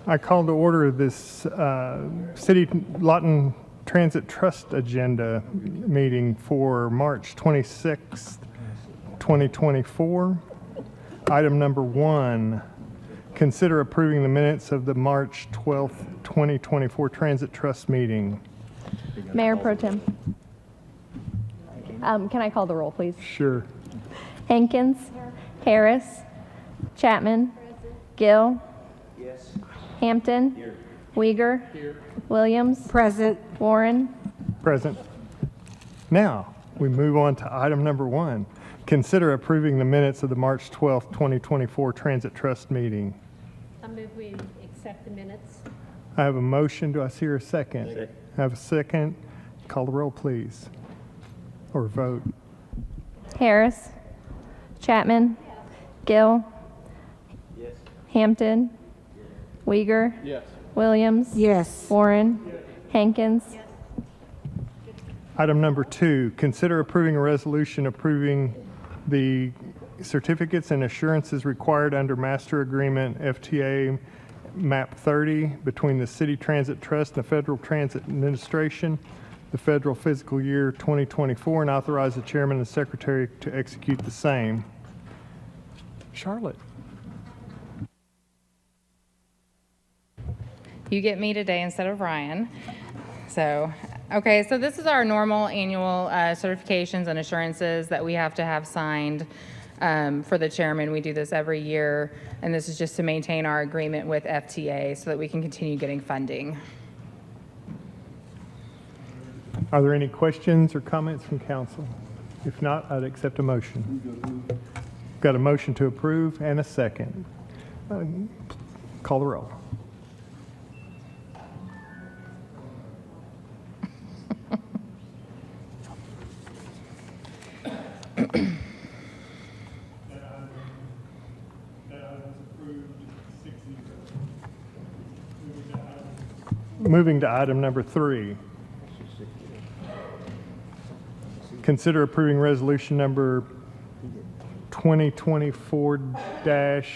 I call to order this City Lawton Transit Trust Agenda meeting for March 26th, 2024. Item number 1, consider approving the minutes of the March 12th, 2024 Transit Trust meeting. Mayor Pro Tem. Can I call the roll, please? Sure. Hankins. Harris. Chapman. Gill. Yes. Hampton. Here. Uyghur. Williams. Present. Warren. Present. Now, we move on to item number 1. Consider approving the minutes of the March 12th, 2024 Transit Trust meeting. I move we accept the minutes. I have a motion. Do I see a second? Second. I have a second. Call the roll, please. Or vote. Harris. Chapman. Gill. Yes. Hampton. Uyghur. Yes. Williams. Yes. Warren. Hankins. Item number 2, consider approving a resolution approving the certificates and assurances required under Master Agreement FTA MAP 30 between the City Transit Trust and the Federal Transit Administration, the federal fiscal year 2024, and authorize the chairman and secretary to execute the same. Charlotte. You get me today instead of Ryan. So this is our normal annual certifications and assurances that we have to have signed for the chairman. We do this every year, and this is just to maintain our agreement with FTA so that we can continue getting funding. Are there any questions or comments from council? If not, I'd accept a motion. Got a motion to approve and a second. Call the roll. Moving to item number 3. Consider approving resolution number 2024-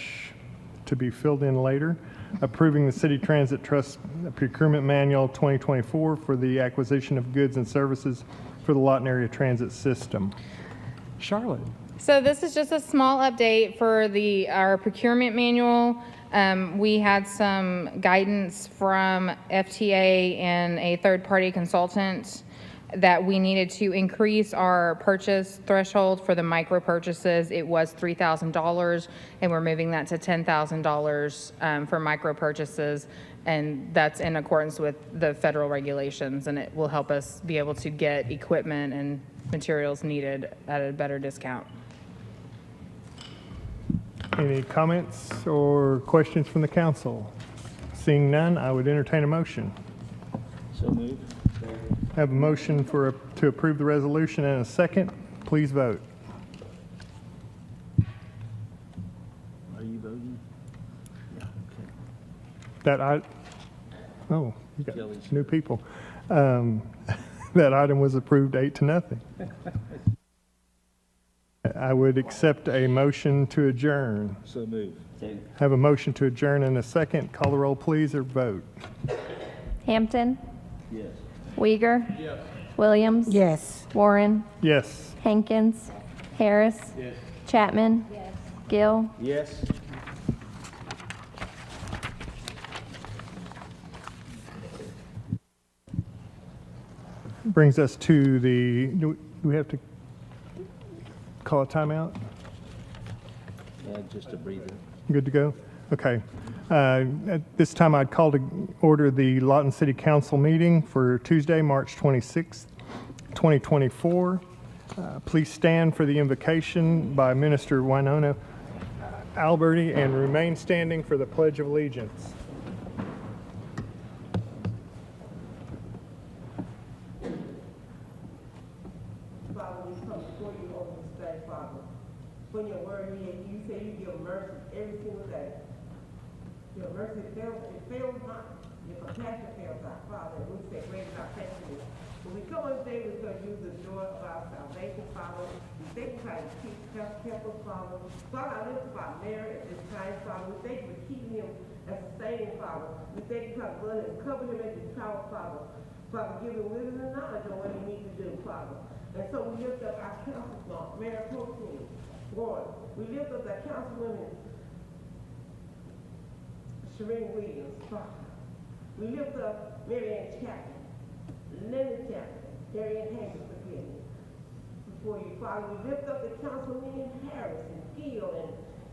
to be filled in later, approving the City Transit Trust Procurement Manual 2024 for the acquisition of goods and services for the Lawton Area Transit System. Charlotte. So this is just a small update for our procurement manual. We had some guidance from FTA and a third-party consultant that we needed to increase our purchase threshold for the micro purchases. It was $3,000, and we're moving that to $10,000 for micro purchases, and that's in accordance with the federal regulations, and it will help us be able to get equipment and materials needed at a better discount. Any comments or questions from the council? Seeing none, I would entertain a motion. So moved. I have a motion to approve the resolution and a second. Please vote. Are you voting? Yeah, okay. Oh, you got Jelly's. new people. That item was approved 8-0. I would accept a motion to adjourn. So moved. Second. Have a motion to adjourn and a second. Call the roll, please, or vote. Hampton. Yes. Uyghur. Williams. Yes. Warren. Yes. Hankins. Harris. Yes. Chapman. Gill. Yes. Brings us to do we have to call a timeout? Just a breather. Good to go? Okay. At this time, I'd call to order the Lawton City Council meeting for Tuesday, March 26th, 2024. Please stand for the invocation by Minister Winona Alberti and remain standing for the Pledge of Allegiance. Father, we come before you over this day, Father. When your word is, you say you give mercy every single day. Your mercy fails not. Your compassion fails not, Father. And we say, great is our faithfulness. When we come on today, we're going to use the joy of our salvation, Father. We thank you for how you keep us, Father. Father, I lift up our Mary at this time, Father. We thank you for keeping him and sustaining Father. We thank you for the blood and cover him at this power, Father. Father, give him wisdom and knowledge on what he needs to do, Father. And so we lift up our councilman, Mayor Pro Tem, Lord. We lift up our councilwoman, Shereen Williams, Father. We lift up Mary Ann Chapman, Lenny Chapman, Mary Ann Hammond, forgive me, before you, Father. We lift up the councilmen Harris and Gill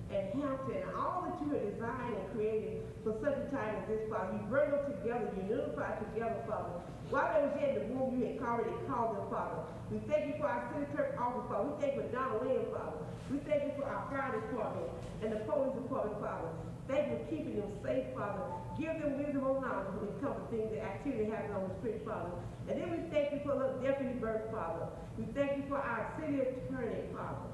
and Hampton, and all that you have designed and created for such a time as this, Father. You bring them together, you unify together, Father. While they was yet in the room, you had already called them, Father. We thank you for our city clerk office, Father. We thank you for Don Williams, Father. We thank you for our fire department and the police department, Father. Thank you for keeping them safe, Father. Give them wisdom and knowledge when it comes to things that activity happen on the street, Father. And then we thank you for the Deputy Burke, Father. We thank you for our city attorney, Father.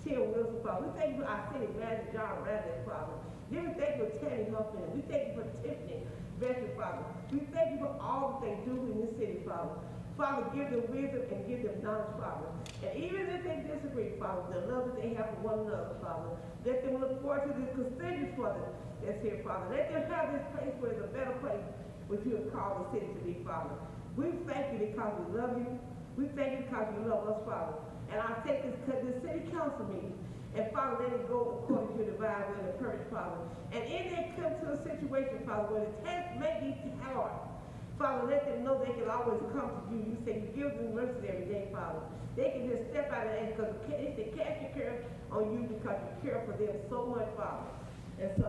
Tim Wilson, Father. We thank you for our city manager, John Radley, Father. Then we thank you for Tammy Huffman. We thank you for Tiffany Veteran, Father. We thank you for all that they do in this city, Father. Father, give them wisdom and give them knowledge, Father. And even if they disagree, Father, the love that they have for one another, Father, let them look forward to this constituent for them that's here, Father. Let them have this place where it's a better place, which you have called the city to be, Father. We thank you because we love you. We thank you because you love us, Father. And I take this city council meeting, and Father, let it go according to your divine will and purpose, Father. And if they come to a situation, Father, where the task may be hard, Father, let them know they can always come to you. You say you give them mercy every day, Father. They can just step out of that because they cast your care on you because you care for them so much, Father. And so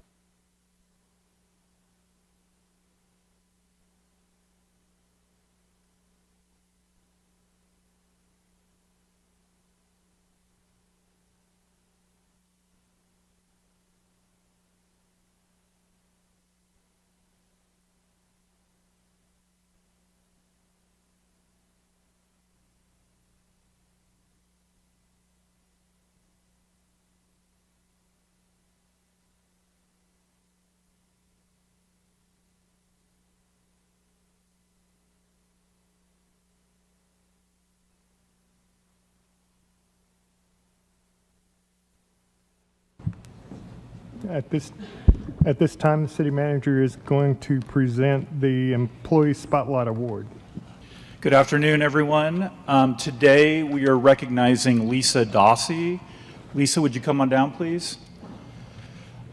At this time, the city manager is going to present the Employee Spotlight Award. Good afternoon, everyone. Today we are recognizing Lisa Dossie. Lisa, would you come on down, please?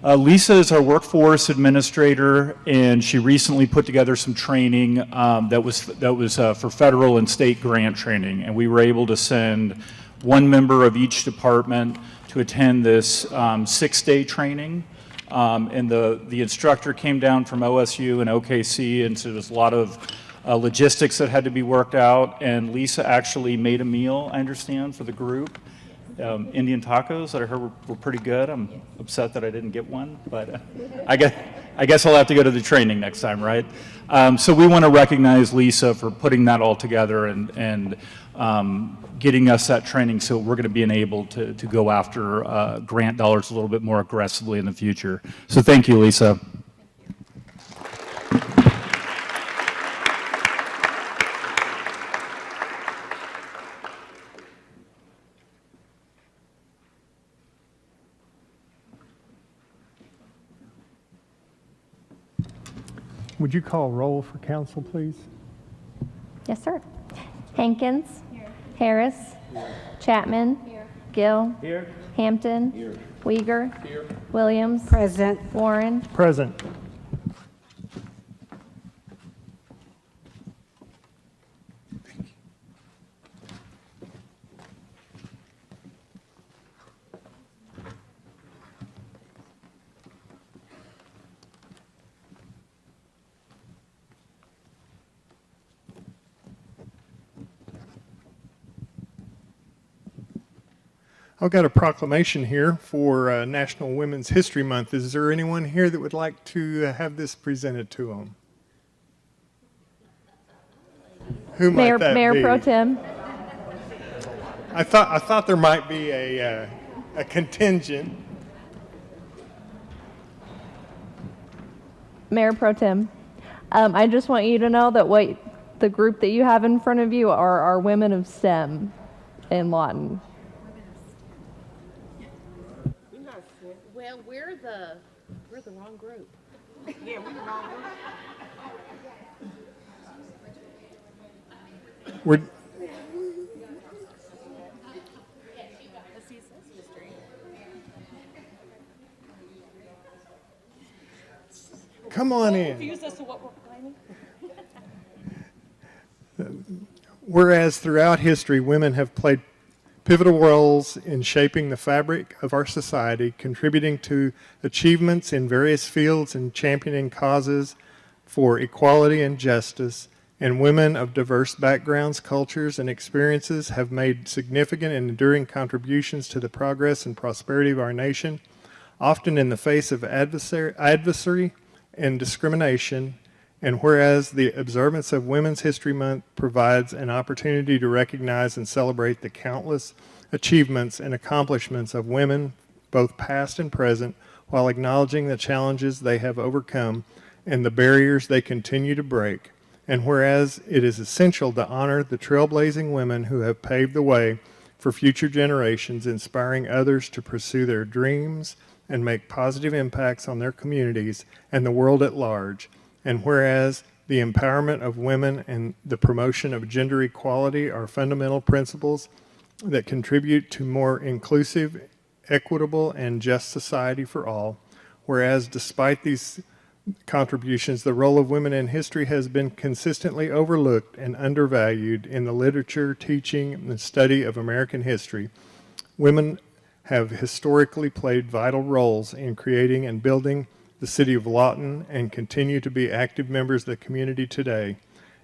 Lisa is our workforce administrator, and she recently put together some training that was for federal and state grant training, and we were able to send one member of each department to attend this 6-day training. And the instructor came down from OSU and OKC, and so there was a lot of logistics that had to be worked out. And Lisa actually made a meal, I understand, for the group. Indian tacos that I heard were pretty good. I'm upset that I didn't get one, but I guess I'll have to go to the training next time, right? So we want to recognize Lisa for putting that all together and getting us that training, so we're going to be able to go after grant dollars a little bit more aggressively in the future. So thank you, Lisa. Would you call roll for council, please? Yes, sir. Hankins. Harris. Chapman. Gill. Here. Hampton. Uyghur. Williams. Present. Warren. Present. I've got a proclamation here for National Women's History Month. Is there anyone here that would like to have this presented to them? Who might that Mayor be? Pro Tem. I thought there might be a contingent. Mayor Pro Tem. I just want you to know that the group that you have in front of you are women of STEM in Lawton. Well, we're the wrong group. Yeah, we the wrong one. We're, come on in. Whereas throughout history, women have played pivotal roles in shaping the fabric of our society, contributing to achievements in various fields and championing causes for equality and justice, and women of diverse backgrounds, cultures, and experiences have made significant and enduring contributions to the progress and prosperity of our nation, often in the face of adversary and discrimination. And whereas the observance of Women's History Month provides an opportunity to recognize and celebrate the countless achievements and accomplishments of women, both past and present, while acknowledging the challenges they have overcome and the barriers they continue to break. And whereas it is essential to honor the trailblazing women who have paved the way for future generations, inspiring others to pursue their dreams and make positive impacts on their communities and the world at large. And whereas the empowerment of women and the promotion of gender equality are fundamental principles that contribute to more inclusive, equitable, and just society for all. Whereas despite these contributions, the role of women in history has been consistently overlooked and undervalued in the literature, teaching, and study of American history. Women have historically played vital roles in creating and building the city of Lawton and continue to be active members of the community today.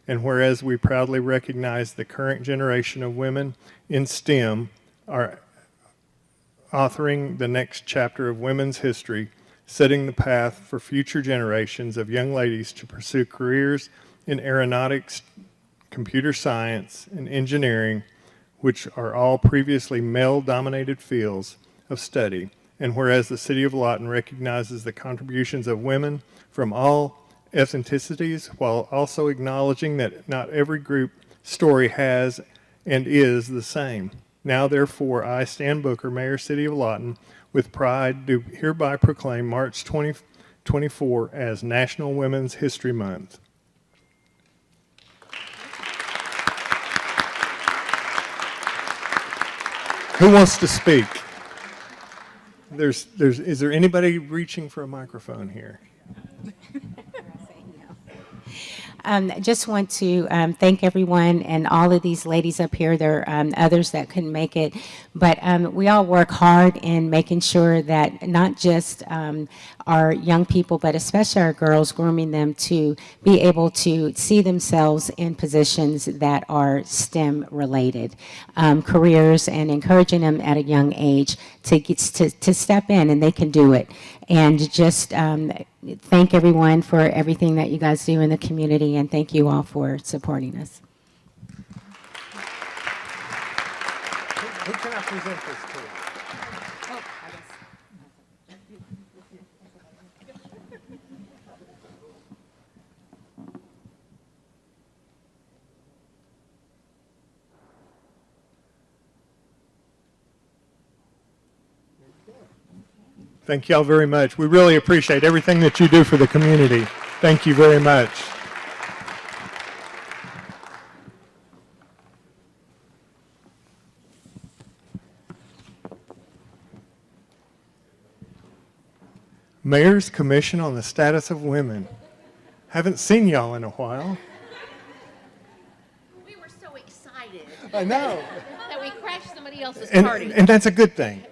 And whereas we proudly recognize the current generation of women in STEM are authoring the next chapter of women's history, setting the path for future generations of young ladies to pursue careers in aeronautics, computer science, and engineering, which are all previously male-dominated fields of study. And whereas the City of Lawton recognizes the contributions of women from all ethnicities, while also acknowledging that not every group story has and is the same. Now, therefore, I, Stan Booker, Mayor, City of Lawton, with pride do hereby proclaim March 2024 as National Women's History Month. Who wants to speak? Is there anybody reaching for a microphone here? Just want to thank everyone and all of these ladies up here. There are others that couldn't make it, but we all work hard in making sure that not just our young people, but especially our girls, grooming them to be able to see themselves in positions that are STEM related careers, and encouraging them at a young age to step in, and they can do it. And just thank everyone for everything that you guys do in the community, and thank you all for supporting us. Who can I present this to? Thank y'all very much. We really appreciate everything that you do for the community. Thank you very much. Mayor's Commission on the Status of Women. Haven't seen y'all in a while. We were so excited I know. that we crashed somebody else's And, party. and that's a good thing.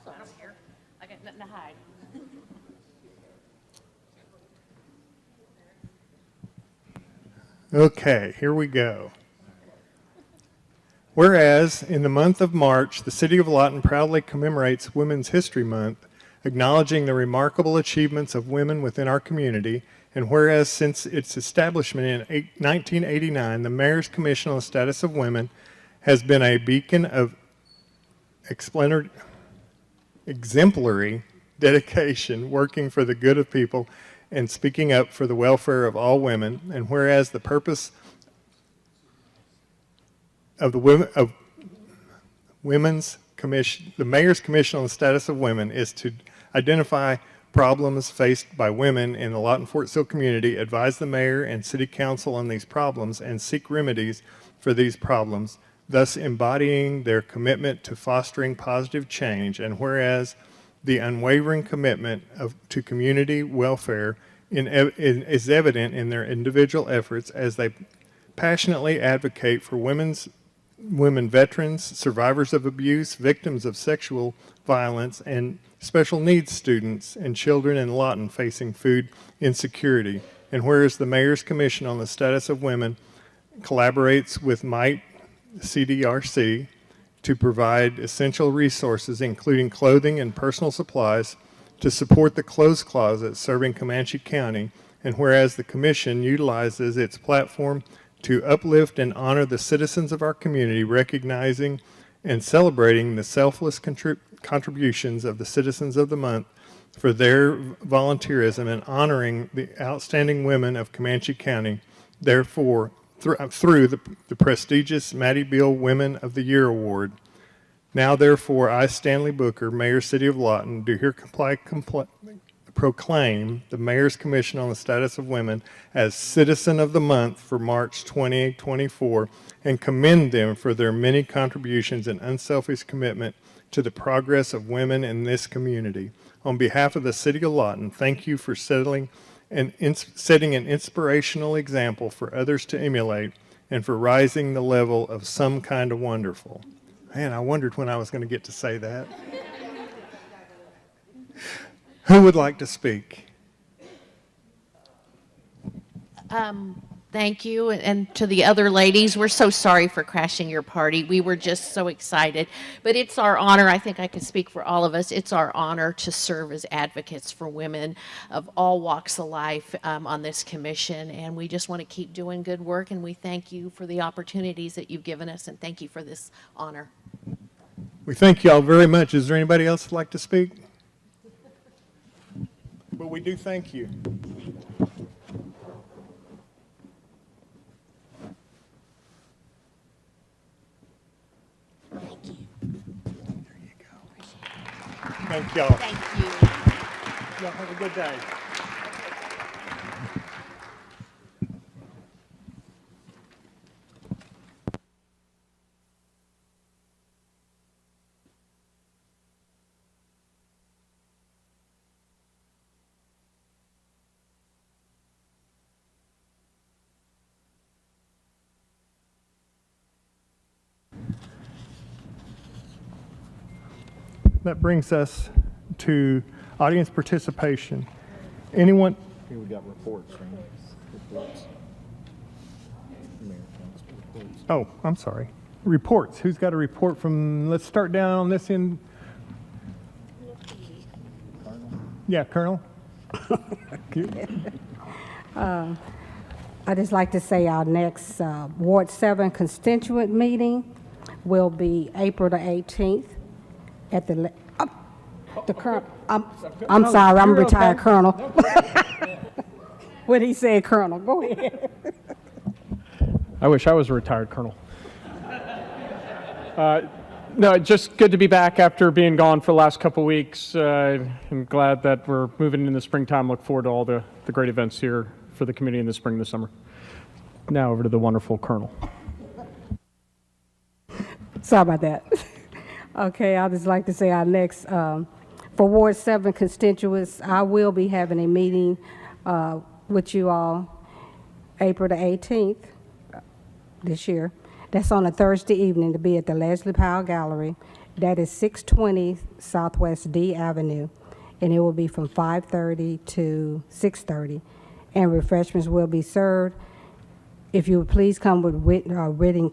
I don't care. I got nothing to hide. Okay, here we go. Whereas in the month of March, the City of Lawton proudly commemorates Women's History Month, acknowledging the remarkable achievements of women within our community, and whereas since its establishment in 1989, the Mayor's Commission on the Status of Women has been a beacon of exemplary dedication, working for the good of people and speaking up for the welfare of all women, and whereas the purpose of Women's Commission, the Mayor's Commission on the Status of Women is to identify problems faced by women in the Lawton Fort Sill community, advise the mayor and city council on these problems, and seek remedies for these problems, thus embodying their commitment to fostering positive change. And whereas the unwavering commitment to community welfare is evident in their individual efforts as they passionately advocate for women veterans, survivors of abuse, victims of sexual violence, and special needs students and children in Lawton facing food insecurity. And whereas the Mayor's Commission on the Status of Women collaborates with MITE CDRC to provide essential resources, including clothing and personal supplies, to support the clothes closet serving Comanche County. And whereas the Commission utilizes its platform to uplift and honor the citizens of our community, recognizing and celebrating the selfless contributions of the citizens of the month for their volunteerism and honoring the outstanding women of Comanche County. Therefore, through the prestigious Mattie Beal Women of the Year Award. Now, therefore, I, Stanley Booker, Mayor, City of Lawton, do here proclaim the Mayor's Commission on the Status of Women as Citizen of the Month for March 2024 and commend them for their many contributions and unselfish commitment to the progress of women in this community. On behalf of the City of Lawton, thank you for setting an inspirational example for others to emulate and for rising the level of some kind of wonderful. Man, I wondered when I was going to get to say that. Who would like to speak? Thank you, and to the other ladies, we're so sorry for crashing your party. We were just so excited, but it's our honor, I think I can speak for all of us, it's our honor to serve as advocates for women of all walks of life on this commission, and we just want to keep doing good work, and we thank you for the opportunities that you've given us, and thank you for this honor. We thank you all very much. Is there anybody else who'd like to speak? But we do thank you. Thank you. There you go. Thank y'all. Thank you. Y'all have a good day. That brings us to audience participation. Anyone? Here we got reports, right? Reports. Mayor, council reports. Oh, I'm sorry. Reports. Who's got a report from, let's start down on this end. Yeah, Colonel. I'd just like to say our next Ward 7 constituent meeting will be April the 18th at the current, I'm sorry, I'm a retired colonel. What he said, Colonel, go ahead. I wish I was a retired colonel. No, just good to be back after being gone for the last couple weeks. I'm glad that we're moving in the springtime. Look forward to all the great events here for the community in the spring and the summer. Now over to the wonderful Colonel. Sorry about that. Okay, I'd just like to say our next, for Ward 7 constituents, I will be having a meeting with you all April the 18th this year. That's on a Thursday evening to be at the Leslie Powell Gallery. That is 620 Southwest D Avenue, and it will be from 5:30 to 6:30, and refreshments will be served. If you would please come with written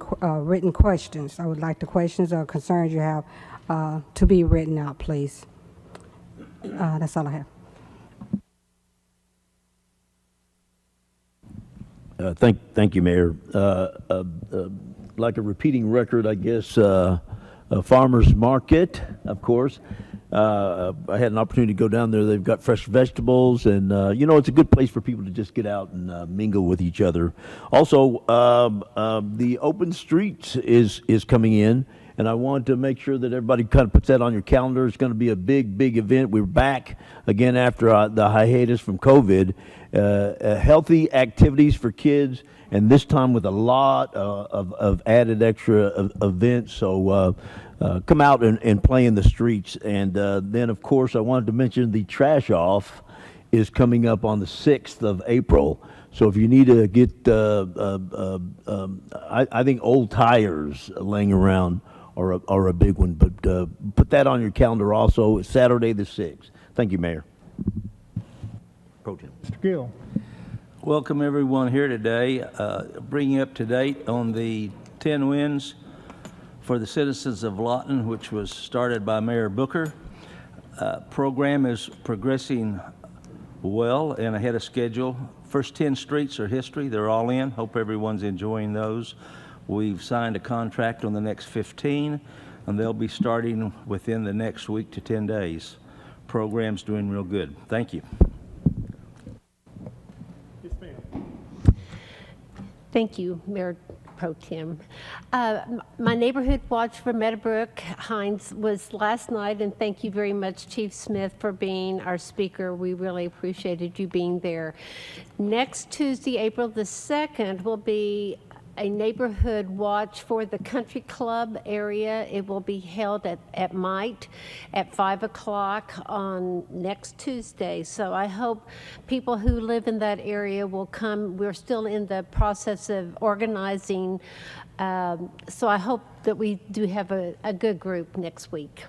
questions. I would like the questions or concerns you have to be written out, please. That's all I have. Thank you, Mayor. Like a repeating record, I guess, Farmers Market, of course. I had an opportunity to go down there. They've got fresh vegetables, and it's a good place for people to just get out and mingle with each other. Also, the open streets is coming in, and I want to make sure that everybody kind of puts that on your calendar. It's going to be a big event. We're back again after the hiatus from COVID. Healthy activities for kids, and this time with a lot of added extra events. So come out and play in the streets. And then, of course, I wanted to mention the Trash Off is coming up on the 6th of April. So if you need to get, I think old tires laying around are a big one. But put that on your calendar also. It's Saturday the 6th. Thank you, Mayor. Pro Tem. Mr. Gill. Welcome everyone here today. Bring you up to date on the 10 wins for the citizens of Lawton, which was started by Mayor Booker. Program is progressing well and ahead of schedule. First 10 streets are history. They're all in. Hope everyone's enjoying those. We've signed a contract on the next 15, and they'll be starting within the next week to 10 days. Program's doing real good. Thank you. Thank you, Mayor Pro Tem. My neighborhood watch for Meadowbrook Hines was last night, and thank you very much, Chief Smith, for being our speaker. We really appreciated you being there. Next Tuesday, April the 2nd, will be a neighborhood watch for the country club area. It will be held at Mite at 5 o'clock on next Tuesday. So I hope people who live in that area will come. We're still in the process of organizing. So I hope that we do have a good group next week.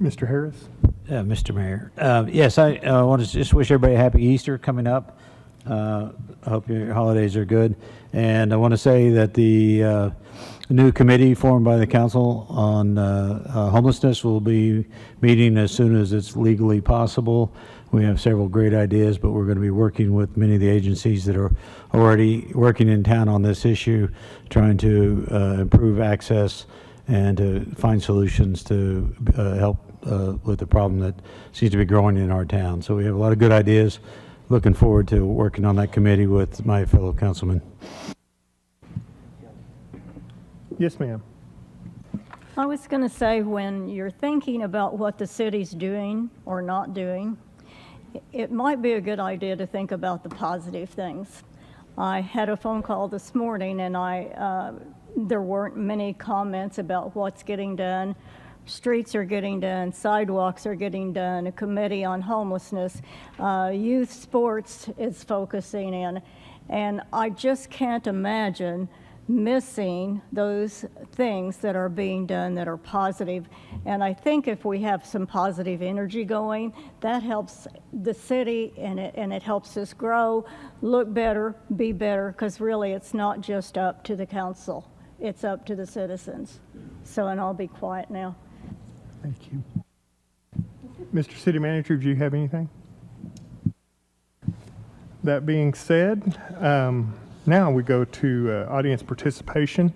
Mr. Harris. Mr. Mayor. Yes, I want to just wish everybody a happy Easter coming up. I hope your holidays are good. And I want to say that the new committee formed by the council on homelessness will be meeting as soon as it's legally possible. We have several great ideas, but we're going to be working with many of the agencies that are already working in town on this issue, trying to improve access and to find solutions to help with the problem that seems to be growing in our town. So we have a lot of good ideas. Looking forward to working on that committee with my fellow councilmen. Yes, ma'am. I was going to say, when you're thinking about what the city's doing or not doing, it might be a good idea to think about the positive things. I had a phone call this morning, and there weren't many comments about what's getting done. Streets are getting done, sidewalks are getting done, a committee on homelessness, youth sports is focusing in, and I just can't imagine missing those things that are being done that are positive. And I think if we have some positive energy going, that helps the city, and it helps us grow, look better, be better, because really it's not just up to the council, it's up to the citizens. So, and I'll be quiet now. Thank you. Mr. City Manager, do you have anything? That being said, now we go to audience participation.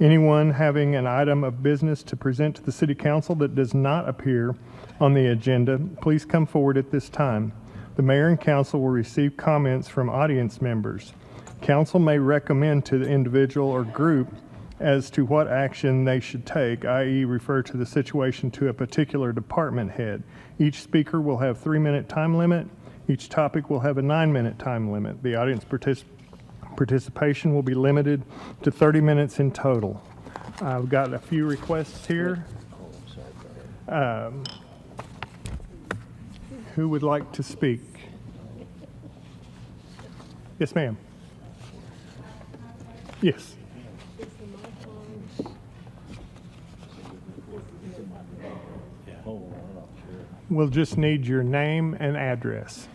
Anyone having an item of business to present to the City Council that does not appear on the agenda, please come forward at this time. The Mayor and Council will receive comments from audience members. Council may recommend to the individual or group as to what action they should take, i.e. refer to the situation to a particular department head. Each speaker will have a 3-minute time limit. Each topic will have a 9-minute time limit. The audience participation will be limited to 30 minutes in total. I've got a few requests here. Who would like to speak? Yes, ma'am. Yes. We'll just need your name and address.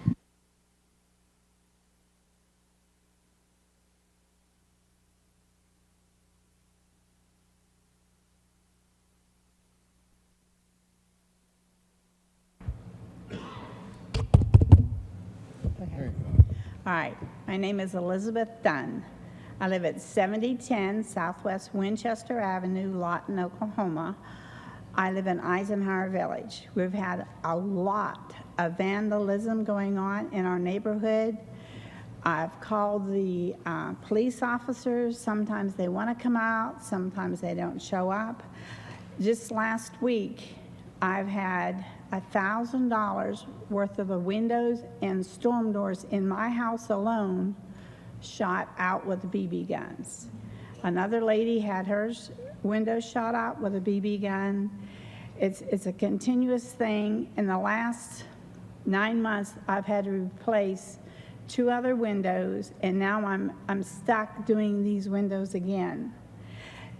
All right, my name is Elizabeth Dunn. I live at 7010 Southwest Winchester Avenue, Lawton, Oklahoma. I live in Eisenhower Village. We've had a lot of vandalism going on in our neighborhood. I've called the police officers. Sometimes they want to come out, sometimes they don't show up. Just last week, I've had $1,000 worth of the windows and storm doors in my house alone shot out with BB guns. Another lady had hers windows shot out with a BB gun. It's a continuous thing. In the last 9 months, I've had to replace 2 other windows, and now I'm stuck doing these windows again.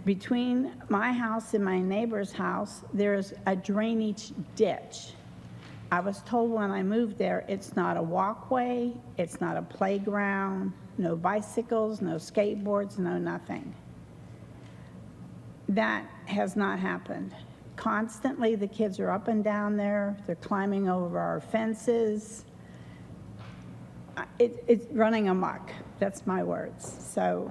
Between my house and my neighbor's house, there's a drainage ditch. I was told when I moved there, it's not a walkway, it's not a playground, no bicycles, no skateboards, no nothing. That has not happened. Constantly, the kids are up and down there, they're climbing over our fences. It's running amok, that's my words. So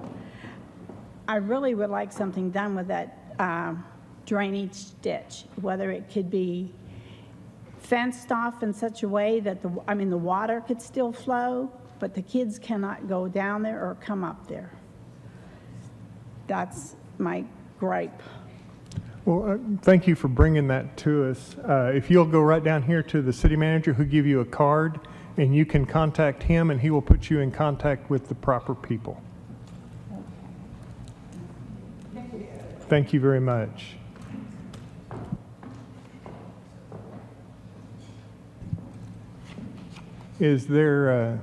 I really would like something done with that drainage ditch, whether it could be fenced off in such a way that the water could still flow, but the kids cannot go down there or come up there. That's my gripe. Well, thank you for bringing that to us. If you'll go right down here to the city manager who give you a card, and you can contact him, and he will put you in contact with the proper people. Thank you very much. Is there,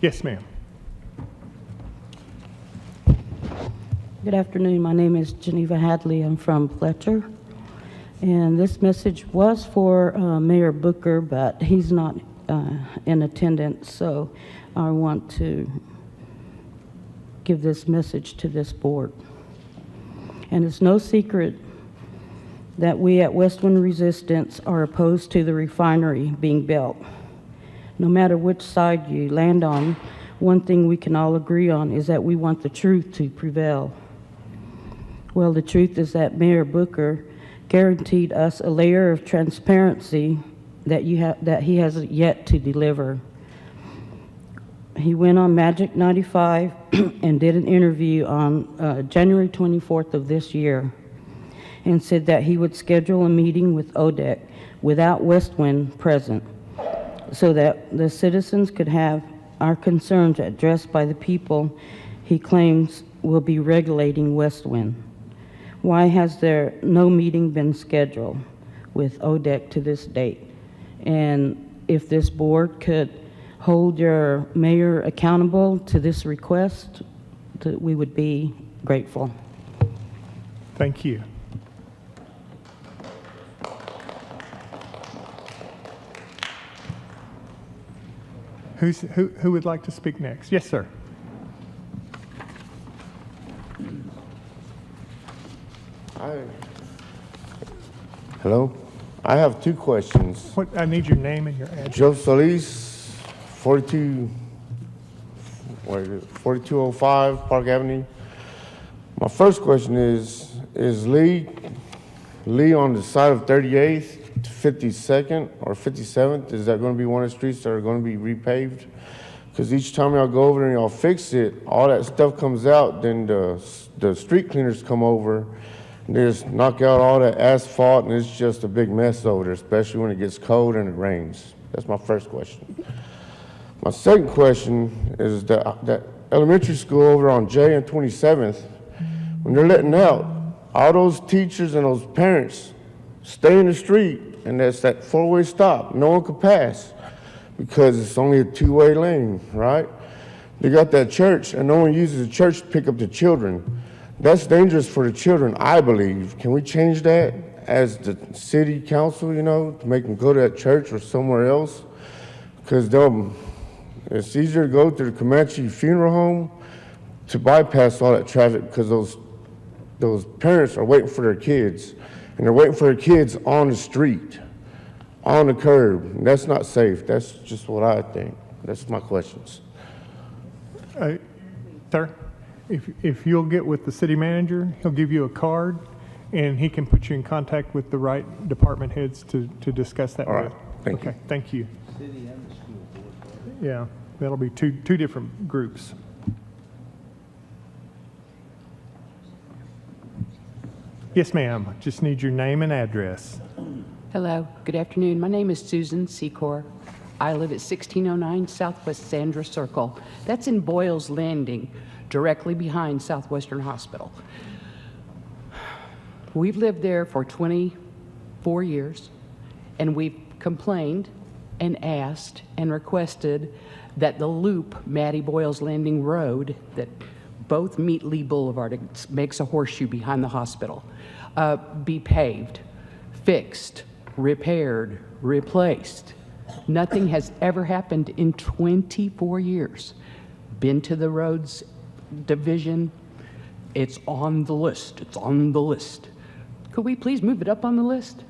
yes, ma'am. Good afternoon. My name is Geneva Hadley. I'm from Fletcher. And this message was for Mayor Booker, but he's not in attendance, so I want to give this message to this board. And it's no secret that we at Westwind Resistance are opposed to the refinery being built. No matter which side you land on, one thing we can all agree on is that we want the truth to prevail. Well, the truth is that Mayor Booker guaranteed us a layer of transparency that he has yet to deliver. He went on Magic 95 and did an interview on January 24th of this year and said that he would schedule a meeting with ODEC without Westwind present so that the citizens could have our concerns addressed by the people he claims will be regulating Westwind. Why has there no meeting been scheduled with ODEC to this date? And if this board could hold your mayor accountable to this request, we would be grateful. Thank you. Who would like to speak next? Yes, sir. Hello. I have 2 questions. I need your name and your address. Joe Solis, 4205 Park Avenue. My first question is Lee on the side of 38th, 52nd, or 57th, is that going to be one of the streets that are going to be repaved? Because each time y'all go over there and y'all fix it, all that stuff comes out, then the street cleaners come over, and they just knock out all that asphalt, and it's just a big mess over there, especially when it gets cold and it rains. That's my first question. My second question is that elementary school over on J and 27th, when they're letting out, all those teachers and those parents stay in the street, and that's that 4-way stop. No one could pass because it's only a 2-way lane, right? They got that church, and no one uses the church to pick up the children. That's dangerous for the children, I believe. Can we change that as the city council, to make them go to that church or somewhere else? Because it's easier to go to the Comanche Funeral Home to bypass all that traffic because those parents are waiting for their kids, and they're waiting for their kids on the street, on the curb. And that's not safe. That's just what I think. That's my questions. Sir, if you'll get with the city manager, he'll give you a card, And he can put you in contact with the right department heads to discuss that All with. right, thank you. Okay, thank you. Yeah, that'll be two different groups. Yes, ma'am. Just need your name and address. Hello, good afternoon. My name is Susan Secor. I live at 1609 Southwest Sandra Circle. That's in Boyles Landing, directly behind Southwestern Hospital. We've lived there for 24 years, and we've complained and asked and requested that the loop, Mattie Boyles Landing Road, that both meet Lee Boulevard, it makes a horseshoe behind the hospital, be paved, fixed, repaired, replaced. Nothing has ever happened in 24 years. Been to the roads division. It's on the list. It's on the list. Could we please move it up on the list?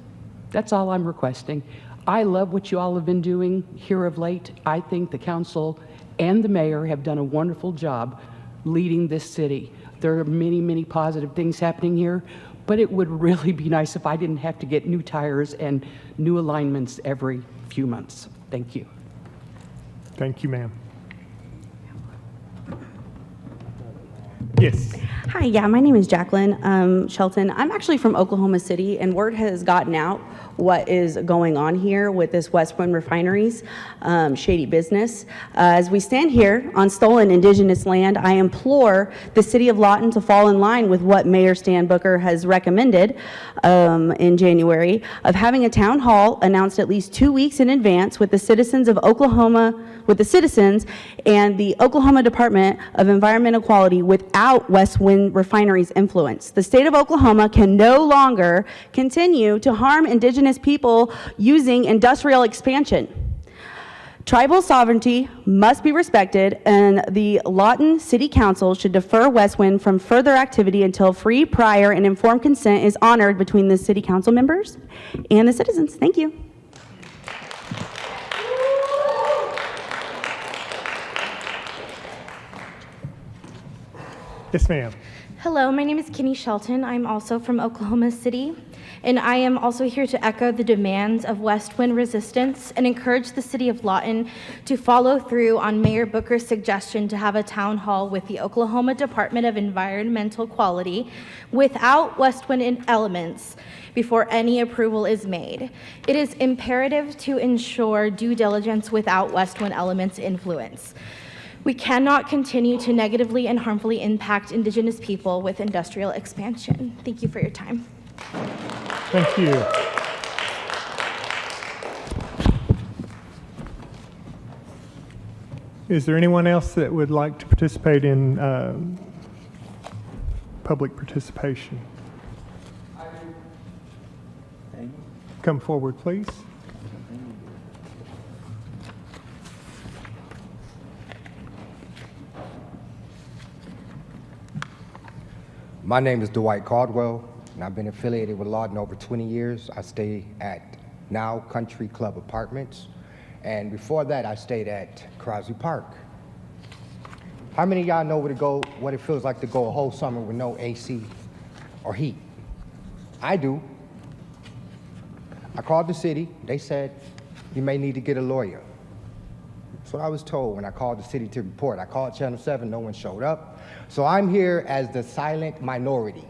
That's all I'm requesting. I love what you all have been doing here of late. I think the council and the mayor have done a wonderful job leading this city. There are many, many positive things happening here, but it would really be nice if I didn't have to get new tires and new alignments every few months. Thank you. Thank you, ma'am. Yes. Hi, yeah, my name is Jacqueline Shelton. I'm actually from Oklahoma City, and word has gotten out what is going on here with this Westwind Refineries shady business. As we stand here on stolen indigenous land, I implore the city of Lawton to fall in line with what Mayor Stan Booker has recommended in January of having a town hall announced at least 2 weeks in advance with the citizens of Oklahoma, with the citizens and the Oklahoma Department of Environmental Quality without Westwind Refinery's influence. The state of Oklahoma can no longer continue to harm indigenous people using industrial expansion. Tribal sovereignty must be respected, and the Lawton City Council should defer Westwind from further activity until free, prior, and informed consent is honored between the city council members and the citizens. Thank you. Yes, ma'am. Hello, my name is Kenny Shelton. I'm also from Oklahoma City, and I am also here to echo the demands of Westwind resistance and encourage the city of Lawton to follow through on Mayor Booker's suggestion to have a town hall with the Oklahoma Department of Environmental Quality without Westwind elements before any approval is made. It is imperative to ensure due diligence without Westwind elements influence. We cannot continue to negatively and harmfully impact Indigenous people with industrial expansion. Thank you for your time. Thank you. Is there anyone else that would like to participate in public participation? Come forward, please. My name is Dwight Caldwell, and I've been affiliated with Lawton over 20 years. I stay at Now Country Club Apartments, and before that, I stayed at Crosby Park. How many of y'all know what it feels like to go a whole summer with no AC or heat? I do. I called the city. They said, you may need to get a lawyer. That's what I was told when I called the city to report. I called Channel 7, no one showed up. So I'm here as the silent minority.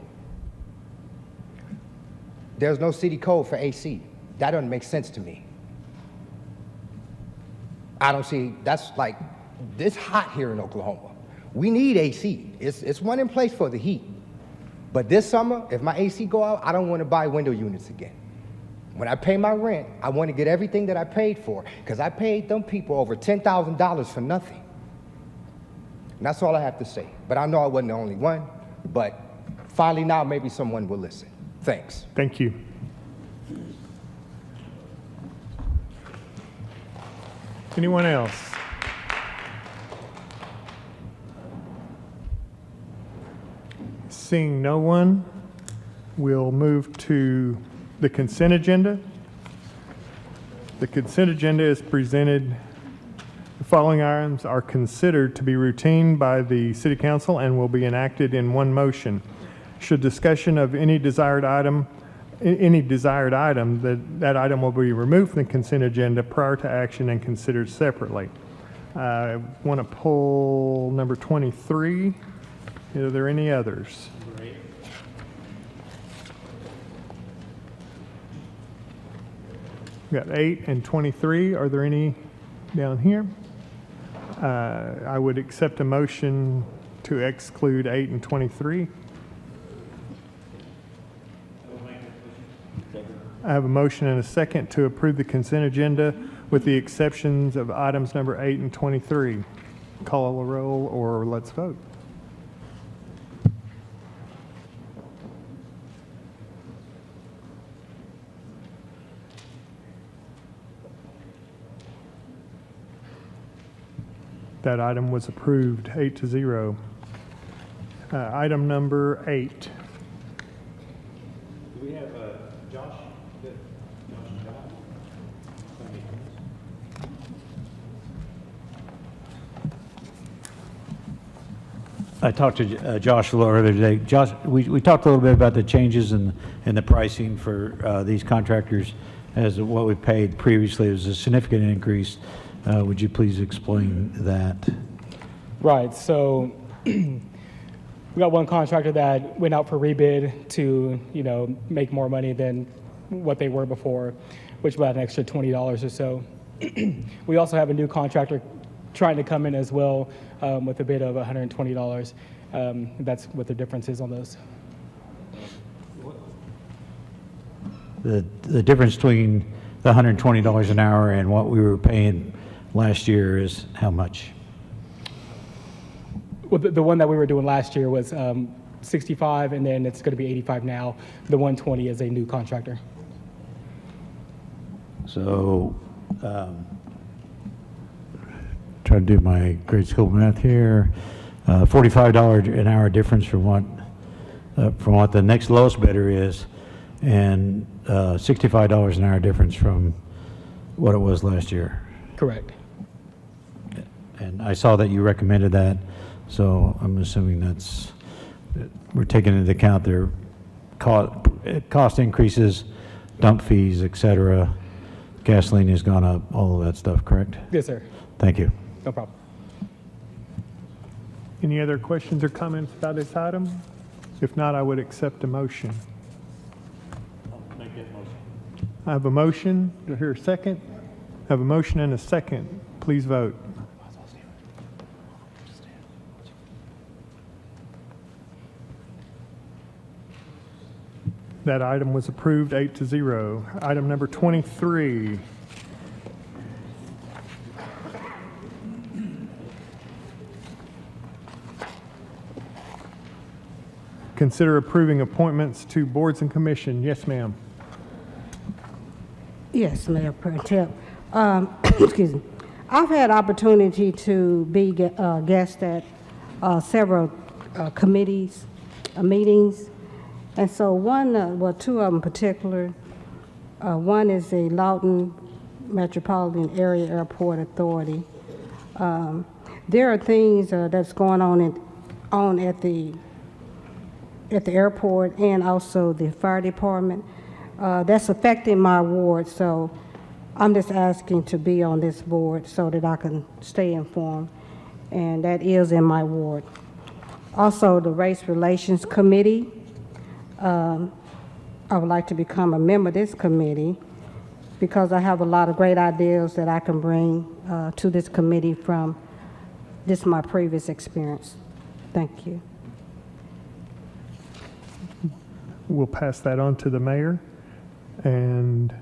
There's no city code for AC. That doesn't make sense to me. I don't see, that's like, it's hot here in Oklahoma. We need AC. It's one in place for the heat. But this summer, if my AC go out, I don't want to buy window units again. When I pay my rent, I want to get everything that I paid for, because I paid them people over $10,000 for nothing. And that's all I have to say. But I know I wasn't the only one, but finally now maybe someone will listen. Thanks. Thank you. Anyone else? Seeing no one, we'll move to the consent agenda. The consent agenda is presented. The following items are considered to be routine by the City Council and will be enacted in one motion. Should discussion of any desired item, that item will be removed from the consent agenda prior to action and considered separately. I want to pull number 23. Are there any others? We got 8 and 23. Are there any down here? I would accept a motion to exclude 8 and 23. I have a motion and a second to approve the consent agenda with the exceptions of items number 8 and 23. Call a roll or let's vote. That item was approved, 8-0. Item number 8. Do we have Josh? I talked to Josh a little earlier today. Josh, we talked a little bit about the changes in the pricing for these contractors as what we paid previously. It was a significant increase. Would you please explain that? Right. So we got one contractor that went out for rebid to, make more money than what they were before, which was about an extra $20 or so. We also have a new contractor trying to come in as well with a bid of $120. That's what the difference is on those. The difference between the $120 an hour and what we were paying last year is how much? Well, the one that we were doing last year was 65, and then it's going to be 85 now. The 120 is a new contractor. So, trying to do my grade school math here. $45 an hour difference from what the next lowest bidder is, and $65 an hour difference from what it was last year. Correct. And I saw that you recommended that, so I'm assuming we're taking into account their cost increases, dump fees, et cetera. Gasoline has gone up, all of that stuff, correct? Yes, sir. Thank you. No problem. Any other questions or comments about this item? If not, I would accept a motion. Make that motion. I have a motion. Do I hear a second? I have a motion and a second. Please vote. That item was approved 8-0. Item number 23. Consider approving appointments to boards and commission. Yes, ma'am. Yes, Mayor Pro Tem. Excuse me. I've had opportunity to be guest at several committees, meetings, and so two of them in particular. One is the Lawton Metropolitan Area Airport Authority. There are things that's going on at the airport and also the fire department that's affecting my ward. So I'm just asking to be on this board so that I can stay informed, and that is in my ward. Also, the Race Relations Committee. I would like to become a member of this committee because I have a lot of great ideas that I can bring to this committee from my previous experience. Thank you. We'll pass that on to the mayor, and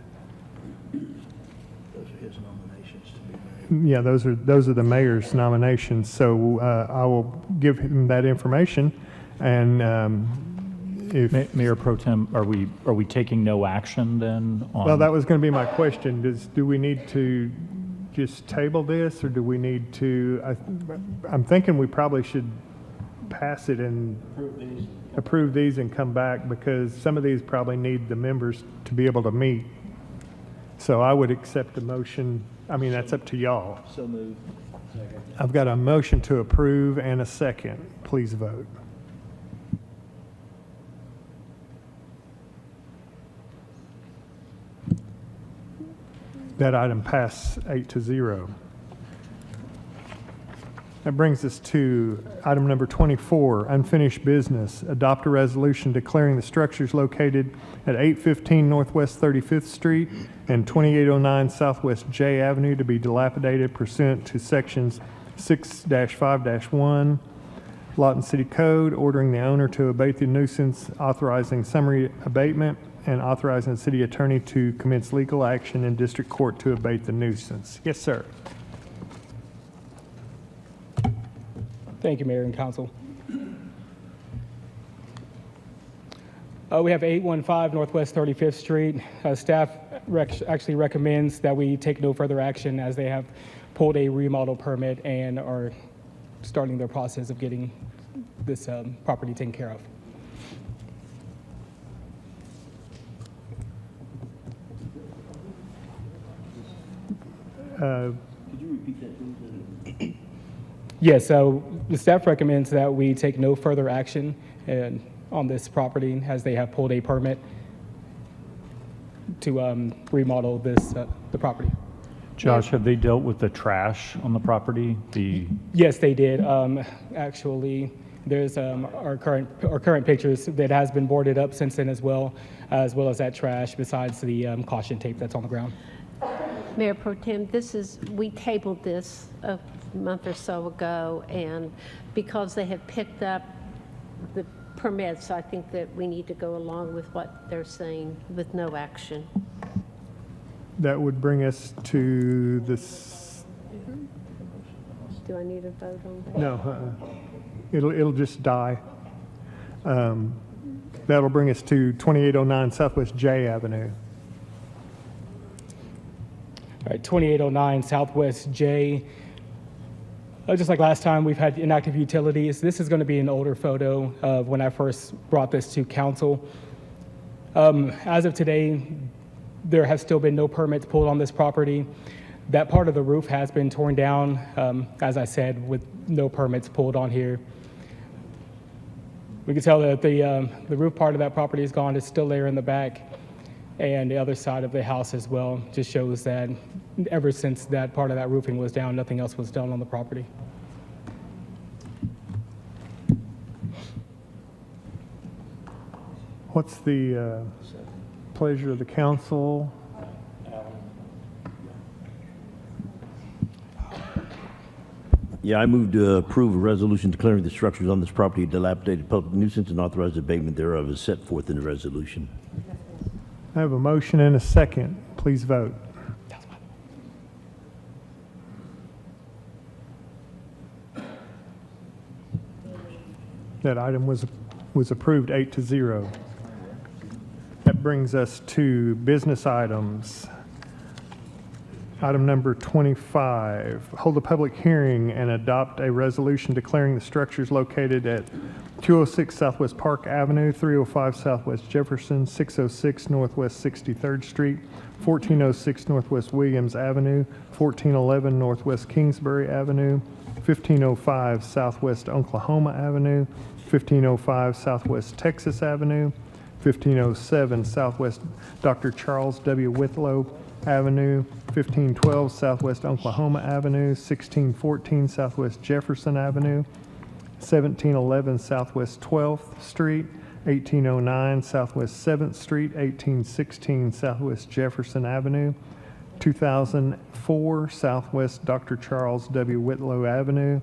Those are his nominations to be made. yeah, those are the mayor's nominations. So I will give him that information, and if Mayor Pro Tem, are we taking no action then on? well, that was going to be my question. Do we need to just table this, or do we need to? I'm thinking we probably should pass it and approve these and come back, because some of these probably need the members to be able to meet. So I would accept the motion. I mean, that's up to y'all. So moved. I've got a motion to approve and a second. Please vote. That item passed 8-0. That brings us to item number 24, unfinished business. Adopt a resolution declaring the structures located at 815 Northwest 35th Street and 2809 Southwest J Avenue to be dilapidated pursuant to sections 6-5-1 Lawton City Code, ordering the owner to abate the nuisance, authorizing summary abatement, and authorizing the city attorney to commence legal action in district court to abate the nuisance. Yes, sir. Thank you, Mayor and Council. We have 815 Northwest 35th Street. Staff actually recommends that we take no further action as they have pulled a remodel permit and are starting their process of getting this property taken care of. Could you repeat that, please? Yes, so the staff recommends that we take no further action on this property as they have pulled a permit to remodel the property. Josh, have they dealt with the trash on the property? Yes, they did. Actually, there's our current pictures that has been boarded up since then as well as that trash besides the caution tape that's on the ground. Mayor Pro Tem, we tabled this a month or so ago, and because they have picked up the permits, I think that we need to go along with what they're saying with no action. That would bring us to this. Do I need a vote on that? No, it'll just die. That'll bring us to 2809 Southwest J Avenue. All right, 2809 Southwest J. Just like last time, we've had inactive utilities. This is going to be an older photo of when I first brought this to council. As of today, there has still been no permits pulled on this property. That part of the roof has been torn down, as I said, with no permits pulled on here. We can tell that the roof part of that property is gone. It's still there in the back. And the other side of the house as well just shows that ever since that part of that roofing was down, nothing else was done on the property. What's the pleasure of the council? Yeah, I move to approve a resolution declaring the structures on this property a dilapidated public nuisance and authorize abatement thereof as set forth in the resolution. I have a motion and a second. Please vote. That item was approved 8-0. That brings us to business items. Item number 25, hold a public hearing and adopt a resolution declaring the structures located at 206 Southwest Park Avenue, 305 Southwest Jefferson, 606 Northwest 63rd Street, 1406 Northwest Williams Avenue, 1411 Northwest Kingsbury Avenue, 1505 Southwest Oklahoma Avenue, 1505 Southwest Texas Avenue, 1507 Southwest Dr. Charles W. Whitlow Avenue, 1512 Southwest Oklahoma Avenue, 1614 Southwest Jefferson Avenue, 1711 Southwest 12th Street, 1809 Southwest 7th Street, 1816 Southwest Jefferson Avenue, 2004 Southwest Dr. Charles W. Whitlow Avenue,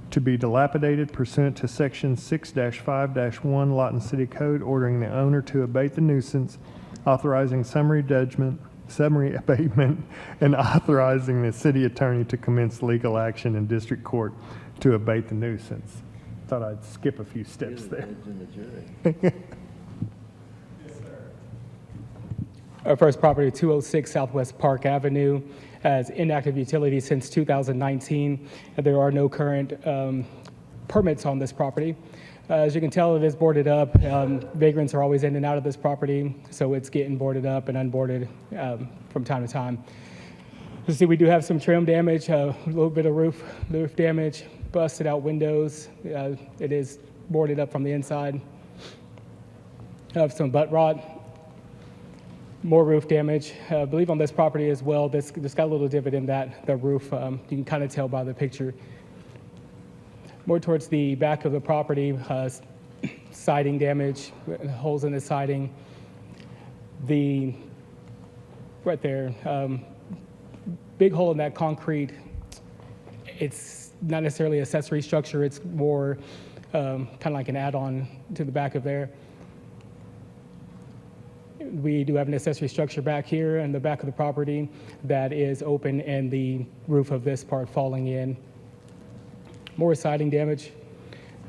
to be dilapidated pursuant to Section 6-5-1 Lawton City Code, ordering the owner to abate the nuisance, authorizing summary abatement, and authorizing the city attorney to commence legal action in district court to abate the nuisance. Thought I'd skip a few steps there. Our first property, 206 Southwest Park Avenue, has inactive utilities since 2019. There are no current permits on this property. As you can tell, it is boarded up. Vagrants are always in and out of this property, so it's getting boarded up and unboarded from time to time. You see, we do have some trim damage, a little bit of roof damage, busted out windows. It is boarded up from the inside. Have some butt rot. More roof damage. I believe on this property as well, this got a little divot in the roof. You can kind of tell by the picture. More towards the back of the property, siding damage, holes in the siding. Right there, big hole in that concrete. It's not necessarily accessory structure, it's more kind of like an add-on to the back of there. We do have an accessory structure back here in the back of the property that is open and the roof of this part falling in. More siding damage.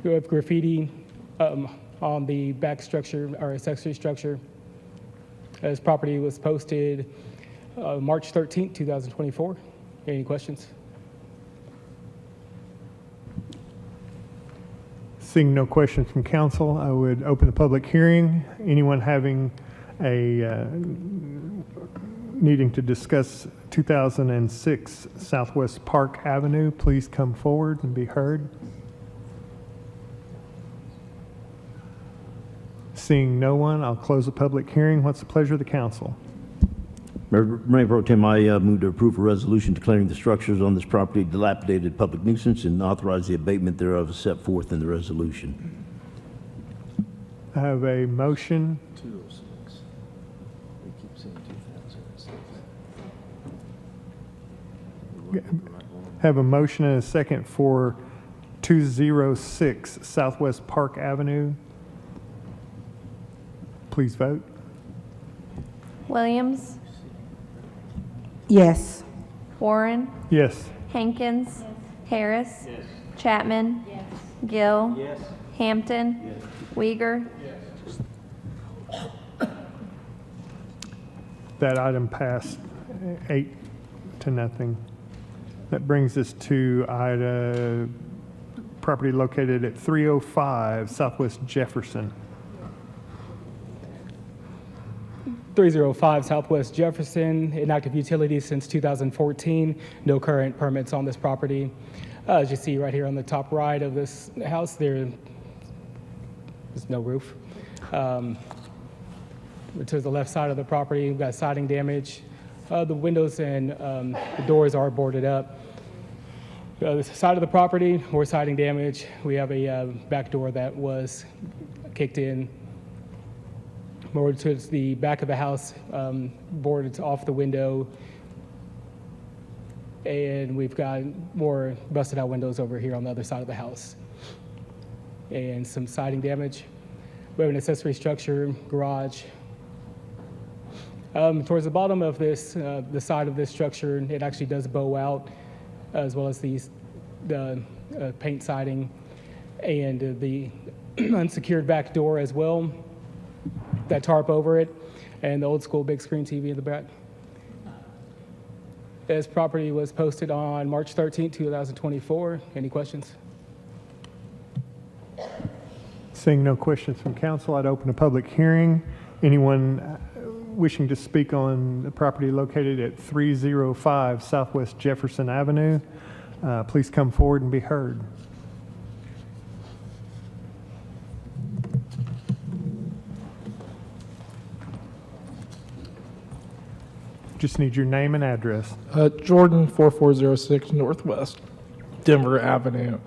We have graffiti on the back structure, or accessory structure. This property was posted March 13th, 2024. Any questions? Seeing no questions from council, I would open the public hearing. Anyone having needing to discuss 2006 Southwest Park Avenue, please come forward and be heard. Seeing no one, I'll close the public hearing. What's the pleasure of the council? Mayor Pro Tem, I move to approve a resolution declaring the structures on this property dilapidated public nuisance and authorize the abatement thereof as set forth in the resolution. I have a motion. 206. We keep saying 2006. Have a motion and a second for 206 Southwest Park Avenue. Please vote. Williams? Yes. Warren? Yes. Hankins? Harris? Chapman? Gill? Hampton? Uyghur? That item passed 8-0. That brings us to property located at 305 Southwest Jefferson. 305 Southwest Jefferson, inactive utilities since 2014. No current permits on this property. As you see right here on the top right of this house, there's no roof. To the left side of the property, we've got siding damage. The windows and the doors are boarded up. The side of the property, more siding damage. We have a back door that was kicked in. More towards the back of the house, boarded off the window. And we've got more busted out windows over here on the other side of the house. And some siding damage. We have an accessory structure, garage. Towards the bottom of this, the side of this structure, it actually does bow out, as well as the paint siding and the unsecured back door as well. That tarp over it, and the old school big screen TV in the back. This property was posted on March 13, 2024. Any questions? Seeing no questions from council, I'd open a public hearing. Anyone wishing to speak on the property located at 305 Southwest Jefferson Avenue, please come forward and be heard. Just need your name and address. Jordan 4406 Northwest Denver Avenue.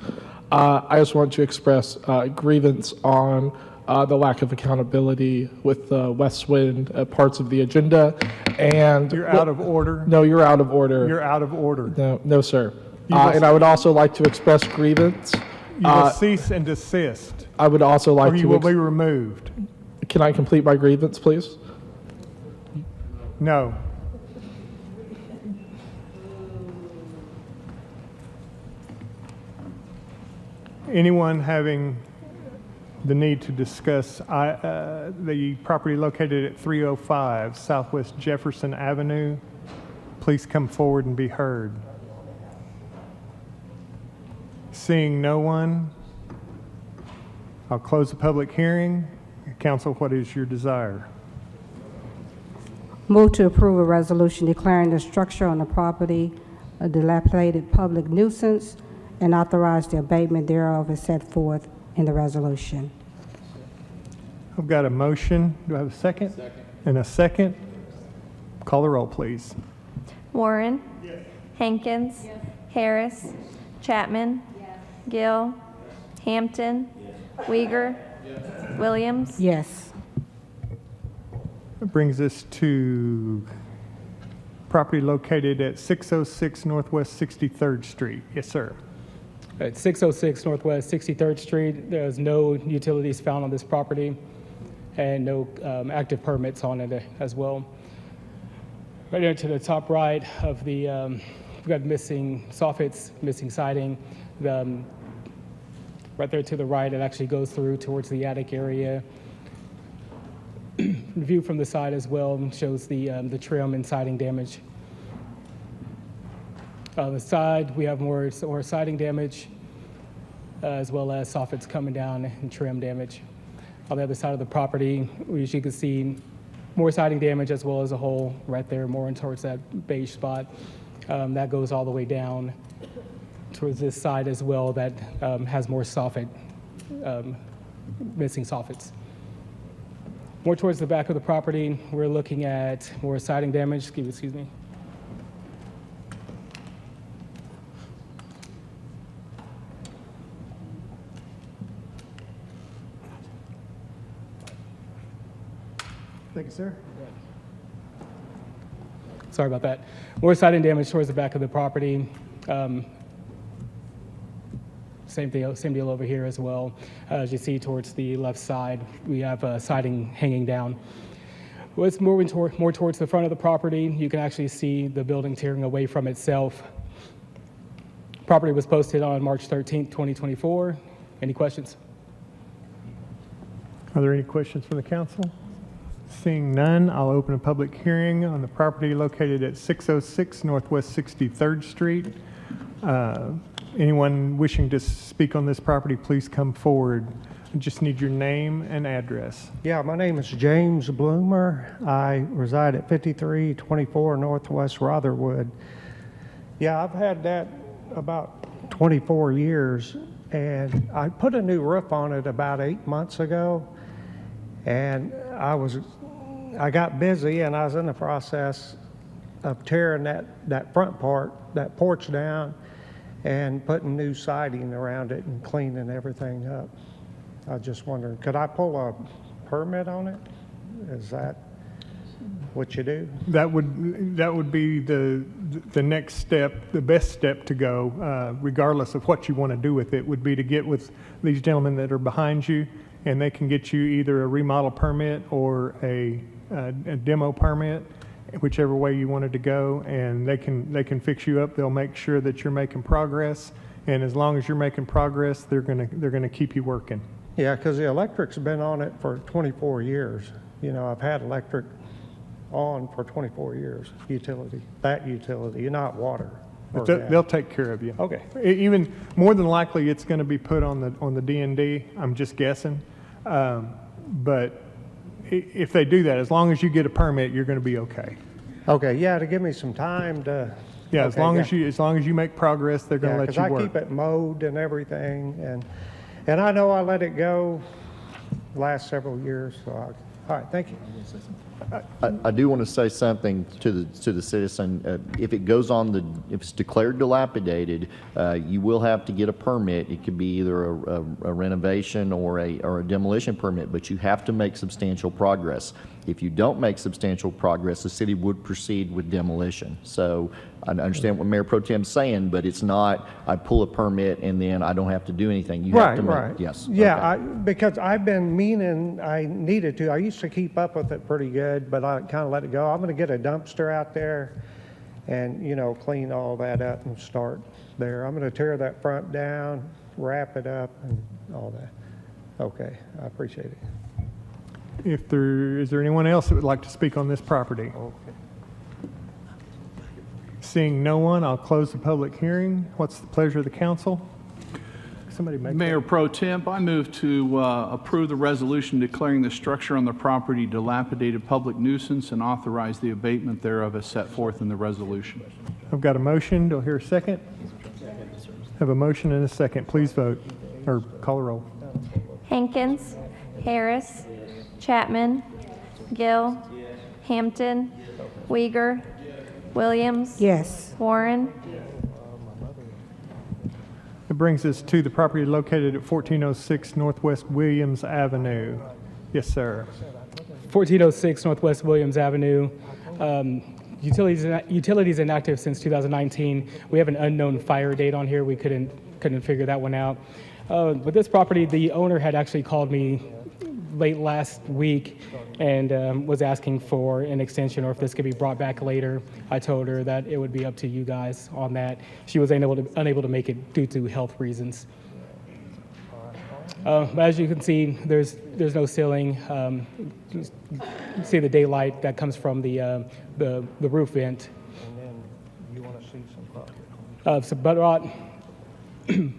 I just want to express grievance on the lack of accountability with West Wind parts of the agenda. And you're out of order. No, you're out of order. You're out of order. No, sir. And I would also like to express grievance. You will cease and desist. I would also like or you will be removed. Can I complete my grievance, please? No. Anyone having the need to discuss the property located at 305 Southwest Jefferson Avenue, please come forward and be heard. Seeing no one, I'll close the public hearing. Council, what is your desire? Move to approve a resolution declaring the structure on the property a dilapidated public nuisance and authorize the abatement thereof as set forth in the resolution. I've got a motion. Do I have a second? Second. And a second. Call the roll, please. Warren. Hankins. Harris. Chapman. Gill. Hampton. Uyghur. Williams. Yes. That brings us to property located at 606 Northwest 63rd Street. Yes, sir. At 606 Northwest 63rd Street, there's no utilities found on this property and no active permits on it as well. Right there to the top right of the, we've got missing soffits, missing siding. Right there to the right, it actually goes through towards the attic area. The view from the side as well shows the trim and siding damage. On the side, we have more siding damage, as well as soffits coming down and trim damage. On the other side of the property, as you can see, more siding damage as well as a hole right there, more in towards that beige spot. That goes all the way down towards this side as well that has more soffit, missing soffits. More towards the back of the property, we're looking at more siding damage. Excuse me. Thank you, sir. Sorry about that. More siding damage towards the back of the property. Same deal over here as well. As you see towards the left side, we have siding hanging down. What's moving more towards the front of the property, you can actually see the building tearing away from itself. Property was posted on March 13th, 2024. Any questions? Are there any questions from the council? Seeing none, I'll open a public hearing on the property located at 606 Northwest 63rd Street. Anyone wishing to speak on this property, please come forward. I just need your name and address. Yeah, my name is James Bloomer. I reside at 5324 Northwest Rotherwood. Yeah, I've had that about 24 years, and I put a new roof on it about 8 months ago, and I got busy, and I was in the process of tearing that front part, that porch down, and putting new siding around it and cleaning everything up. I was just wondering, could I pull a permit on it? Is that what you do? That would be the next step, the best step to go, regardless of what you want to do with it, would be to get with these gentlemen that are behind you, and they can get you either a remodel permit or a demo permit, whichever way you wanted to go, and they can fix you up. They'll make sure that you're making progress, and as long as you're making progress, they're gonna keep you working. Yeah, because the electric's been on it for 24 years. You know, I've had electric on for 24 years, utility, not water. or gas. They'll take care of you. Okay. Even more than likely, it's going to be put on the D&D. I'm just guessing, but if they do that, as long as you get a permit, you're going to be okay. Okay, yeah, to give me some time to. Yeah, okay, as long as you make progress, they're going to let you work. Because I keep it mowed and everything, and I know I let it go last several years. So all right, thank you. I do want to say something to the citizen. If it goes on if it's declared dilapidated, you will have to get a permit. It could be either a renovation or a demolition permit, but you have to make substantial progress. If you don't make substantial progress, the city would proceed with demolition. So I understand what Mayor Pro Tem's saying, but it's not, I pull a permit and then I don't have to do anything. You have to make, Right. Yes. Yeah, okay. because I've been meaning, I needed to. I used to keep up with it pretty good, but I kind of let it go. I'm going to get a dumpster out there and, clean all that up and start there. I'm going to tear that front down, wrap it up and all that. Okay, I appreciate it. Is there anyone else that would like to speak on this property? Okay. Seeing no one, I'll close the public hearing. What's the pleasure of the council? Somebody make Mayor Pro Temp, I move to approve the resolution declaring the structure on the property dilapidated public nuisance and authorize the abatement thereof as set forth in the resolution. I've got a motion. Do I hear a second? Have a motion and a second. Please vote or call a roll. Hankins, Harris, Chapman, Gill, Hampton, Uyghur. Williams. Yes. Warren. It brings us to the property located at 1406 Northwest Williams Avenue. Yes, sir. 1406 Northwest Williams Avenue. Utilities inactive since 2019. We have an unknown fire date on here. We couldn't figure that one out. With this property, the owner had actually called me late last week and was asking for an extension or if this could be brought back later. I told her that it would be up to you guys on that. She was unable to make it due to health reasons. But as you can see, there's no ceiling. You see the daylight that comes from the roof vent. And then you want to see some So, but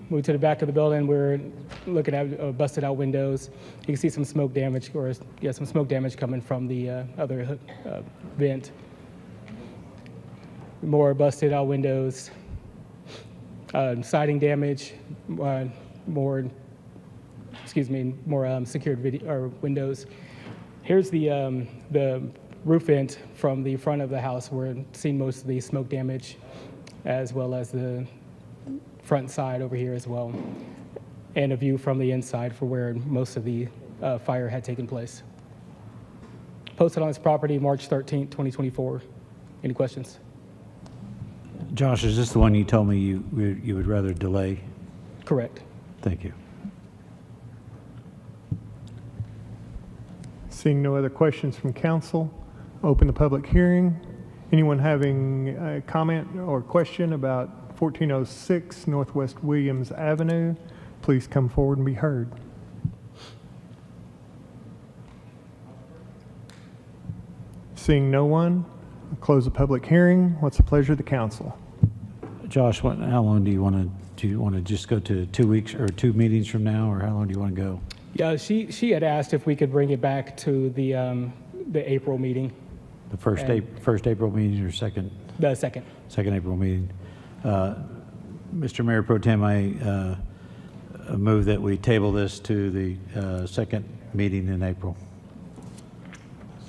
move to the back of the building. We're looking at busted out windows. You can see some smoke damage, some smoke damage coming from the other vent. More busted out windows. Siding damage. More secured windows. Here's the roof vent from the front of the house. We're seeing most of the smoke damage, as well as the front side over here as well, and a view from the inside for where most of the fire had taken place. Posted on this property March 13th, 2024. Any questions? Josh, is this the one you told me you would rather delay? Correct. Thank you. Seeing no other questions from council, open the public hearing. Anyone having a comment or question about 1406 Northwest Williams Avenue, please come forward and be heard. Seeing no one, I'll close the public hearing. What's the pleasure of the council? Josh, how long do you want to just go to 2 weeks or 2 meetings from now, or how long do you want to go? Yeah, she had asked if we could bring it back to the April meeting. The first April meeting or second? The second. Second April meeting. Mr. Mayor Pro Tem, I move that we table this to the second meeting in April.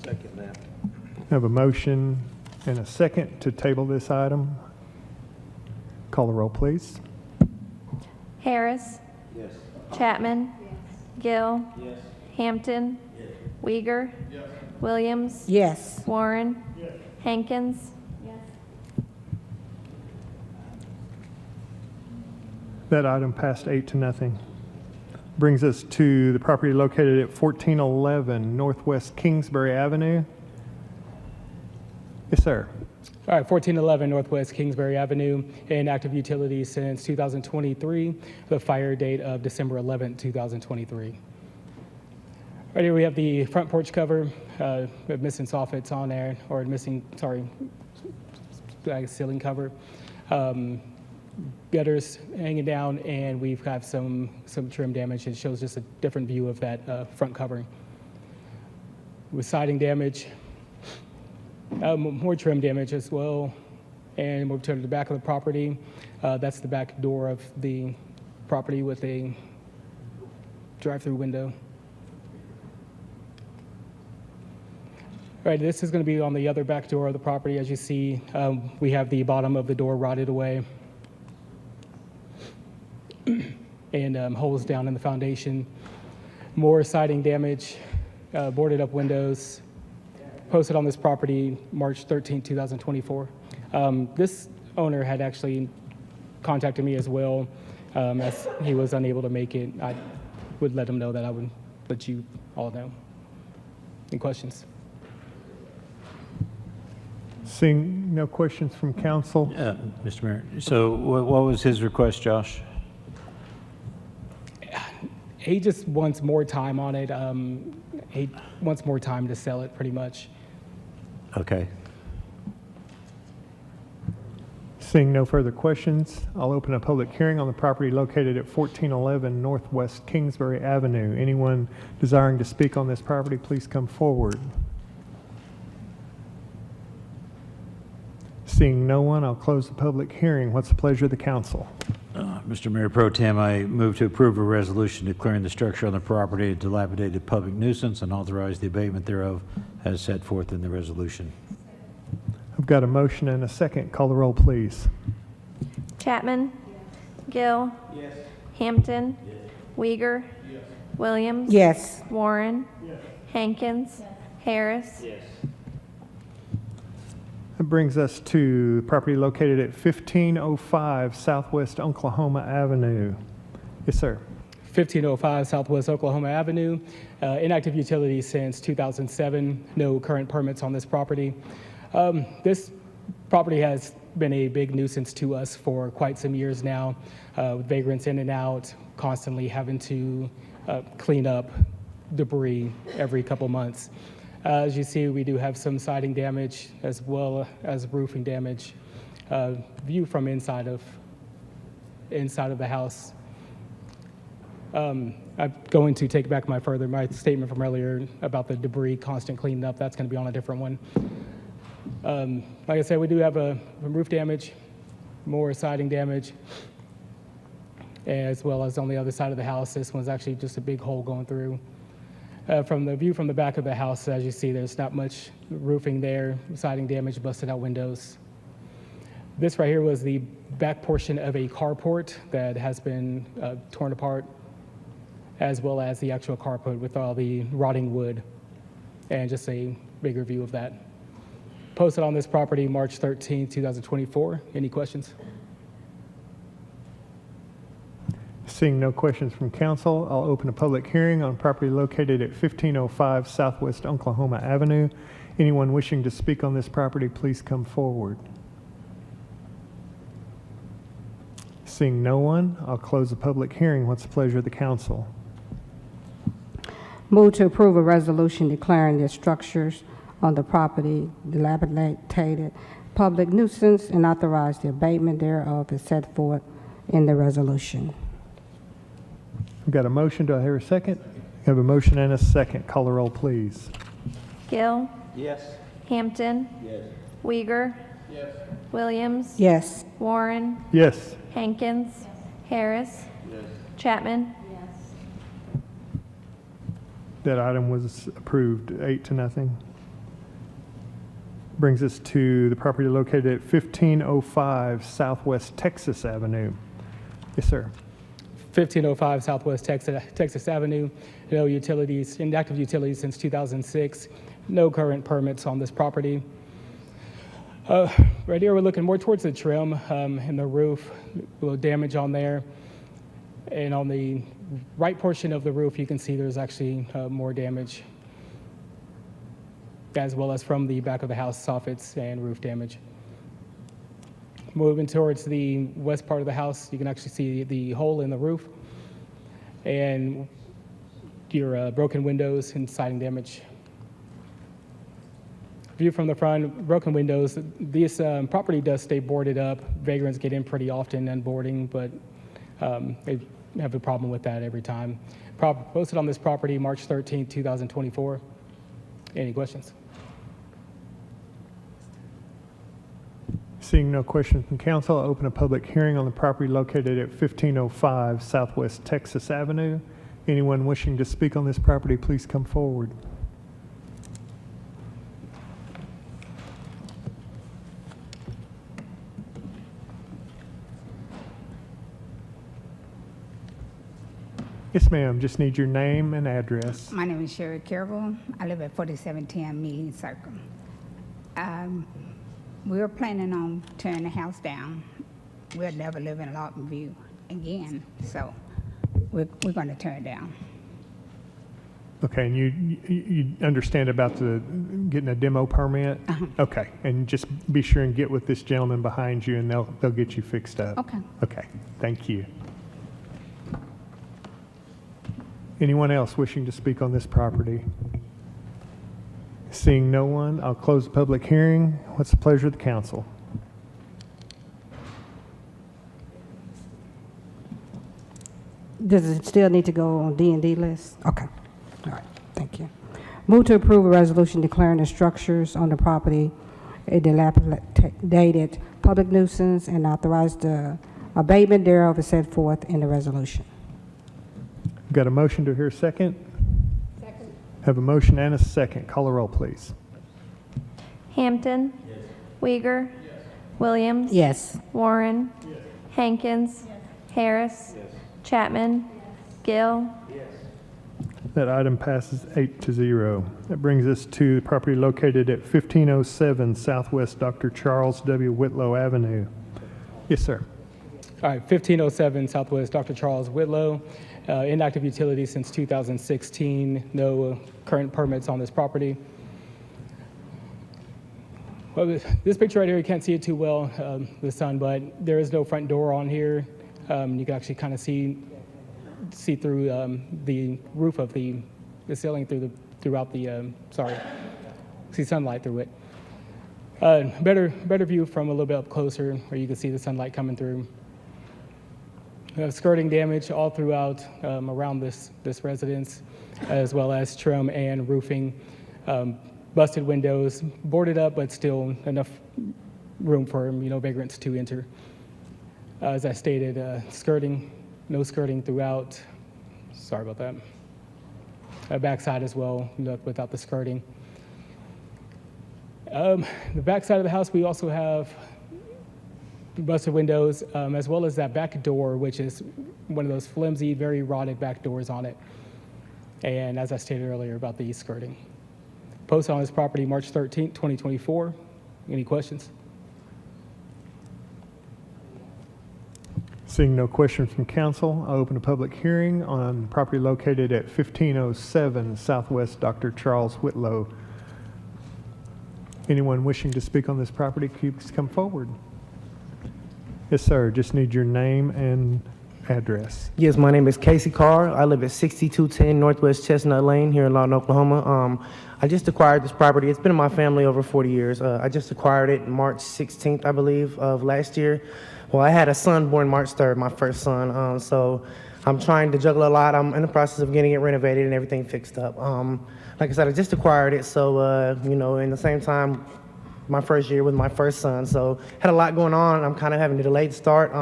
Second that. I have a motion and a second to table this item. Call the roll, please. Harris. Yes. Chapman. Gill. Yes. Hampton. Uyghur. Williams. Yes. Warren. Hankins. That item passed 8-0. Brings us to the property located at 1411 Northwest Kingsbury Avenue. Yes, sir. All right, 1411 Northwest Kingsbury Avenue, inactive utilities since 2023, the fire date of December 11, 2023. Right here we have the front porch cover, missing soffits on there, or ceiling cover. Gutters hanging down, and we've got some trim damage. It shows just a different view of that front covering. With siding damage, more trim damage as well, and we'll turn to the back of the property. That's the back door of the property with a drive-through window. All right, this is going to be on the other back door of the property. As you see, we have the bottom of the door rotted away and holes down in the foundation. More siding damage, boarded up windows. Posted on this property March 13, 2024. This owner had actually contacted me as well, as he was unable to make it. I would let him know that I would let you all know. Any questions? Seeing no questions from council. Mr. Mayor, so what was his request, Josh? He just wants more time on it. He wants more time to sell it, pretty much. Okay. Seeing no further questions, I'll open a public hearing on the property located at 1411 Northwest Kingsbury Avenue. Anyone desiring to speak on this property, please come forward. Seeing no one, I'll close the public hearing. What's the pleasure of the council? Mr. Mayor Pro Tem, I move to approve a resolution declaring the structure on the property a dilapidated public nuisance and authorize the abatement thereof as set forth in the resolution. Got a motion and a second. Call the roll, please. Chapman? Gill? Hampton? Uyghur? Williams? Yes. Warren? Hankins? Harris? That brings us to property located at 1505 Southwest Oklahoma Avenue. Yes, sir. 1505 Southwest Oklahoma Avenue. Inactive utilities since 2007. No current permits on this property. This property has been a big nuisance to us for quite some years now, with vagrants in and out, constantly having to clean up debris every couple months. As you see, we do have some siding damage as well as roofing damage. View from inside of the house. I'm going to take back my statement from earlier about the debris constant cleaning up. That's going to be on a different one. Like I said, we do have a roof damage, more siding damage, as well as on the other side of the house. This one's actually just a big hole going through. From the view from the back of the house, as you see, there's not much roofing there, siding damage, busted out windows. This right here was the back portion of a carport that has been torn apart, as well as the actual carport with all the rotting wood, and just a bigger view of that. Posted on this property March 13, 2024. Any questions? Seeing no questions from council, I'll open a public hearing on property located at 1505 Southwest Oklahoma Avenue. Anyone wishing to speak on this property, please come forward. Seeing no one, I'll close the public hearing. What's the pleasure of the council? Move to approve a resolution declaring the structures on the property dilapidated, public nuisance, and authorize the abatement thereof as set forth in the resolution. We've got a motion. Do I hear a second? We have a motion and a second. Call the roll, please. Gill? Yes. Hampton? Yes. Uyghur? Williams? Yes. Warren? Yes. Hankins? Harris? Chapman? That item was approved 8-0. Brings us to the property located at 1505 Southwest Texas Avenue. Yes, sir. 1505 Southwest Texas Avenue. No utilities, inactive utilities since 2006. No current permits on this property. Right here, we're looking more towards the trim and the roof. A little damage on there. And on the right portion of the roof, you can see there's actually more damage, as well as from the back of the house, soffits and roof damage. Moving towards the west part of the house, you can actually see the hole in the roof and your broken windows and siding damage. View from the front, broken windows. This property does stay boarded up. Vagrants get in pretty often unboarding, but they have a problem with that every time. Posted on this property March 13, 2024. Any questions? Seeing no questions from council, I'll open a public hearing on the property located at 1505 Southwest Texas Avenue. Anyone wishing to speak on this property, please come forward. Yes, ma'am. Just need your name and address. My name is Sherry Carroll. I live at 4710 Meeting Circle. We were planning on tearing the house down. We'll never live in Lawton View again, so we're going to tear it down. Okay, and you understand about the getting a demo permit? Okay, and just be sure and get with this gentleman behind you, and they'll get you fixed up. Okay. Okay, thank you. Anyone else wishing to speak on this property? Seeing no one, I'll close the public hearing. What's the pleasure of the council? Does it still need to go on D&D list? Okay. All right. Thank you. Move to approve a resolution declaring the structures on the property a dilapidated public nuisance and authorize the abatement thereof as set forth in the resolution. Got a motion to hear a second? Second. Have a motion and a second. Call the roll, please. Hampton? Weiger. Williams. Yes. Warren. Hankins. Harris. Chapman. Gill. That item passes 8-0. That brings us to the property located at 1507 Southwest Dr. Charles W. Whitlow Avenue. Yes, sir. All right, 1507 Southwest Dr. Charles Whitlow, inactive utility since 2016, no current permits on this property. Well, this picture right here, you can't see it too well, the sun, but there is no front door on here. You can actually kind of see through the roof of the ceiling see sunlight through it. Better view from a little bit up closer where you can see the sunlight coming through. Skirting damage all throughout around this residence, as well as trim and roofing. Busted windows, boarded up, but still enough room for vagrants to enter. As I stated, no skirting throughout. Sorry about that. Backside as well, without the skirting. The backside of the house, we also have busted windows, as well as that back door, which is one of those flimsy, very rotted back doors on it. And as I stated earlier about the skirting. Posted on this property March 13th, 2024. Any questions? Seeing no questions from council, I'll open a public hearing on property located at 1507 Southwest Dr. Charles Whitlow. Anyone wishing to speak on this property, please come forward. Yes, sir. Just need your name and address. Yes, my name is Casey Carr. I live at 6210 Northwest Chestnut Lane here in Lawton, Oklahoma. I just acquired this property. It's been in my family over 40 years. I just acquired it March 16th, I believe, of last year. Well, I had a son born March 3rd, my first son. So I'm trying to juggle a lot. I'm in the process of getting it renovated and everything fixed up. Like I said, I just acquired it. So, in the same time, my first year with my first son. So had a lot going on. I'm kind of having a delayed start.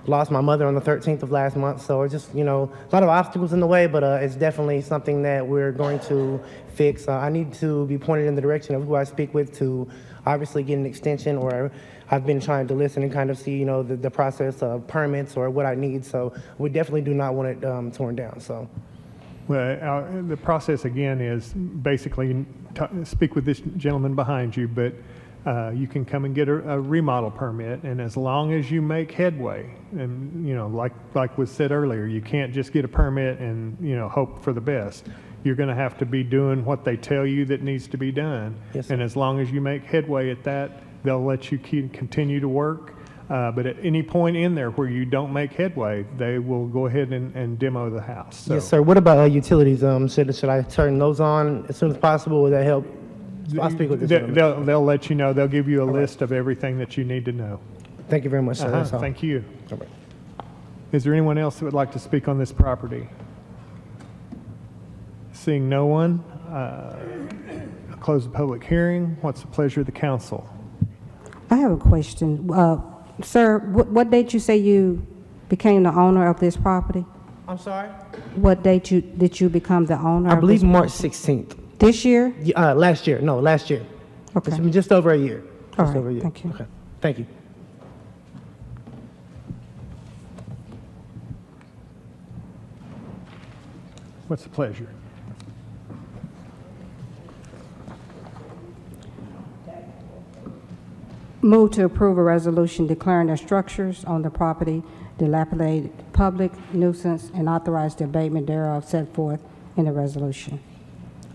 Lost my mother on the 13th of last month. So it's just, a lot of obstacles in the way, but it's definitely something that we're going to fix. I need to be pointed in the direction of who I speak with to obviously get an extension, or I've been trying to listen and kind of see, the process of permits or what I need. So we definitely do not want it torn down. So. Well, the process again is basically speak with this gentleman behind you, but you can come and get a remodel permit, and as long as you make headway, and like was said earlier, you can't just get a permit and hope for the best. You're going to have to be doing what they tell you that needs to be done. Yes, sir. And as long as you make headway at that, they'll let you continue to work. But at any point in there where you don't make headway, they will go ahead and demo the house. So. Yes, sir. What about utilities? Should I turn those on as soon as possible? Would that help? I'll speak with this gentleman. They'll let you know. They'll give you a list of everything that you need to know. Thank you very much, sir. That's all. Thank you. All right. Is there anyone else that would like to speak on this property? Seeing no one, I'll close the public hearing. What's the pleasure of the council? I have a question. Sir, what date you say you became the owner of this property? I'm sorry? What date did you become the owner? I of believe this March property? 16th. This year? Last year. No, last year. Okay. It's been just over a year. All Just right, over a year. thank you. Okay. Thank you. What's the pleasure? Move to approve a resolution declaring the structures on the property dilapidated public nuisance and authorize the abatement thereof set forth in the resolution.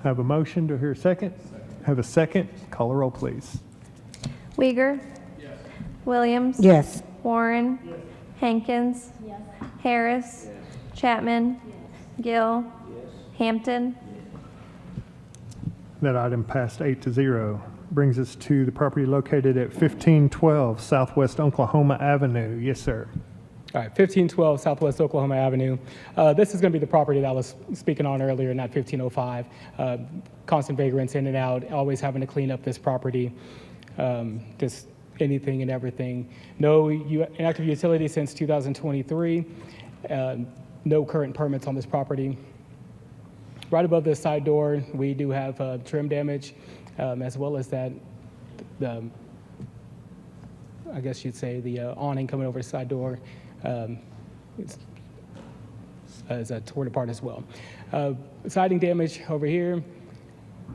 Have a motion. Do I hear a second? Have a second. Call a roll, please. Weiger. Williams. Yes. Warren. Hankins. Harris. Chapman. Gill. Hampton. That item passed 8-0. Brings us to the property located at 1512 Southwest Oklahoma Avenue. Yes, sir. All right, 1512 Southwest Oklahoma Avenue. This is going to be the property that I was speaking on earlier, not 1505. Constant vagrants in and out, always having to clean up this property, just anything and everything. No inactive utility since 2023. No current permits on this property. Right above this side door, we do have trim damage, as well as that I guess you'd say, the awning coming over the side door is torn apart as well. Siding damage over here.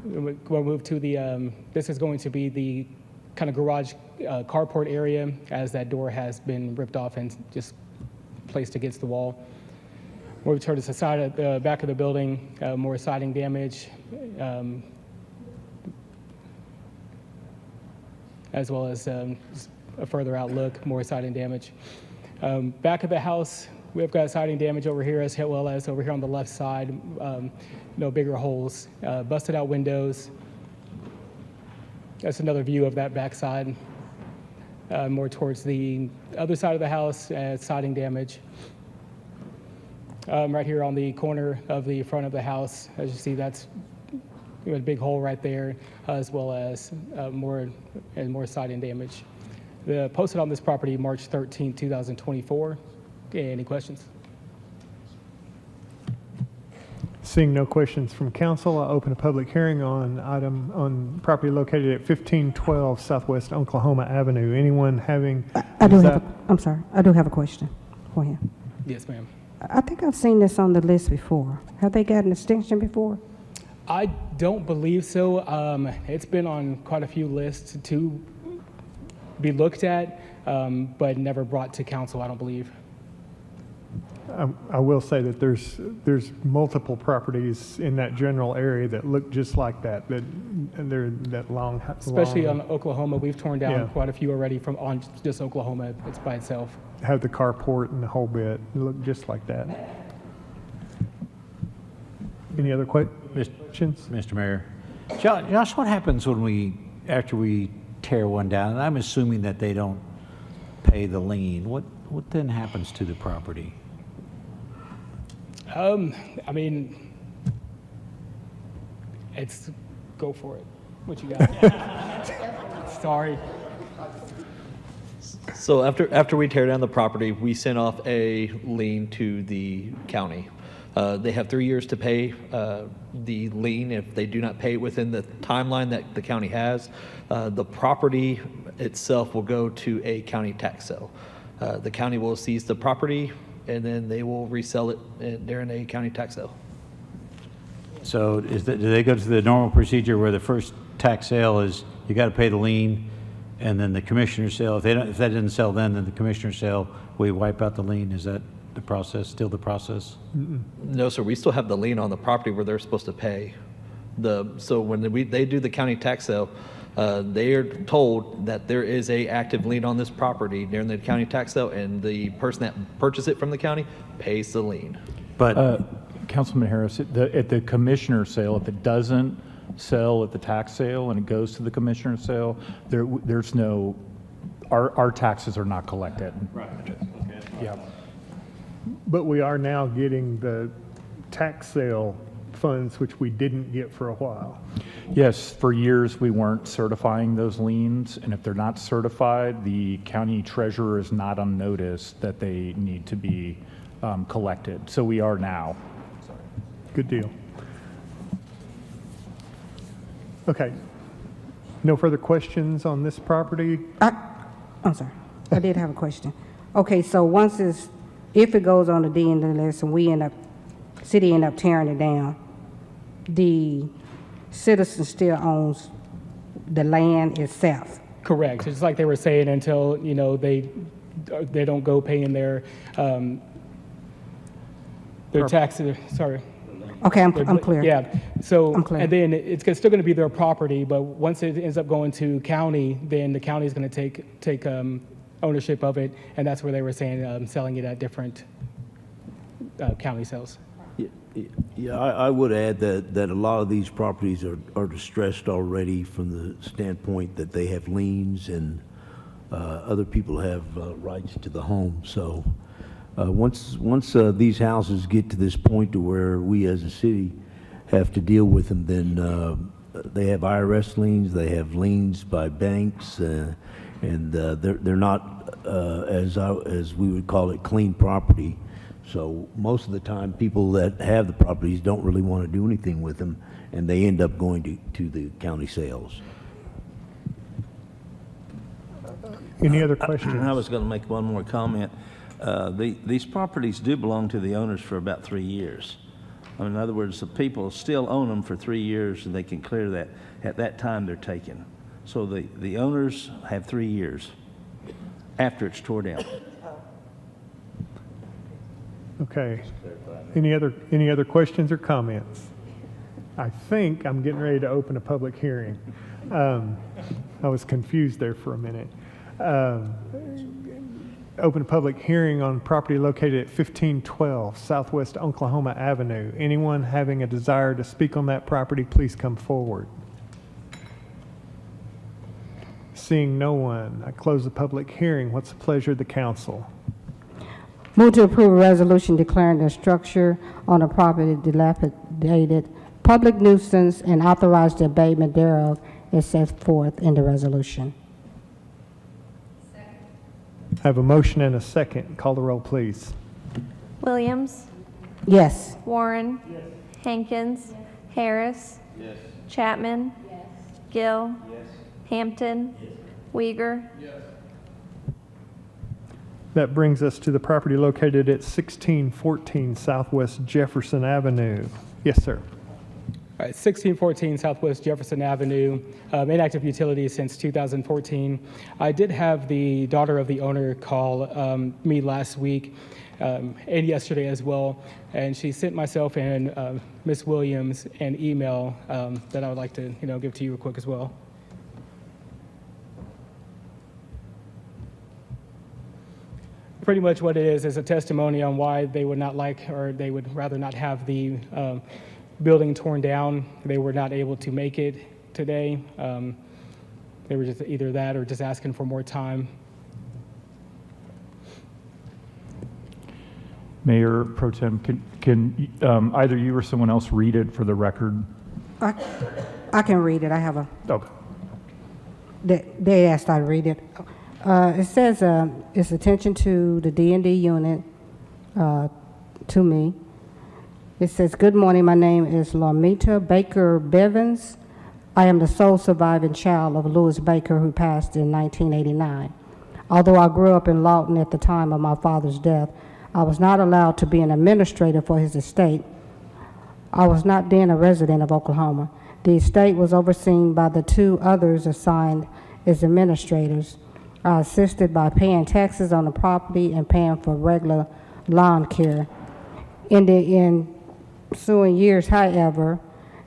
We'll move to the, this is going to be the kind of garage carport area, as that door has been ripped off and just placed against the wall. We'll turn to the side of the back of the building, more siding damage, as well as just a further outlook, more siding damage. Back of the house, we've got siding damage over here as well as over here on the left side, no bigger holes, busted out windows. That's another view of that back side. More towards the other side of the house, siding damage. Right here on the corner of the front of the house, as you see, that's a big hole right there, as well as more siding damage. Posted on this property March 13, 2024. Okay, any questions? Seeing no questions from council, I'll open a public hearing on property located at 1512 Southwest Oklahoma Avenue. Anyone having? I'm sorry, I do have a question for him. Yes, ma'am. I think I've seen this on the list before. Have they got an extension before? I don't believe so. It's been on quite a few lists to be looked at, but never brought to council, I don't believe. I will say that there's multiple properties in that general area that look just like that. That they're that long. Especially on Oklahoma, we've torn down Yeah. quite a few already from on just Oklahoma. It's by itself. Have the carport and the whole bit. They look just like that. Any other questions? Mr. Mayor. Josh, what happens after we tear one down? And I'm assuming that they don't pay the lien. What then happens to the property? I mean, go for it. What you got? Sorry. So after we tear down the property, we send off a lien to the county. They have 3 years to pay the lien. If they do not pay it within the timeline that the county has, the property itself will go to a county tax sale. The county will seize the property, and then they will resell it during a county tax sale. So do they go to the normal procedure where the first tax sale is you got to pay the lien, and then the commissioner sale? If that didn't sell then the commissioner sale, we wipe out the lien? Is that the process, still the process? No, sir. We still have the lien on the property where they're supposed to pay. So when they do the county tax sale, they are told that there is a active lien on this property during the county tax sale, and the person that purchased it from the county pays the lien. But Councilman Harris, at the commissioner sale, if it doesn't sell at the tax sale and it goes to the commissioner sale, there's no, our taxes are not collected. Right. Yeah. But we are now getting the tax sale funds, which we didn't get for a while. Yes, for years we weren't certifying those liens, and if they're not certified, the county treasurer is not on notice that they need to be collected. So we are now. Good deal. Okay. No further questions on this property? I'm sorry, I did have a question. Okay, so if it goes on the D&D list and city end up tearing it down, the citizen still owns the land itself. Correct. It's like they were saying, until they don't go paying their taxes. Sorry. Okay, I'm clear. Yeah. So I'm clear. And then it's still going to be their property, but once it ends up going to county, then the county is going to take ownership of it, and that's where they were saying selling it at different county sales. Yeah, I would add that a lot of these properties are distressed already from the standpoint that they have liens and other people have rights to the home. So once these houses get to this point to where we as a city have to deal with them, then they have IRS liens, they have liens by banks, and they're not as we would call it clean property. So most of the time, people that have the properties don't really want to do anything with them, and they end up going to the county sales. Any other questions? I was going to make one more comment. These properties do belong to the owners for about 3 years. In other words, the people still own them for 3 years, and they can clear that. At that time, they're taken. So the owners have 3 years after it's tore down. Okay. Any other questions or comments? I think I'm getting ready to open a public hearing. I was confused there for a minute. Open a public hearing on property located at 1512 Southwest Oklahoma Avenue. Anyone having a desire to speak on that property, please come forward. Seeing no one, I close the public hearing. What's the pleasure of the council? Move to approve a resolution declaring the structure on the property dilapidated, public nuisance, and authorize the abatement thereof as set forth in the resolution. I have a motion and a second. Call the roll, please. Williams. Yes. Warren. Hankins. Harris. Chapman. Gill. Hampton. Uyghur. That brings us to the property located at 1614 Southwest Jefferson Avenue. Yes, sir. All right, 1614 Southwest Jefferson Avenue, inactive utility since 2014. I did have the daughter of the owner call me last week and yesterday as well, and she sent myself and Ms. Williams an email that I would like to give to you real quick as well. Pretty much what it is a testimony on why they would not like, or they would rather not have the building torn down. They were not able to make it today. They were just either that or just asking for more time. Mayor Pro Tem, can either you or someone else read it for the record? I can read it. I have a. Okay. They asked I to read it. It says it's attention to the D&D unit to me. It says, good morning, my name is Lormita Baker Bevins. I am the sole surviving child of Louis Baker, who passed in 1989. Although I grew up in Lawton at the time of my father's death, I was not allowed to be an administrator for his estate. I was not then a resident of Oklahoma. The estate was overseen by the two others assigned as administrators. I assisted by paying taxes on the property and paying for regular lawn care. In the ensuing years, however,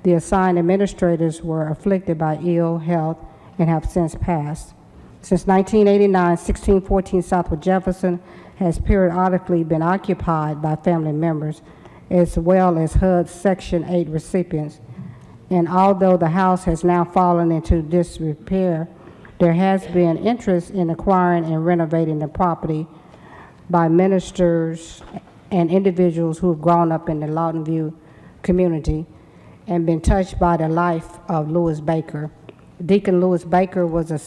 the assigned administrators were afflicted by ill health and have since passed. Since 1989, 1614 Southwest Jefferson has periodically been occupied by family members as well as HUD Section 8 recipients. And although the house has now fallen into disrepair, there has been interest in acquiring and renovating the property by ministers and individuals who have grown up in the Lawton View community and been touched by the life of Louis Baker. Deacon Louis Baker was a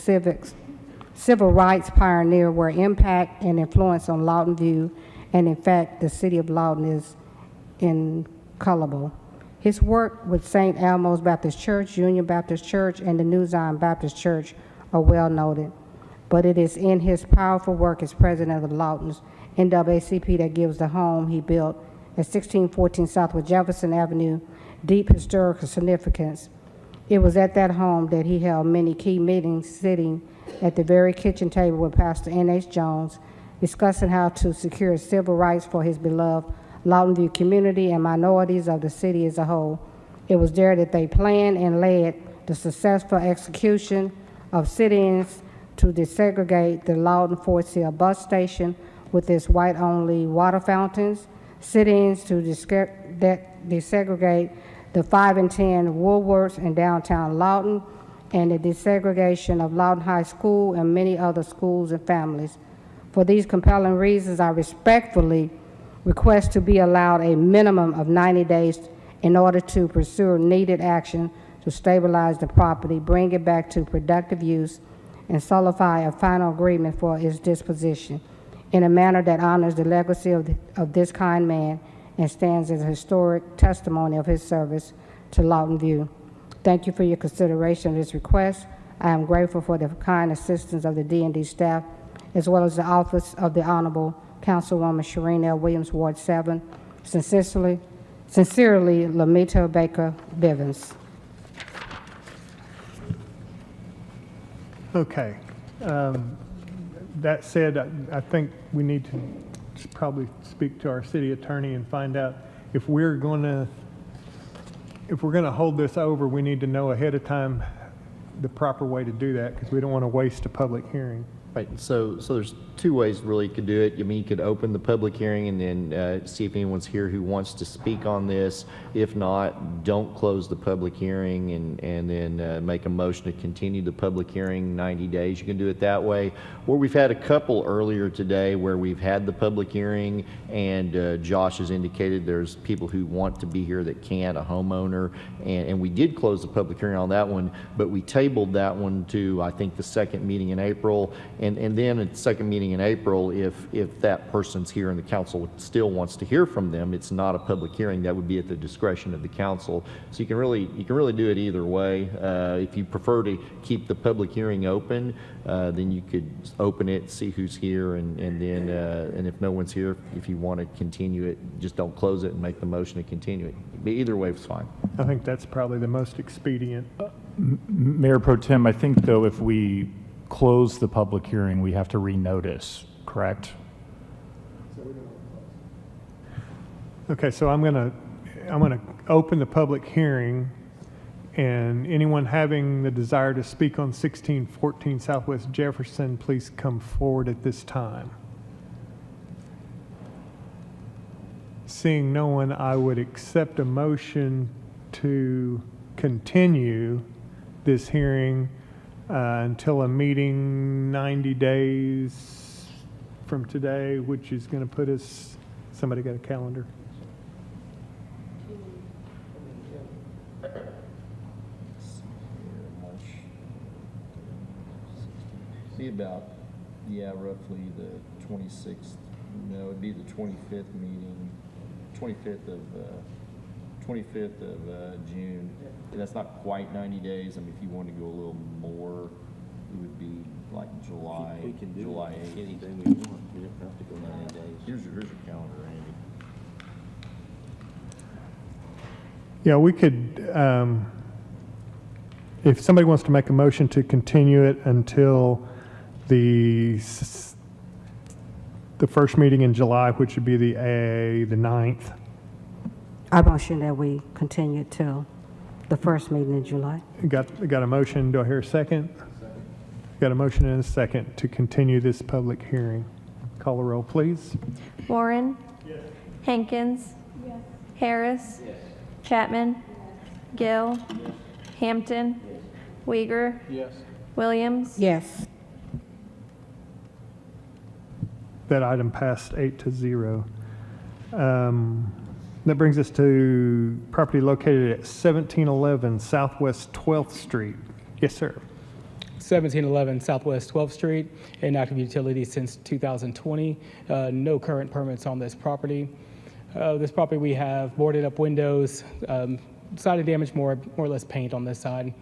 civil rights pioneer where impact and influence on Lawton View, and in fact, the city of Lawton is incalculable. His work with St. Elmo's Baptist Church, Union Baptist Church, and the New Zion Baptist Church are well noted, but it is in his powerful work as president of Lawton's NAACP that gives the home he built at 1614 Southwest Jefferson Avenue deep historical significance. It was at that home that he held many key meetings, sitting at the very kitchen table with Pastor N.H. Jones, discussing how to secure civil rights for his beloved Lawton View community and minorities of the city as a whole. It was there that they planned and led the successful execution of sit-ins to desegregate the Lawton Fort Sill bus station with its white-only water fountains, sit-ins to desegregate the 5 and 10 Woolworths in downtown Lawton, and the desegregation of Lawton High School and many other schools and families. For these compelling reasons, I respectfully request to be allowed a minimum of 90 days in order to pursue needed action to stabilize the property, bring it back to productive use, and solidify a final agreement for its disposition in a manner that honors the legacy of this kind man and stands as a historic testimony of his service to Lawton View. Thank you for your consideration of this request. I am grateful for the kind assistance of the D&D staff, as well as the office of the Honorable Councilwoman Shireen L. Williams, Ward 7. Sincerely, Lamita Baker Bivens. Okay. That said, I think we need to probably speak to our city attorney and find out if we're going to hold this over, we need to know ahead of time the proper way to do that, because we don't want to waste a public hearing. Right, so there's two ways really you could do it. I mean, you could open the public hearing and then see if anyone's here who wants to speak on this. If not, don't close the public hearing and then make a motion to continue the public hearing 90 days. You can do it that way. Or we've had a couple earlier today where we've had the public hearing and Josh has indicated there's people who want to be here that can't, a homeowner, and we did close the public hearing on that one, but we tabled that one to, I think, the second meeting in April. And then at the second meeting in April, if that person's here and the council still wants to hear from them, it's not a public hearing. That would be at the discretion of the council. So you can really do it either way. If you prefer to keep the public hearing open, then you could open it, see who's here, and then and if no one's here, if you want to continue it, just don't close it and make the motion to continue it. But either way is fine. I think that's probably the most expedient. Mayor Pro Tem, I think though if we close the public hearing, we have to renotice, correct? Okay, so I'm gonna open the public hearing, and anyone having the desire to speak on 1614 Southwest Jefferson, please come forward at this time. Seeing no one, I would accept a motion to continue this hearing until a meeting 90 days from today, which is going to put us, somebody got a calendar? Be about, yeah, roughly the 26th, no, it'd be the 25th meeting, 25th of June. And that's not quite 90 days. I mean, if you want to go a little more, it would be like July. We can do July 8th. anything we want. We don't have to go 90 days. Here's your calendar, Randy. Yeah, we could, if somebody wants to make a motion to continue it until the first meeting in July, which would be the 9th. I motion that we continue till the first meeting in July. Got a motion, do I hear a second? Got a motion and a second to continue this public hearing. Call the roll, please. Warren. Yes. Hankins. Yes. Harris. Yes. Chapman. Gill. Yes. Hampton. Yes. Uyghur. Yes. Williams. Yes. That item passed 8-0. That brings us to property located at 1711 Southwest 12th Street. Yes, sir. 1711 Southwest 12th Street, inactive utility since 2020. No current permits on this property. This property we have boarded up windows, siding damage, more or less paint on this side.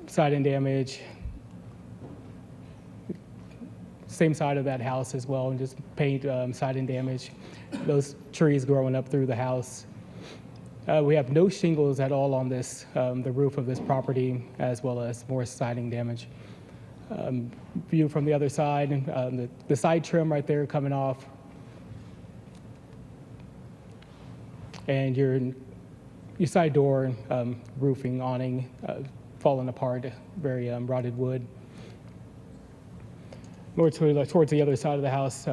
Siding damage, same side of that house as well, and just paint, siding damage. Those trees growing up through the house. We have no shingles at all on this, the roof of this property, as well as more siding damage. View from the other side, the side trim right there coming off. And your side door, roofing, awning, falling apart, very rotted wood. More towards the other side of the house,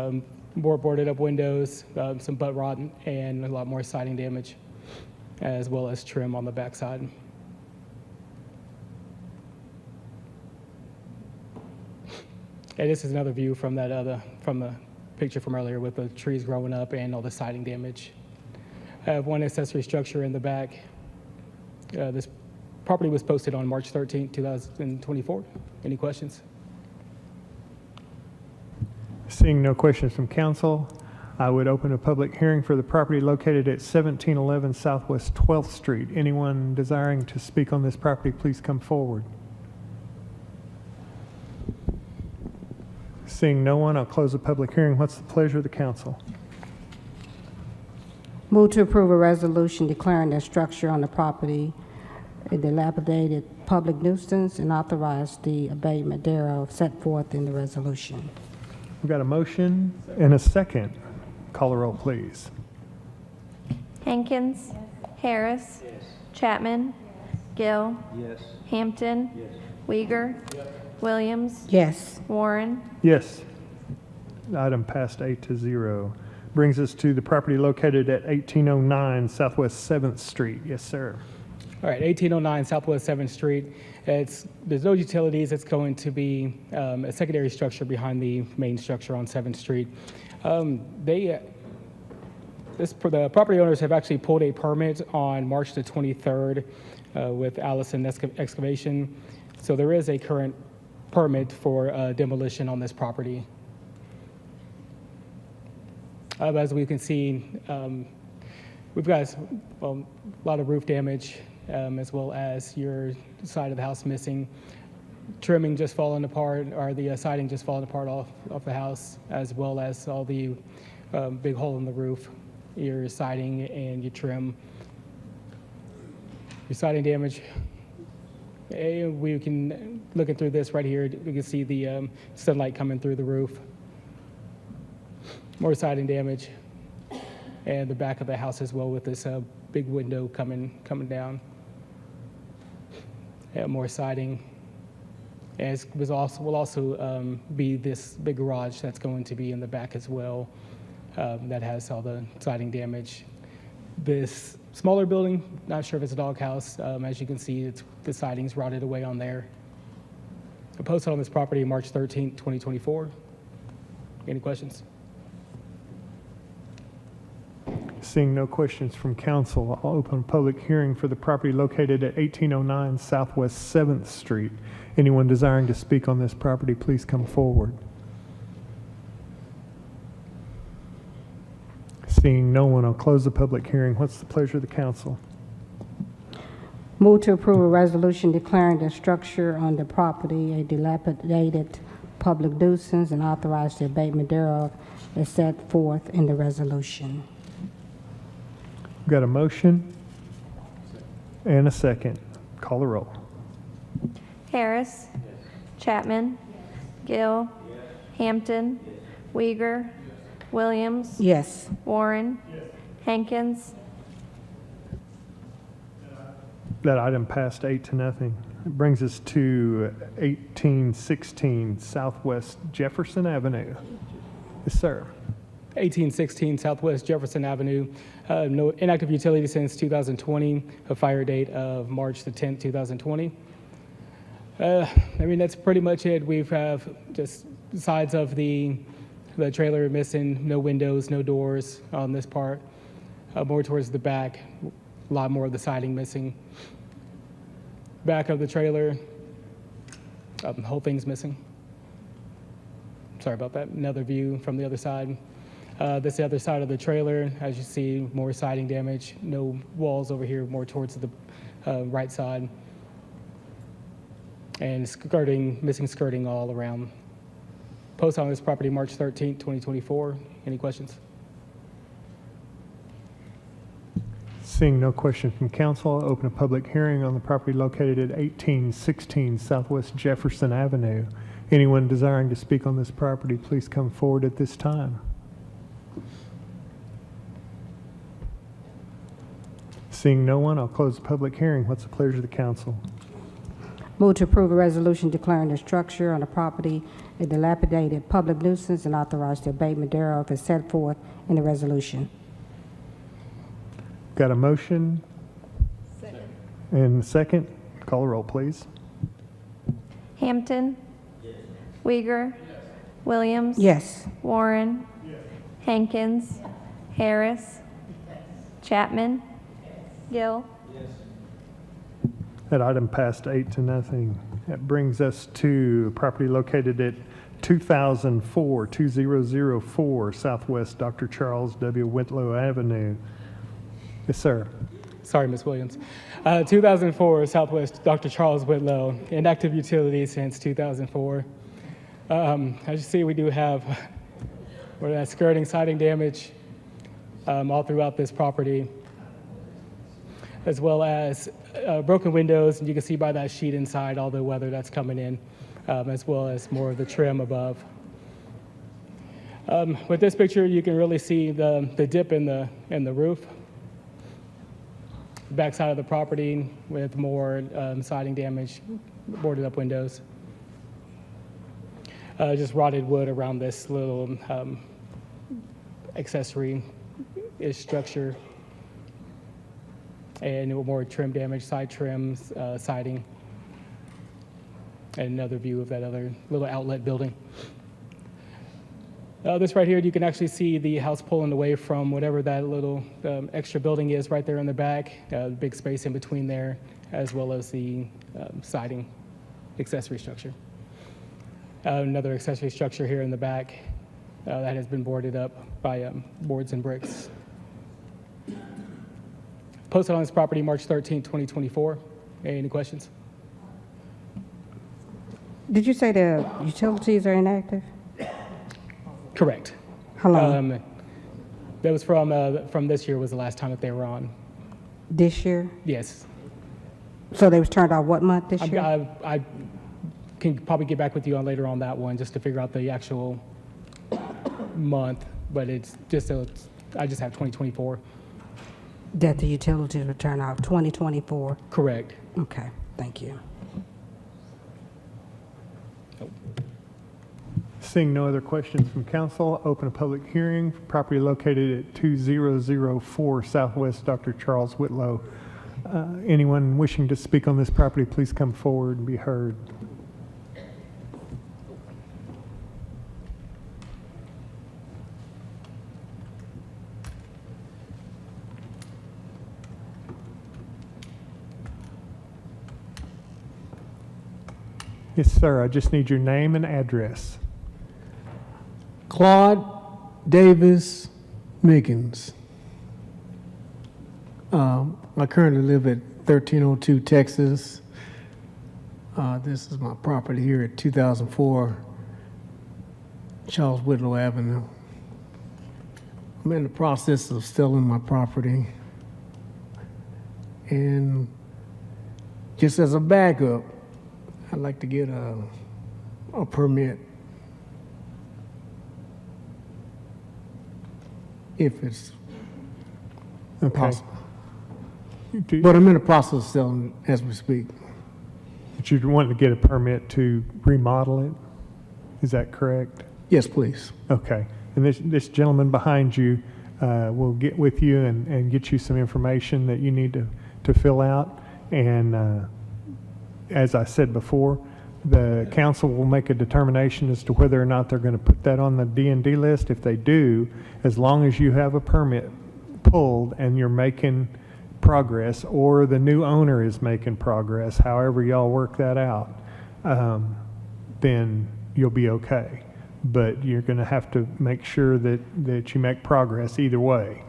more boarded up windows, some butt rot, and a lot more siding damage, as well as trim on the back side. And this is another view from from the picture from earlier with the trees growing up and all the siding damage. I have one accessory structure in the back. This property was posted on March 13, 2024. Any questions? Seeing no questions from council, I would open a public hearing for the property located at 1711 Southwest 12th Street. Anyone desiring to speak on this property, please come forward. Seeing no one, I'll close the public hearing. What's the pleasure of the council? Move to approve a resolution declaring the structure on the property a dilapidated public nuisance and authorize the abatement thereof set forth in the resolution. We've got a motion and a second. Call the roll, please. Hankins. Harris. Chapman. Gill. Yes. Hampton. Uyghur. Williams. Yes. Warren. Yes. The item passed 8-0. Brings us to the property located at 1809 Southwest 7th Street. Yes, sir. All right, 1809 Southwest 7th Street. There's no utilities. It's going to be a secondary structure behind the main structure on 7th Street. The property owners have actually pulled a permit on March the 23rd with Allison Excavation. So there is a current permit for demolition on this property. As we can see, we've got a lot of roof damage, as well as your side of the house missing, trimming just falling apart, or the siding just falling apart off the house, as well as all the big hole in the roof, your siding and your trim. Your siding damage, we can, looking through this right here, we can see the sunlight coming through the roof. More siding damage, and the back of the house as well with this big window coming down. And more siding. And will also be this big garage that's going to be in the back as well. That has all the siding damage. This smaller building, not sure if it's a doghouse. As you can see, the siding's rotted away on there. I posted on this property March 13th, 2024. Any questions? Seeing no questions from council, I'll open a public hearing for the property located at 1809 Southwest 7th Street. Anyone desiring to speak on this property, please come forward. Seeing no one, I'll close the public hearing. What's the pleasure of the council? Move to approve a resolution declaring the structure on the property a dilapidated public nuisance and authorize the abatement thereof as set forth in the resolution. We've got a motion and a second. Call the roll. Harris. Chapman. Gill. Hampton. Uyghur. Williams. Yes. Warren. Hankins. That item passed 8-0. It brings us to 1816 Southwest Jefferson Avenue. Yes, sir. 1816 Southwest Jefferson Avenue. No inactive utility since 2020, a fire date of March the 10th, 2020. I mean, that's pretty much it. We have just sides of the trailer missing, no windows, no doors on this part. More towards the back, a lot more of the siding missing. Back of the trailer, the whole thing's missing. Sorry about that. Another view from the other side. This is the other side of the trailer. As you see, more siding damage. No walls over here, more towards the right side. And skirting, missing skirting all around. Post on this property March 13th, 2024. Any questions? Seeing no questions from council, I'll open a public hearing on the property located at 1816 Southwest Jefferson Avenue. Anyone desiring to speak on this property, please come forward at this time. Seeing no one, I'll close the public hearing. What's the pleasure of the council? Move to approve a resolution declaring the structure on the property a dilapidated public nuisance and authorize the abatement thereof as set forth in the resolution. Got a motion? And a second? Call the roll, please. Hampton. Uyghur. Williams. Yes. Warren. Hankins. Harris. Chapman. Gill. That item passed 8-0. That brings us to property located at 2004 Southwest Dr. Charles W. Whitlow Avenue. Yes, sir. Sorry, Ms. Williams. 2004 Southwest Dr. Charles Whitlow, inactive utility since 2004. As you see, we do have where that skirting siding damage all throughout this property, as well as broken windows, and you can see by that sheet inside all the weather that's coming in, as well as more of the trim above. With this picture, you can really see the dip in the roof. Backside of the property with more siding damage, boarded up windows. Just rotted wood around this little accessory-ish structure. And more trim damage, side trims, siding. And another view of that other little outlet building. This right here, you can actually see the house pulling away from whatever that little extra building is right there in the back. Big space in between there, as well as the siding accessory structure. Another accessory structure here in the back that has been boarded up by boards and bricks. Posted on this property March 13, 2024. Any questions? Did you say the utilities are inactive? Correct. How long? That was from this year was the last time that they were on. This year? Yes. So they was turned off what month this year? I can probably get back with you on later on that one just to figure out the actual month, but it's just I just have 2024. That the utilities were turned off 2024? Correct. Okay, thank you. Seeing no other questions from council, open a public hearing for property located at 2004 Southwest Dr. Charles Whitlow. Anyone wishing to speak on this property, please come forward and be heard. Yes, sir. I just need your name and address. Claude Davis Mickens. I currently live at 1302 Texas. This is my property here at 2004 Charles Whitlow Avenue. I'm in the process of selling my property. And just as a backup, I'd like to get a permit if it's possible. But I'm in the process of selling as we speak. But you're wanting to get a permit to remodel it? Is that correct? Yes, please. Okay. And this gentleman behind you will get with you and get you some information that you need to fill out. And as I said before, the council will make a determination as to whether or not they're going to put that on the D&D list. If they do, as long as you have a permit pulled and you're making progress, or the new owner is making progress, however y'all work that out, then you'll be okay. But you're going to have to make sure that you make progress either way.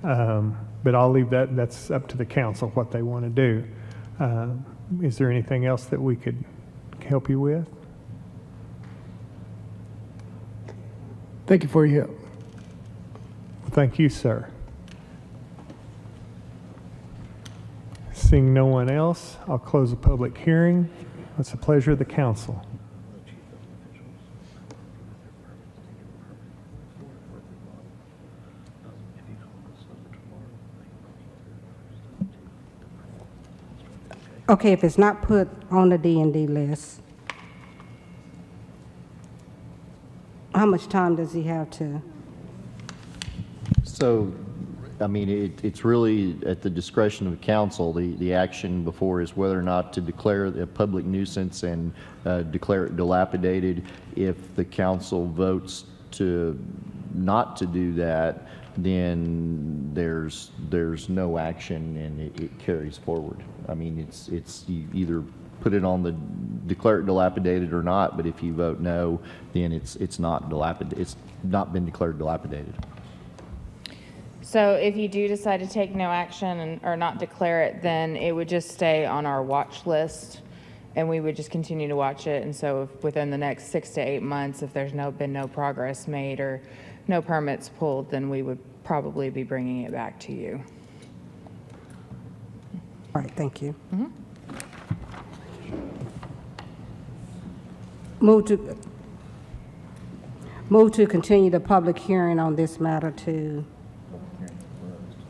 But I'll leave that's up to the council what they want to do. Is there anything else that we could help you with? Thank you for your help. Well, thank you, sir. Seeing no one else, I'll close the public hearing. It's the pleasure of the council. Okay, if it's not put on the D&D list, how much time does he have to? So, I mean, it's really at the discretion of council. The action before is whether or not to declare a public nuisance and declare it dilapidated. If the council votes to not to do that, then there's no action and it carries forward. I mean, it's you either put it on the declare it dilapidated or not, but if you vote no, then it's not dilapidated. It's not been declared dilapidated. So if you do decide to take no action or not declare it, then it would just stay on our watch list and we would just continue to watch it. And so if within the next 6 to 8 months, if there's been no progress made or no permits pulled, then we would probably be bringing it back to you. All right, thank you. Move to continue the public hearing on this matter to,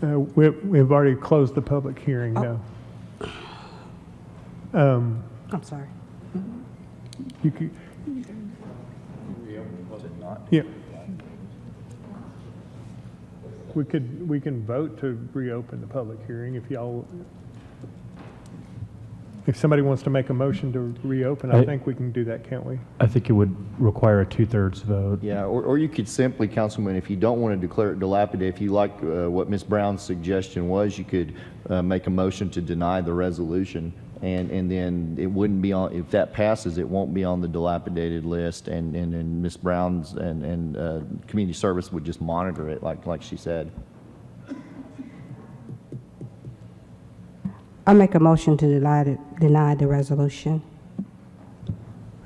We've already closed the public hearing now. I'm sorry. You could. Yeah. We can vote to reopen the public hearing if somebody wants to make a motion to reopen, I think we can do that, can't we? I think it would require a 2/3 vote. Yeah, or you could simply, Councilman, if you don't want to declare it dilapidated, if you like what Ms. Brown's suggestion was, you could make a motion to deny the resolution, and then it wouldn't be on, if that passes, it won't be on the dilapidated list, and Ms. Brown's and Community Service would just monitor it, like she said. I make a motion to deny the resolution.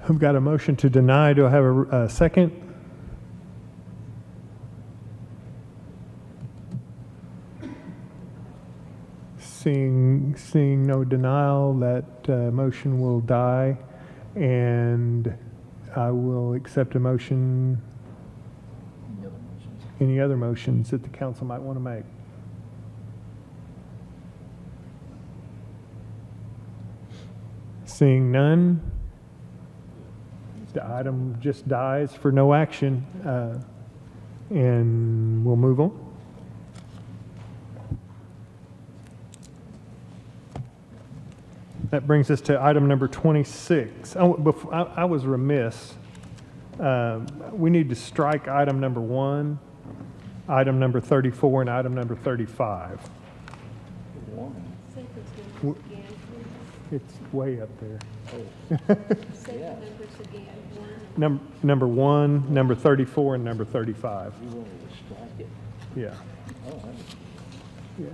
I've got a motion to deny. Do I have a second? Seeing no denial, that motion will die, and I will accept a motion. Any other motions that the council might want to make? Seeing none, the item just dies for no action, and we'll move on. That brings us to item number 26. Oh, I was remiss. We need to strike item number 1, item number 34, and item number 35. It's way up there. Number 1, number 34, and number 35. You wanted to strike it? Yeah. Oh, Yeah.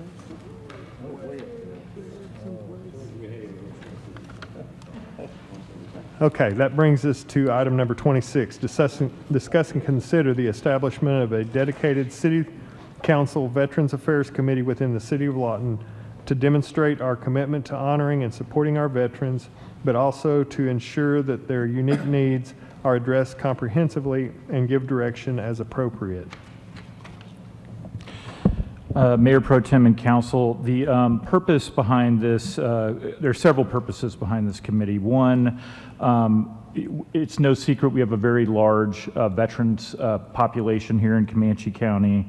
Okay, that brings us to item number 26, discuss and consider the establishment of a dedicated City Council Veterans Affairs Committee within the City of Lawton to demonstrate our commitment to honoring and supporting our veterans, but also to ensure that their unique needs are addressed comprehensively and give direction as appropriate. Mayor Pro Tem and Council, the purpose behind this, there are several purposes behind this committee. One, it's no secret we have a very large veterans population here in Comanche County.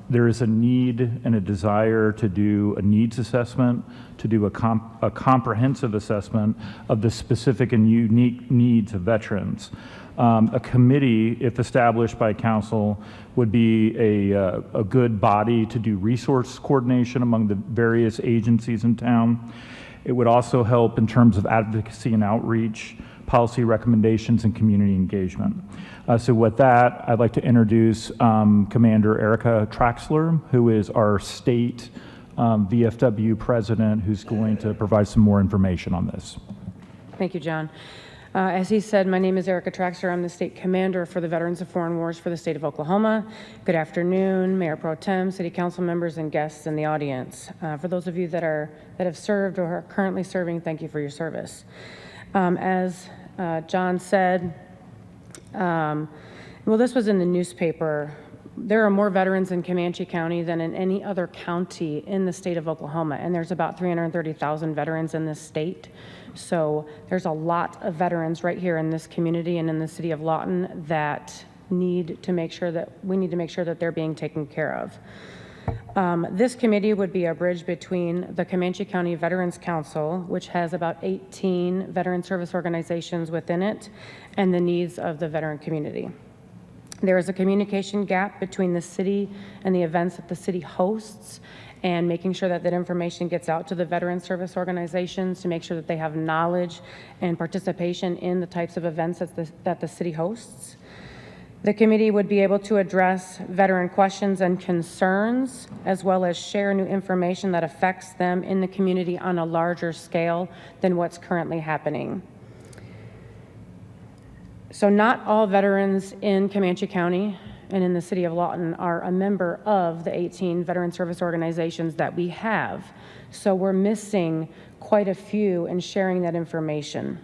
There is a need and a desire to do a needs assessment, to do a comprehensive assessment of the specific and unique needs of veterans. A committee, if established by council, would be a good body to do resource coordination among the various agencies in town. It would also help in terms of advocacy and outreach, policy recommendations, and community engagement. So with that, I'd like to introduce Commander Erica Traxler, who is our state VFW president, who's going to provide some more information on this. Thank you, John. As he said, my name is Erica Traxler. I'm the state commander for the Veterans of Foreign Wars for the state of Oklahoma. Good afternoon, Mayor Pro Tem, city council members, and guests in the audience. For those of you that have served or are currently serving, thank you for your service. As John said, well, this was in the newspaper. There are more veterans in Comanche County than in any other county in the state of Oklahoma, and there's about 330,000 veterans in this state. So there's a lot of veterans right here in this community and in the city of Lawton that we need to make sure that they're being taken care of. This committee would be a bridge between the Comanche County Veterans Council, which has about 18 veteran service organizations within it, and the needs of the veteran community. There is a communication gap between the city and the events that the city hosts, and making sure that that information gets out to the veteran service organizations to make sure that they have knowledge and participation in the types of events that the city hosts. The committee would be able to address veteran questions and concerns, as well as share new information that affects them in the community on a larger scale than what's currently happening. So not all veterans in Comanche County and in the city of Lawton are a member of the 18 veteran service organizations that we have. So we're missing quite a few in sharing that information.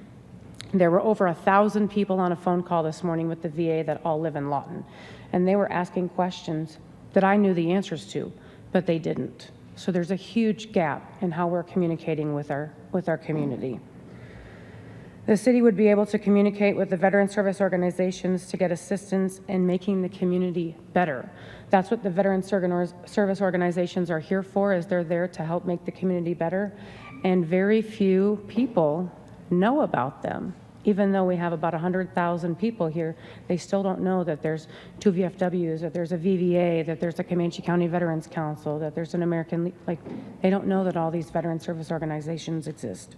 There were over 1,000 people on a phone call this morning with the VA that all live in Lawton, and they were asking questions that I knew the answers to, but they didn't. So there's a huge gap in how we're communicating with our community. The city would be able to communicate with the veteran service organizations to get assistance in making the community better. That's what the veteran service organizations are here for, is they're there to help make the community better. And very few people know about them. Even though we have about 100,000 people here, they still don't know that there's 2 VFWs, that there's a VVA, that there's a Comanche County Veterans Council, that there's an American, they don't know that all these veteran service organizations exist.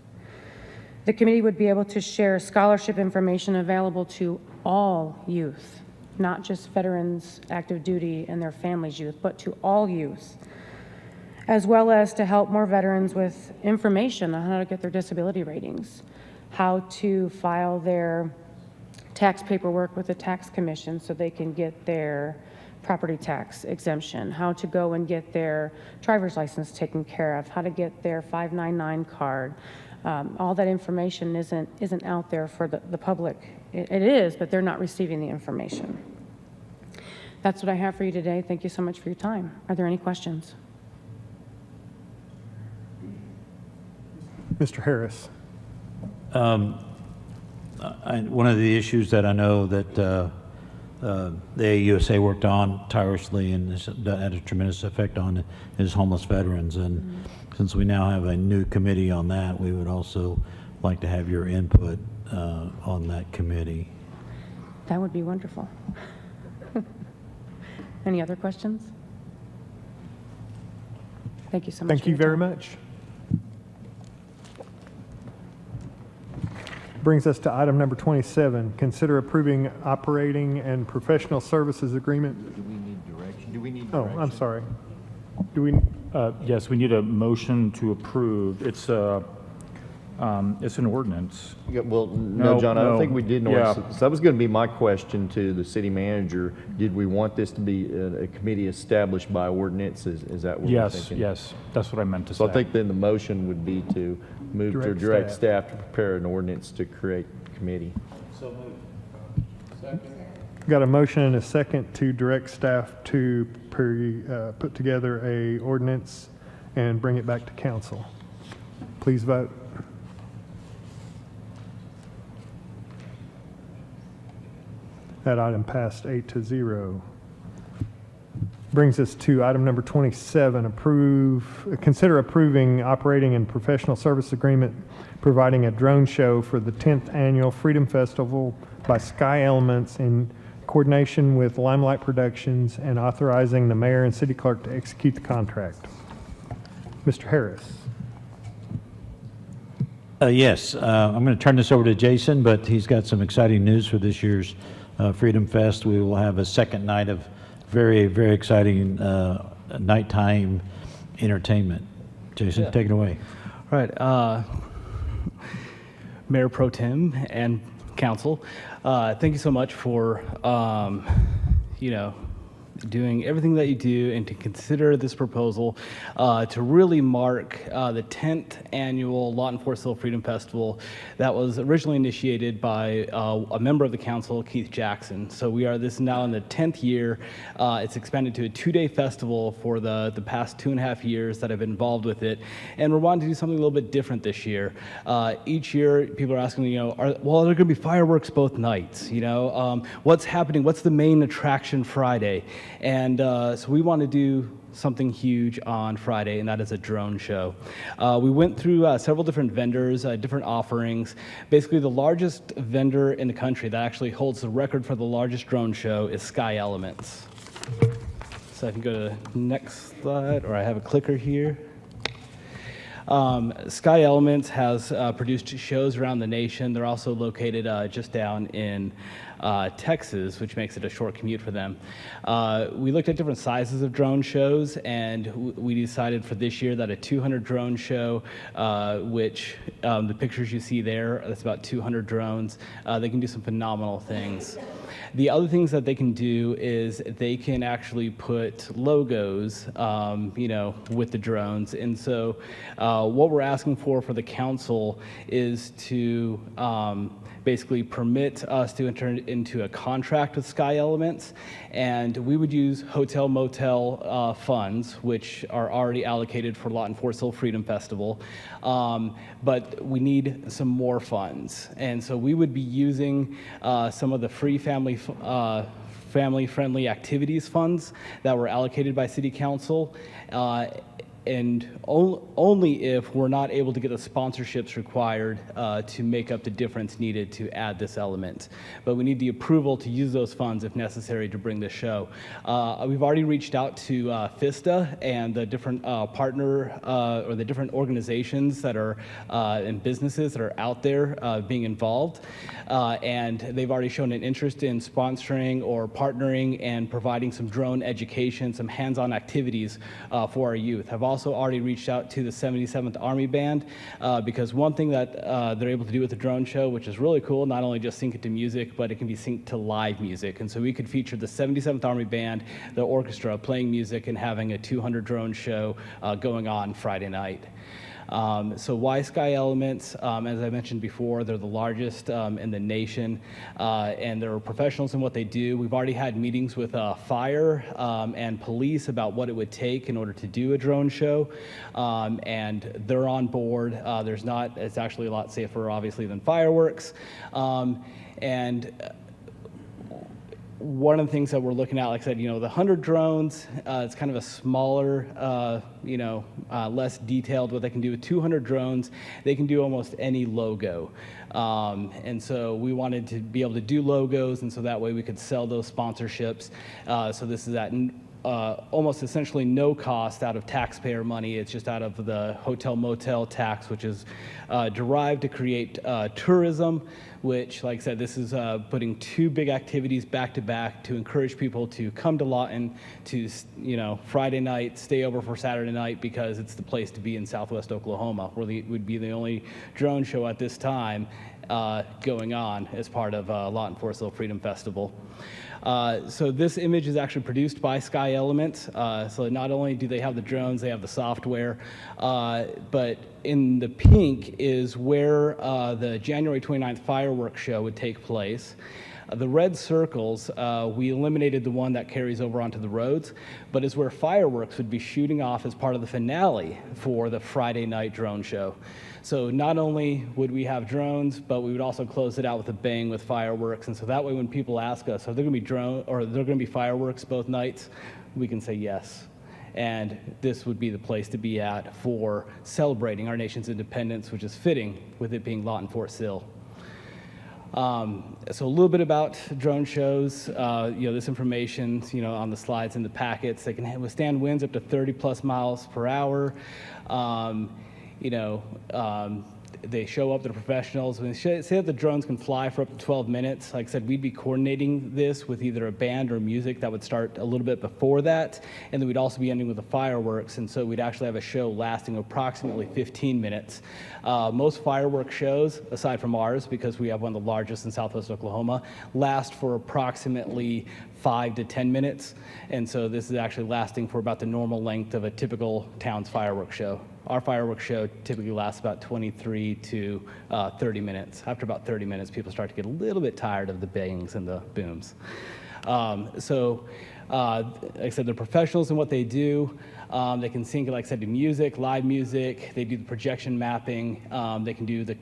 The committee would be able to share scholarship information available to all youth, not just veterans, active duty, and their families' youth, but to all youth, as well as to help more veterans with information on how to get their disability ratings, how to file their tax paperwork with the tax commission so they can get their property tax exemption, how to go and get their driver's license taken care of, how to get their 599 card. All that information isn't out there for the public. It is, but they're not receiving the information. That's what I have for you today. Thank you so much for your time. Are there any questions? Mr. Harris. One of the issues that I know that the AUSA worked on tirelessly and has had a tremendous effect on is homeless veterans. And since we now have a new committee on that, we would also like to have your input on that committee. That would be wonderful. Any other questions? Thank you so much. Thank you very much. Brings us to item number 27, consider approving operating and professional services agreement. Do we need direction? Do we need Oh, direction? I'm sorry. Do we, Yes, we need a motion to approve. It's an ordinance. Yeah, well, no, John, I don't think we did. Yeah. So that was going to be my question to the city manager. Did we want this to be a committee established by ordinance? Is that what we're Yes, thinking? yes, that's what I meant to say. So I think then the motion would be to move to direct staff to prepare an ordinance to create a committee. So moved. got a motion and a second to direct staff to put together a ordinance and bring it back to council. Please vote. That item passed 8-0. Brings us to item number 27, consider approving operating and professional service agreement providing a drone show for the 10th Annual Freedom Festival by Sky Elements in coordination with Limelight Productions and authorizing the mayor and city clerk to execute the contract. Mr. Harris. Yes, I'm going to turn this over to Jason, but he's got some exciting news for this year's Freedom Fest. We will have a second night of very, very exciting nighttime entertainment. Jason, take it away. All right. Mayor Pro Tem and Council, thank you so much for, doing everything that you do and to consider this proposal to really mark the 10th annual Lawton Forest Hill Freedom Festival that was originally initiated by a member of the council, Keith Jackson. So this is now in the 10th year. It's expanded to a 2-day festival for the past 2.5 years that I've been involved with it. And we're wanting to do something a little bit different this year. Each year, people are asking, are there going to be fireworks both nights? What's happening? What's the main attraction Friday? And so we want to do something huge on Friday, and that is a drone show. We went through several different vendors, different offerings. Basically, the largest vendor in the country that actually holds the record for the largest drone show is Sky Elements. So I can go to the next slide, or I have a clicker here. Sky Elements has produced shows around the nation. They're also located just down in Texas, which makes it a short commute for them. We looked at different sizes of drone shows, and we decided for this year that a 200 drone show, which the pictures you see there, that's about 200 drones. They can do some phenomenal things. The other things that they can do is they can actually put logos, with the drones. And so what we're asking for the council is to basically permit us to enter into a contract with Sky Elements, and we would use hotel motel funds, which are already allocated for Lawton Fort Sill Freedom Festival, but we need some more funds. And so we would be using some of the free family-friendly activities funds that were allocated by City Council, and only if we're not able to get the sponsorships required to make up the difference needed to add this element. But we need the approval to use those funds if necessary to bring this show. We've already reached out to FISTA and the different partner or the different organizations that are and businesses that are out there being involved. And they've already shown an interest in sponsoring or partnering and providing some drone education, some hands-on activities for our youth. I've also already reached out to the 77th Army Band because one thing that they're able to do with the drone show, which is really cool, not only just sync it to music, but it can be synced to live music. And so we could feature the 77th Army Band, the orchestra playing music and having a 200 drone show going on Friday night. So why Sky Elements? As I mentioned before, they're the largest in the nation, and they're professionals in what they do. We've already had meetings with fire and police about what it would take in order to do a drone show, and they're on board. It's actually a lot safer, obviously, than fireworks. One of the things that we're looking at, like I said, the 100 drones, it's kind of a smaller, less detailed what they can do. With 200 drones, they can do almost any logo. And so we wanted to be able to do logos, and so that way we could sell those sponsorships. So this is at almost essentially no cost out of taxpayer money. It's just out of the hotel motel tax, which is derived to create tourism, which, like I said, this is putting two big activities back to back to encourage people to come to Lawton to, Friday night, stay over for Saturday night, because it's the place to be in Southwest Oklahoma. Would be the only drone show at this time going on as part of Lawton Fort Sill Freedom Festival. So this image is actually produced by Sky Elements. So not only do they have the drones, they have the software, but in the pink is where the January 29th fireworks show would take place. The red circles, we eliminated the one that carries over onto the roads, but is where fireworks would be shooting off as part of the finale for the Friday night drone show. So not only would we have drones, but we would also close it out with a bang with fireworks. And so that way when people ask us, are there going to be fireworks both nights, we can say yes. And this would be the place to be at for celebrating our nation's independence, which is fitting with it being Lawton Fort Sill. So a little bit about drone shows. This information, on the slides in the packets. They can withstand winds up to 30+ miles per hour. They show up, they're professionals. When they say that the drones can fly for up to 12 minutes, like I said, we'd be coordinating this with either a band or music that would start a little bit before that, and then we'd also be ending with the fireworks, and so we'd actually have a show lasting approximately 15 minutes. Most fireworks shows, aside from ours, because we have one of the largest in Southwest Oklahoma, last for approximately 5 to 10 minutes, and so this is actually lasting for about the normal length of a typical town's fireworks show. Our fireworks show typically lasts about 23 to 30 minutes. After about 30 minutes, people start to get a little bit tired of the bangs and the booms. Like I said, they're professionals in what they do. They can sync, like I said, to music, live music. They do the projection mapping. They can do the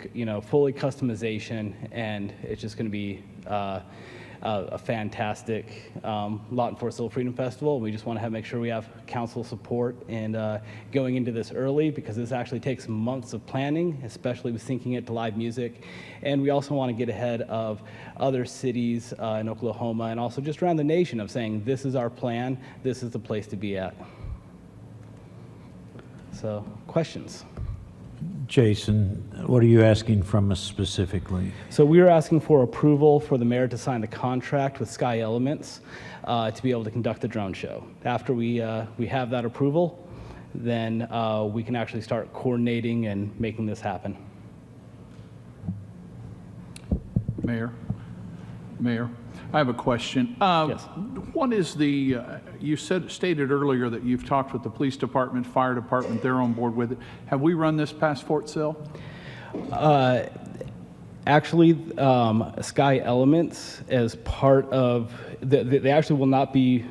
fully customization, and it's just going to be a fantastic Lawton Fort Sill Freedom Festival. We just want to make sure we have council support and going into this early, because this actually takes months of planning, especially with syncing it to live music. And we also want to get ahead of other cities in Oklahoma and also just around the nation of saying, this is our plan, this is the place to be at. So, questions? Jason, what are you asking from us specifically? So we are asking for approval for the mayor to sign the contract with Sky Elements to be able to conduct the drone show. After we have that approval, then we can actually start coordinating and making this happen. Mayor, I have a question. Yes. What is the, you stated earlier that you've talked with the police department, fire department, they're on board with it. Have we run this past Fort Sill? Actually, Sky Elements, as part of, they actually will not be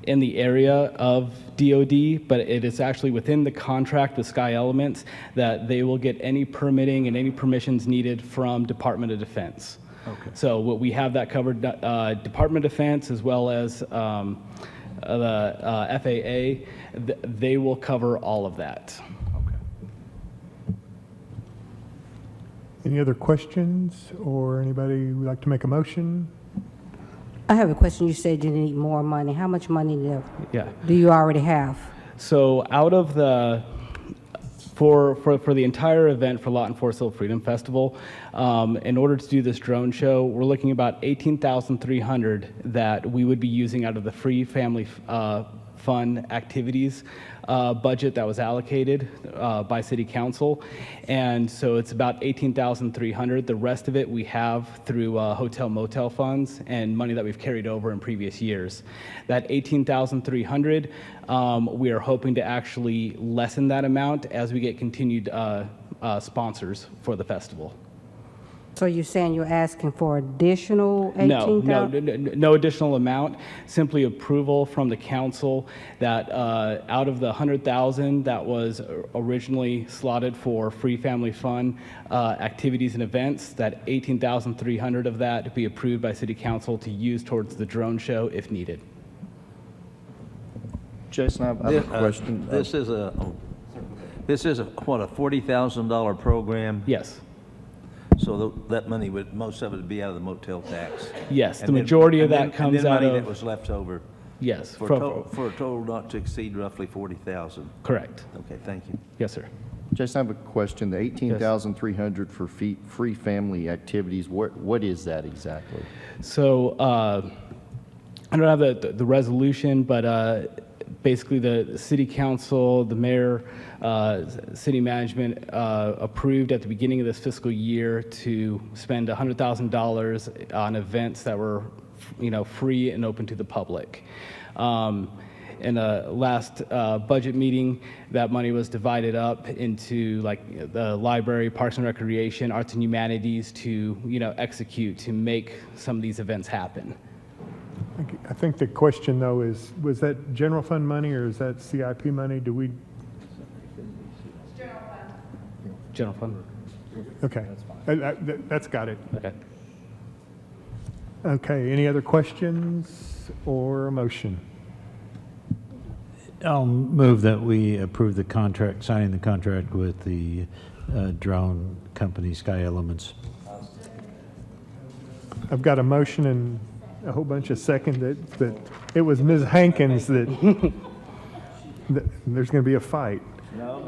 in the area of DOD, but it is actually within the contract with Sky Elements that they will get any permitting and any permissions needed from Department of Defense. Okay. So we have that covered, Department of Defense as well as the FAA, they will cover all of that. Any other questions, or anybody would like to make a motion? I have a question. You said you need more money. How much money Yeah. do you already have? So out of the, for the entire event for Lawton Fort Sill Freedom Festival, in order to do this drone show, we're looking about $18,300 that we would be using out of the free family fun activities budget that was allocated by City Council. And so it's about $18,300. The rest of it we have through hotel motel funds and money that we've carried over in previous years. That $18,300, we are hoping to actually lessen that amount as we get continued sponsors for the festival. So you're saying you're asking for additional No additional amount, simply approval from the council that out of the $100,000 that was originally slotted for free family fun activities and events, that $18,300 of that to be approved by City Council to use towards the drone show if needed. Jason, I have a question. This is a what, a $40,000 program? Yes. So that money would, most of it would be out of the motel tax? Yes, the majority of that comes and then out money of- that was left over? Yes. For a total not to exceed roughly 40,000? Correct. Okay, thank you. Yes, sir. Jason, I have a question. The 18,300 for free family activities, what is that exactly? So I don't have the resolution, but basically the City Council, the mayor, city management approved at the beginning of this fiscal year to spend $100,000 on events that were, free and open to the public. In the last budget meeting, that money was divided up into like the library, parks and recreation, arts and humanities to, execute, to make some of these events happen. I think the question, though, is, was that general fund money or is that CIP money? Do we? General fund. Okay. That's got it. Okay. Okay, any other questions or a motion? I'll move that we approve the contract, signing the contract with the drone company, Sky Elements. I've got a motion and a whole bunch of second that it was Ms. Hankins that there's going to be a fight. No.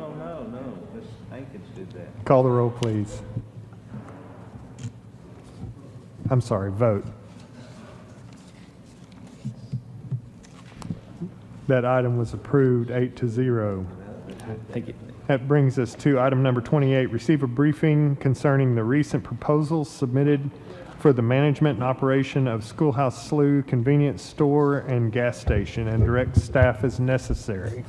Ms. Hankins did that. Call the roll, please. I'm sorry, vote. That item was approved 8-0. Thank you. That brings us to item number 28, receive a briefing concerning the recent proposals submitted for the management and operation of Schoolhouse Slough convenience store and gas station, and direct staff as necessary.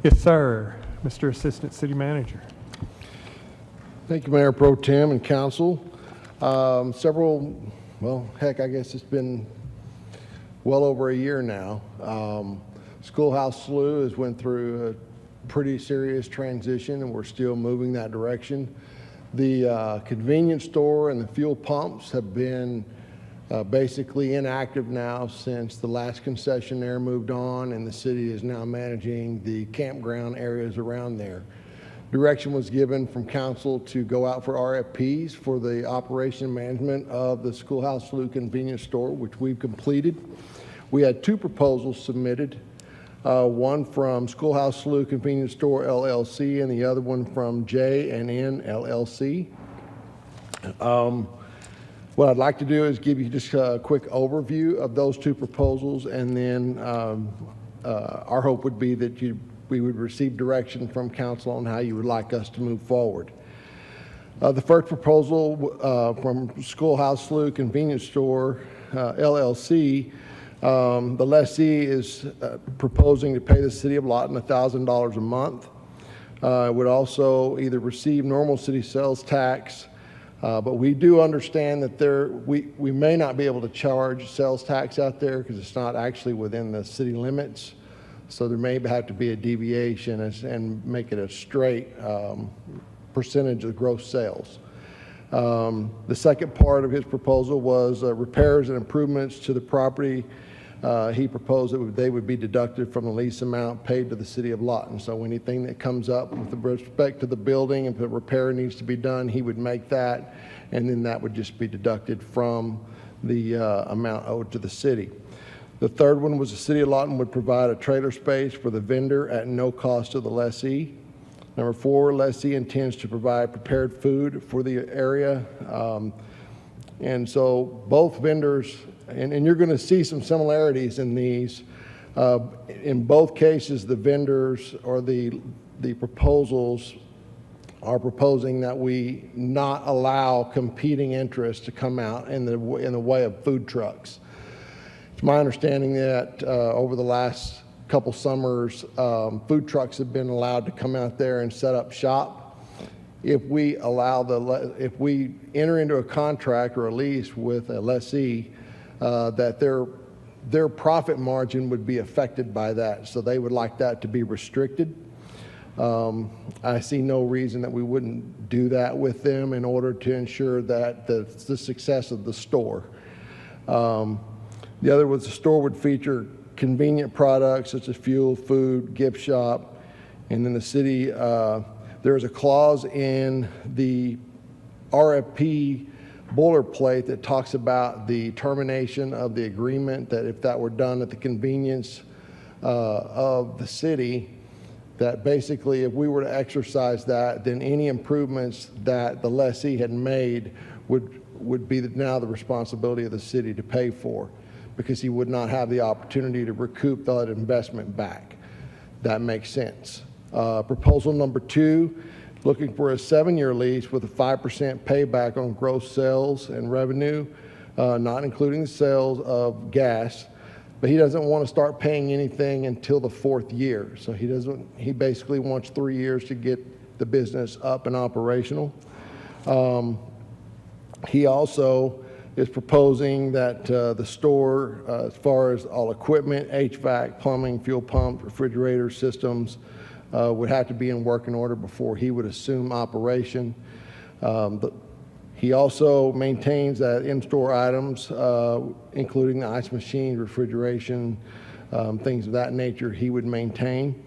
Yes, sir. Mr. Assistant City Manager. Thank you, Mayor Pro Tem and Council. I guess it's been well over a year now. Schoolhouse Slough has went through a pretty serious transition, and we're still moving that direction. The convenience store and the fuel pumps have been basically inactive now since the last concessionaire moved on, and the city is now managing the campground areas around there. Direction was given from council to go out for RFPs for the operation and management of the Schoolhouse Slough convenience store, which we've completed. We had 2 proposals submitted. one from Schoolhouse Slough Convenience Store LLC and the other one from J&N LLC. What I'd like to do is give you just a quick overview of those two proposals, and then our hope would be that we would receive direction from council on how you would like us to move forward. The first proposal from Schoolhouse Slough Convenience Store LLC, the lessee is proposing to pay the city of Lawton $1,000 a month. Would also either receive normal city sales tax, but we do understand that we may not be able to charge sales tax out there because it's not actually within the city limits. So there may have to be a deviation and make it a straight percentage of gross sales. The second part of his proposal was repairs and improvements to the property. He proposed that they would be deducted from the lease amount paid to the city of Lawton. So anything that comes up with respect to the building, if a repair needs to be done, he would make that, and then that would just be deducted from the amount owed to the city. The third one was the city of Lawton would provide a trailer space for the vendor at no cost to the lessee. Number 4, lessee intends to provide prepared food for the area. And so both vendors, and you're going to see some similarities in these. In both cases, the vendors or the proposals are proposing that we not allow competing interests to come out in the way of food trucks. It's my understanding that over the last couple summers, food trucks have been allowed to come out there and set up shop. If we enter into a contract or a lease with a lessee, that their profit margin would be affected by that. So they would like that to be restricted. I see no reason that we wouldn't do that with them in order to ensure that the success of the store. The other was the store would feature convenient products such as fuel, food, gift shop, and then the city, there's a clause in the RFP boilerplate that talks about the termination of the agreement, that if that were done at the convenience of the city, that basically if we were to exercise that, then any improvements that the lessee had made would be now the responsibility of the city to pay for, because he would not have the opportunity to recoup that investment back. That makes sense. Proposal number 2, looking for a 7-year lease with a 5% payback on gross sales and revenue, not including the sales of gas. But he doesn't want to start paying anything until the 4th year. So he basically wants 3 years to get the business up and operational. He also is proposing that the store, as far as all equipment, HVAC, plumbing, fuel pump, refrigerator systems, would have to be in working order before he would assume operation. He also maintains that in-store items, including the ice machine, refrigeration, things of that nature, he would maintain.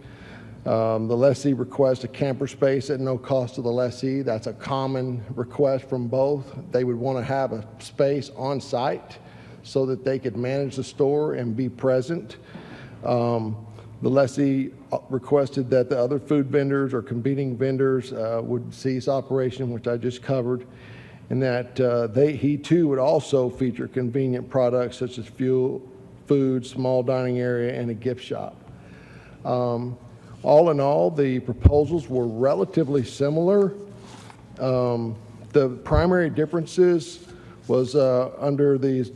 The lessee requests a camper space at no cost to the lessee. That's a common request from both. They would want to have a space on site so that they could manage the store and be present. The lessee requested that the other food vendors or competing vendors would cease operation, which I just covered, and that he too would also feature convenient products such as fuel, food, small dining area, and a gift shop. All in all, the proposals were relatively similar. The primary differences was under the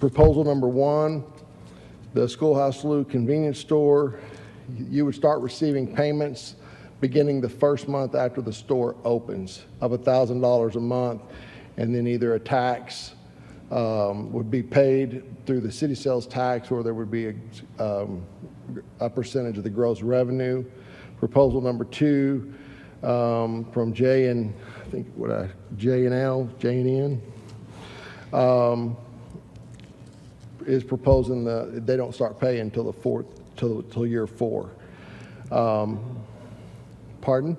proposal number 1, the Schoolhouse Slough convenience store, you would start receiving payments beginning the first month after the store opens of $1,000 a month, and then either a tax would be paid through the city sales tax, or there would be a percentage of the gross revenue. Proposal number 2 from J&N is proposing they don't start paying until till year 4. Pardon?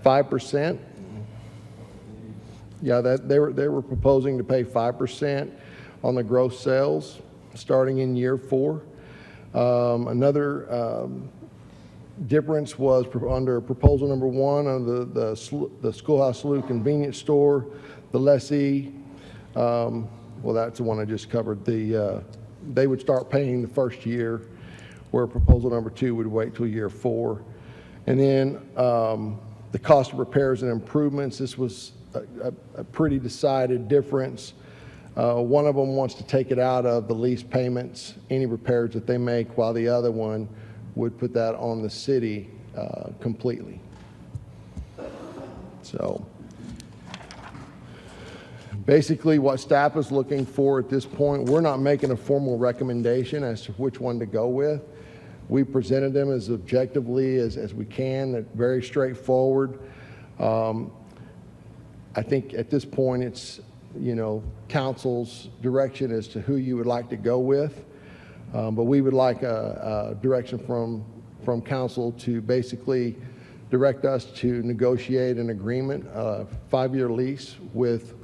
5%. Yeah, they were proposing to pay 5% on the gross sales starting in year 4. Another difference was under proposal number 1 on the Schoolhouse Slough convenience store, the lessee, well, that's the one I just covered. They would start paying the first year, where proposal number 2 would wait till year 4. And then the cost of repairs and improvements, this was a pretty decided difference. One of them wants to take it out of the lease payments, any repairs that they make, while the other one would put that on the city completely. So basically what staff is looking for at this point, we're not making a formal recommendation as to which one to go with. We presented them as objectively as we can, very straightforward. I think at this point it's, council's direction as to who you would like to go with. But we would like a direction from council to basically direct us to negotiate an agreement, a 5-year lease with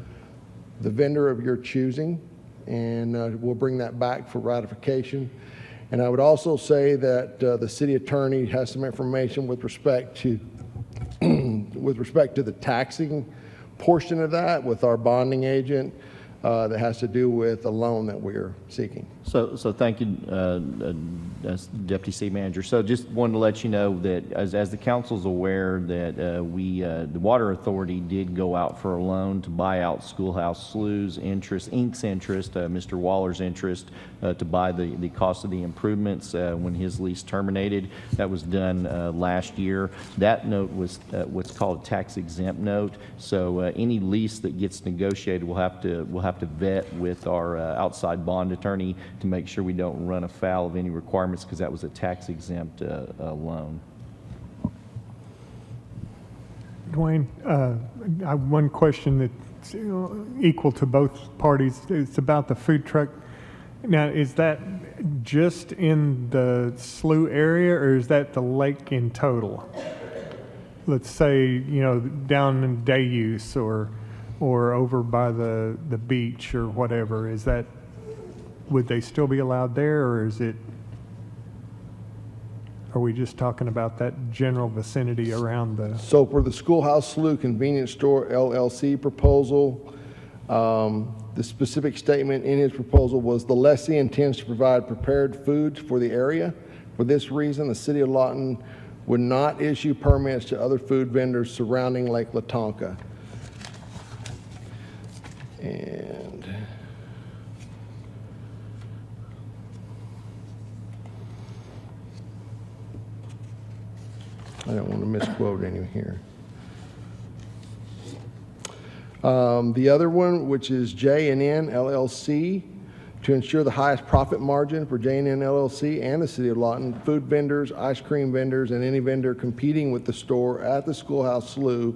the vendor of your choosing, and we'll bring that back for ratification. And I would also say that the city attorney has some information with respect to the taxing portion of that with our bonding agent that has to do with a loan that we're seeking. So thank you, Deputy City Manager. So just wanted to let you know that as the council's aware that the Water Authority did go out for a loan to buy out Schoolhouse Slough's interest, Inc.'s interest, Mr. Waller's interest, to buy the cost of the improvements when his lease terminated. That was done last year. That note was what's called a tax exempt note. So any lease that gets negotiated will have to vet with our outside bond attorney to make sure we don't run afoul of any requirements, because that was a tax exempt loan. Dwayne, I have one question that's equal to both parties. It's about the food truck. Now, is that just in the Slough area, or is that the lake in total? Let's say, down in day use or over by the beach or whatever. Would they still be allowed there, or are we just talking about that general vicinity around the? So for the Schoolhouse Slough Convenience Store LLC proposal, the specific statement in his proposal was the lessee intends to provide prepared foods for the area. For this reason, the city of Lawton would not issue permits to other food vendors surrounding Lake Latonka. And I don't want to misquote any here. The other one, which is J&N LLC, to ensure the highest profit margin for J&N LLC and the City of Lawton, food vendors, ice cream vendors, and any vendor competing with the store at the Schoolhouse Slough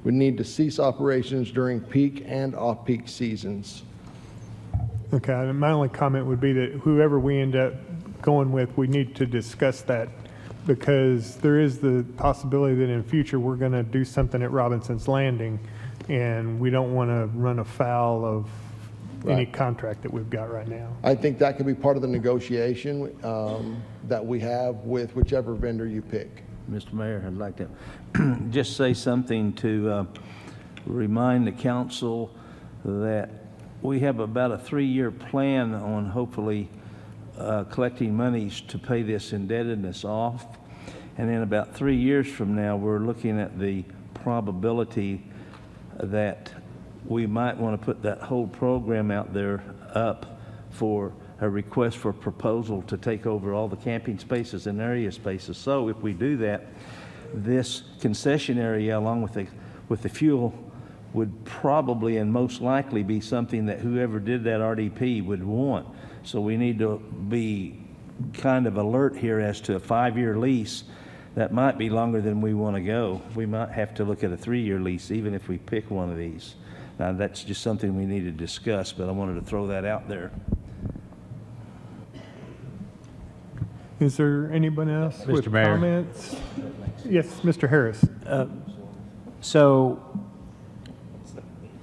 would need to cease operations during peak and off-peak seasons. Okay, my only comment would be that whoever we end up going with, we need to discuss that, because there is the possibility that in future we're going to do something at Robinson's Landing, and we don't want to run afoul of any contract that we've got right now. I think that could be part of the negotiation that we have with whichever vendor you pick. Mr. Mayor, I'd like to just say something to remind the council that we have about a 3-year plan on hopefully collecting monies to pay this indebtedness off. And then about 3 years from now, we're looking at the probability that we might want to put that whole program out there up for a request for proposal to take over all the camping spaces and area spaces. So if we do that, this concession area along with the fuel would probably and most likely be something that whoever did that RDP would want. So we need to be kind of alert here as to a 5-year lease. That might be longer than we want to go. We might have to look at a 3-year lease even if we pick one of these. Now that's just something we need to discuss, but I wanted to throw that out there. Is there anyone else with Mr. Mayor. comments? Yes, Mr. Harris. So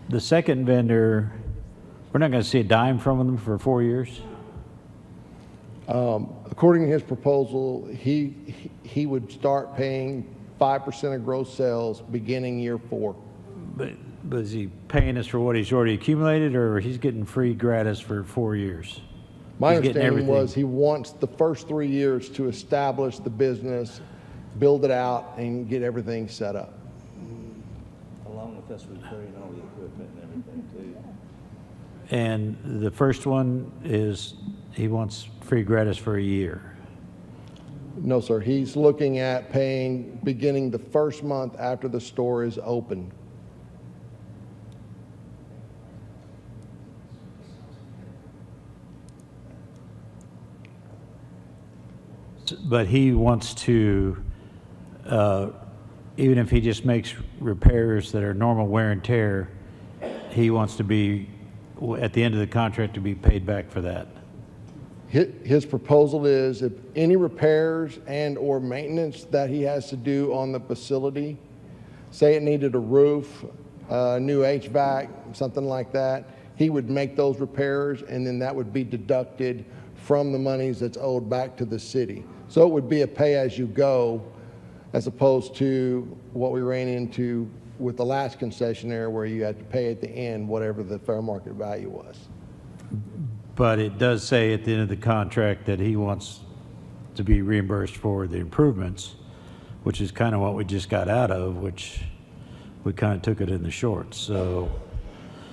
the second vendor, we're not going to see a dime from them for 4 years? According to his proposal, he would start paying 5% of gross sales beginning year 4. But is he paying us for what he's already accumulated, or he's getting free gratis for 4 years? My He's getting understanding everything. was he wants the first 3 years to establish the business, build it out, and get everything set up. Along with us repairing all the equipment and everything too. And the first one is, he wants free gratis for a year. No, sir. He's looking at paying beginning the first month after the store is open. But he wants to, even if he just makes repairs that are normal wear and tear, he wants to be, at the end of the contract, to be paid back for that. His proposal is if any repairs and or maintenance that he has to do on the facility, say it needed a roof, new HVAC, something like that, he would make those repairs and then that would be deducted from the monies that's owed back to the city. So it would be a pay-as-you-go as opposed to what we ran into with the last concessionaire where you had to pay at the end whatever the fair market value was. But it does say at the end of the contract that he wants to be reimbursed for the improvements, which is kind of what we just got out of, which we kind of took it in the short, so.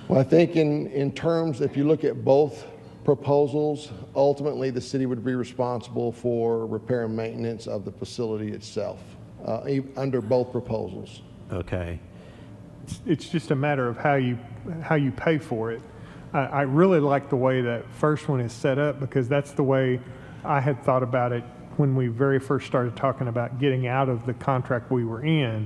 Well, I think in terms, if you look at both proposals, ultimately the city would be responsible for repair and maintenance of the facility itself, under both proposals. Okay. It's just a matter of how you pay for it. I really like the way that first one is set up because that's the way I had thought about it when we very first started talking about getting out of the contract we were in,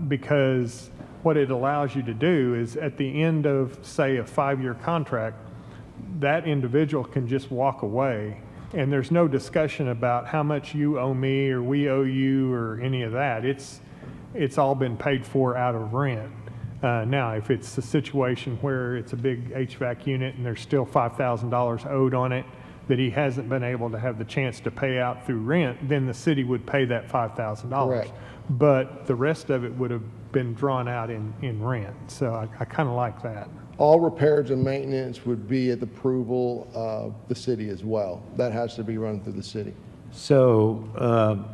because what it allows you to do is at the end of, say, a 5-year contract, that individual can just walk away and there's no discussion about how much you owe me or we owe you or any of that. It's all been paid for out of rent. Now, if it's a situation where it's a big HVAC unit and there's still $5,000 owed on it that he hasn't been able to have the chance to pay out through rent, then the city would pay that $5,000. Correct. But the rest of it would have been drawn out in rent. So I kind of like that. All repairs and maintenance would be at the approval of the city as well. That has to be run through the city. So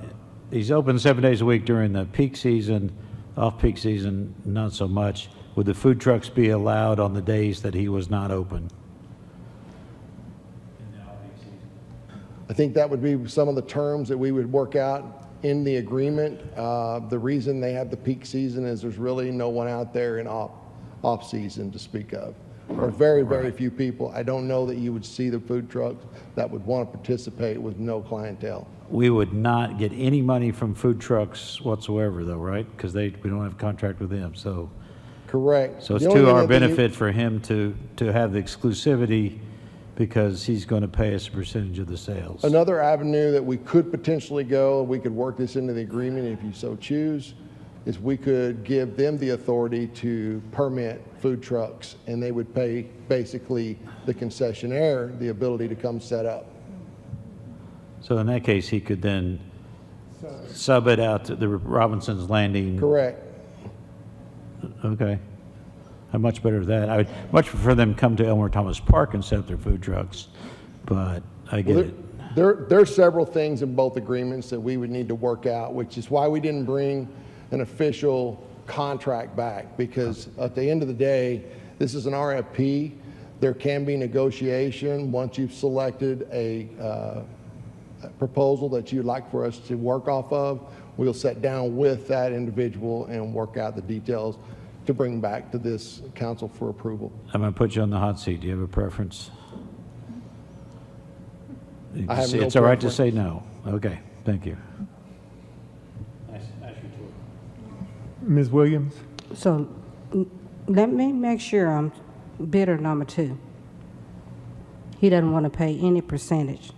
he's open 7 days a week during the peak season, off-peak season, not so much. Would the food trucks be allowed on the days that he was not open? I think that would be some of the terms that we would work out in the agreement. The reason they have the peak season is there's really no one out there in off-season to speak of, or very, very few people. I don't know that you would see the food trucks that would want to participate with no clientele. We would not get any money from food trucks whatsoever, though, right? Because we don't have a contract with them, so. Correct. So it's The only to thing our that the- benefit for him to have the exclusivity because he's going to pay us a percentage of the sales. Another avenue that we could potentially go, and we could work this into the agreement if you so choose, is we could give them the authority to permit food trucks, and they would pay basically the concessionaire the ability to come set up. So in that case, he could then sub it out to the Robinson's Landing. Correct. Okay. How much better is that? I would much prefer them come to Elmore Thomas Park and set up their food trucks, but I get Well, it. there are several things in both agreements that we would need to work out, which is why we didn't bring an official contract back, because at the end of the day, this is an RFP. There can be negotiation once you've selected a proposal that you'd like for us to work off of. We'll sit down with that individual and work out the details to bring back to this council for approval. I'm going to put you on the hot seat. Do you have a preference? I have no It's all right to preference. say no. Okay, thank you. Ms. Williams? So let me make sure I'm bidder number 2. He doesn't want to pay any percentage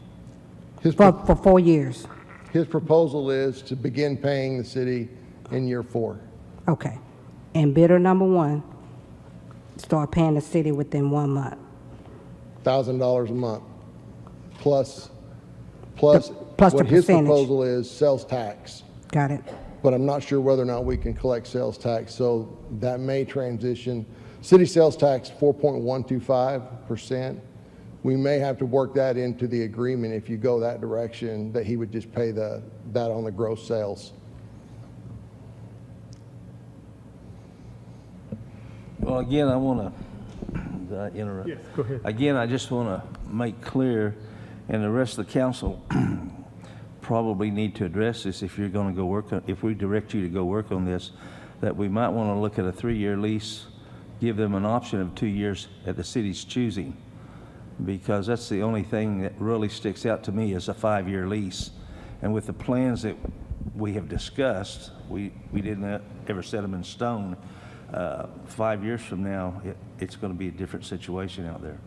for 4 years. His proposal is to begin paying the city in year 4. Okay. And bidder number 1, start paying the city within 1 month. $1,000 a month, plus plus plus the what his percentage. proposal is sales tax. Got it. But I'm not sure whether or not we can collect sales tax, so that may transition. City sales tax, 4.125%. We may have to work that into the agreement if you go that direction, that he would just pay that on the gross sales. Well, again, I want to interrupt. Yes, go ahead. Again, I just want to make clear, and the rest of the council probably need to address this if you're going to go work on, if we direct you to go work on this, that we might want to look at a 3-year lease, give them an option of 2 years at the city's choosing, because that's the only thing that really sticks out to me is a 5-year lease. And with the plans that we have discussed, we didn't ever set them in stone. 5 years from now, it's going to be a different situation out there.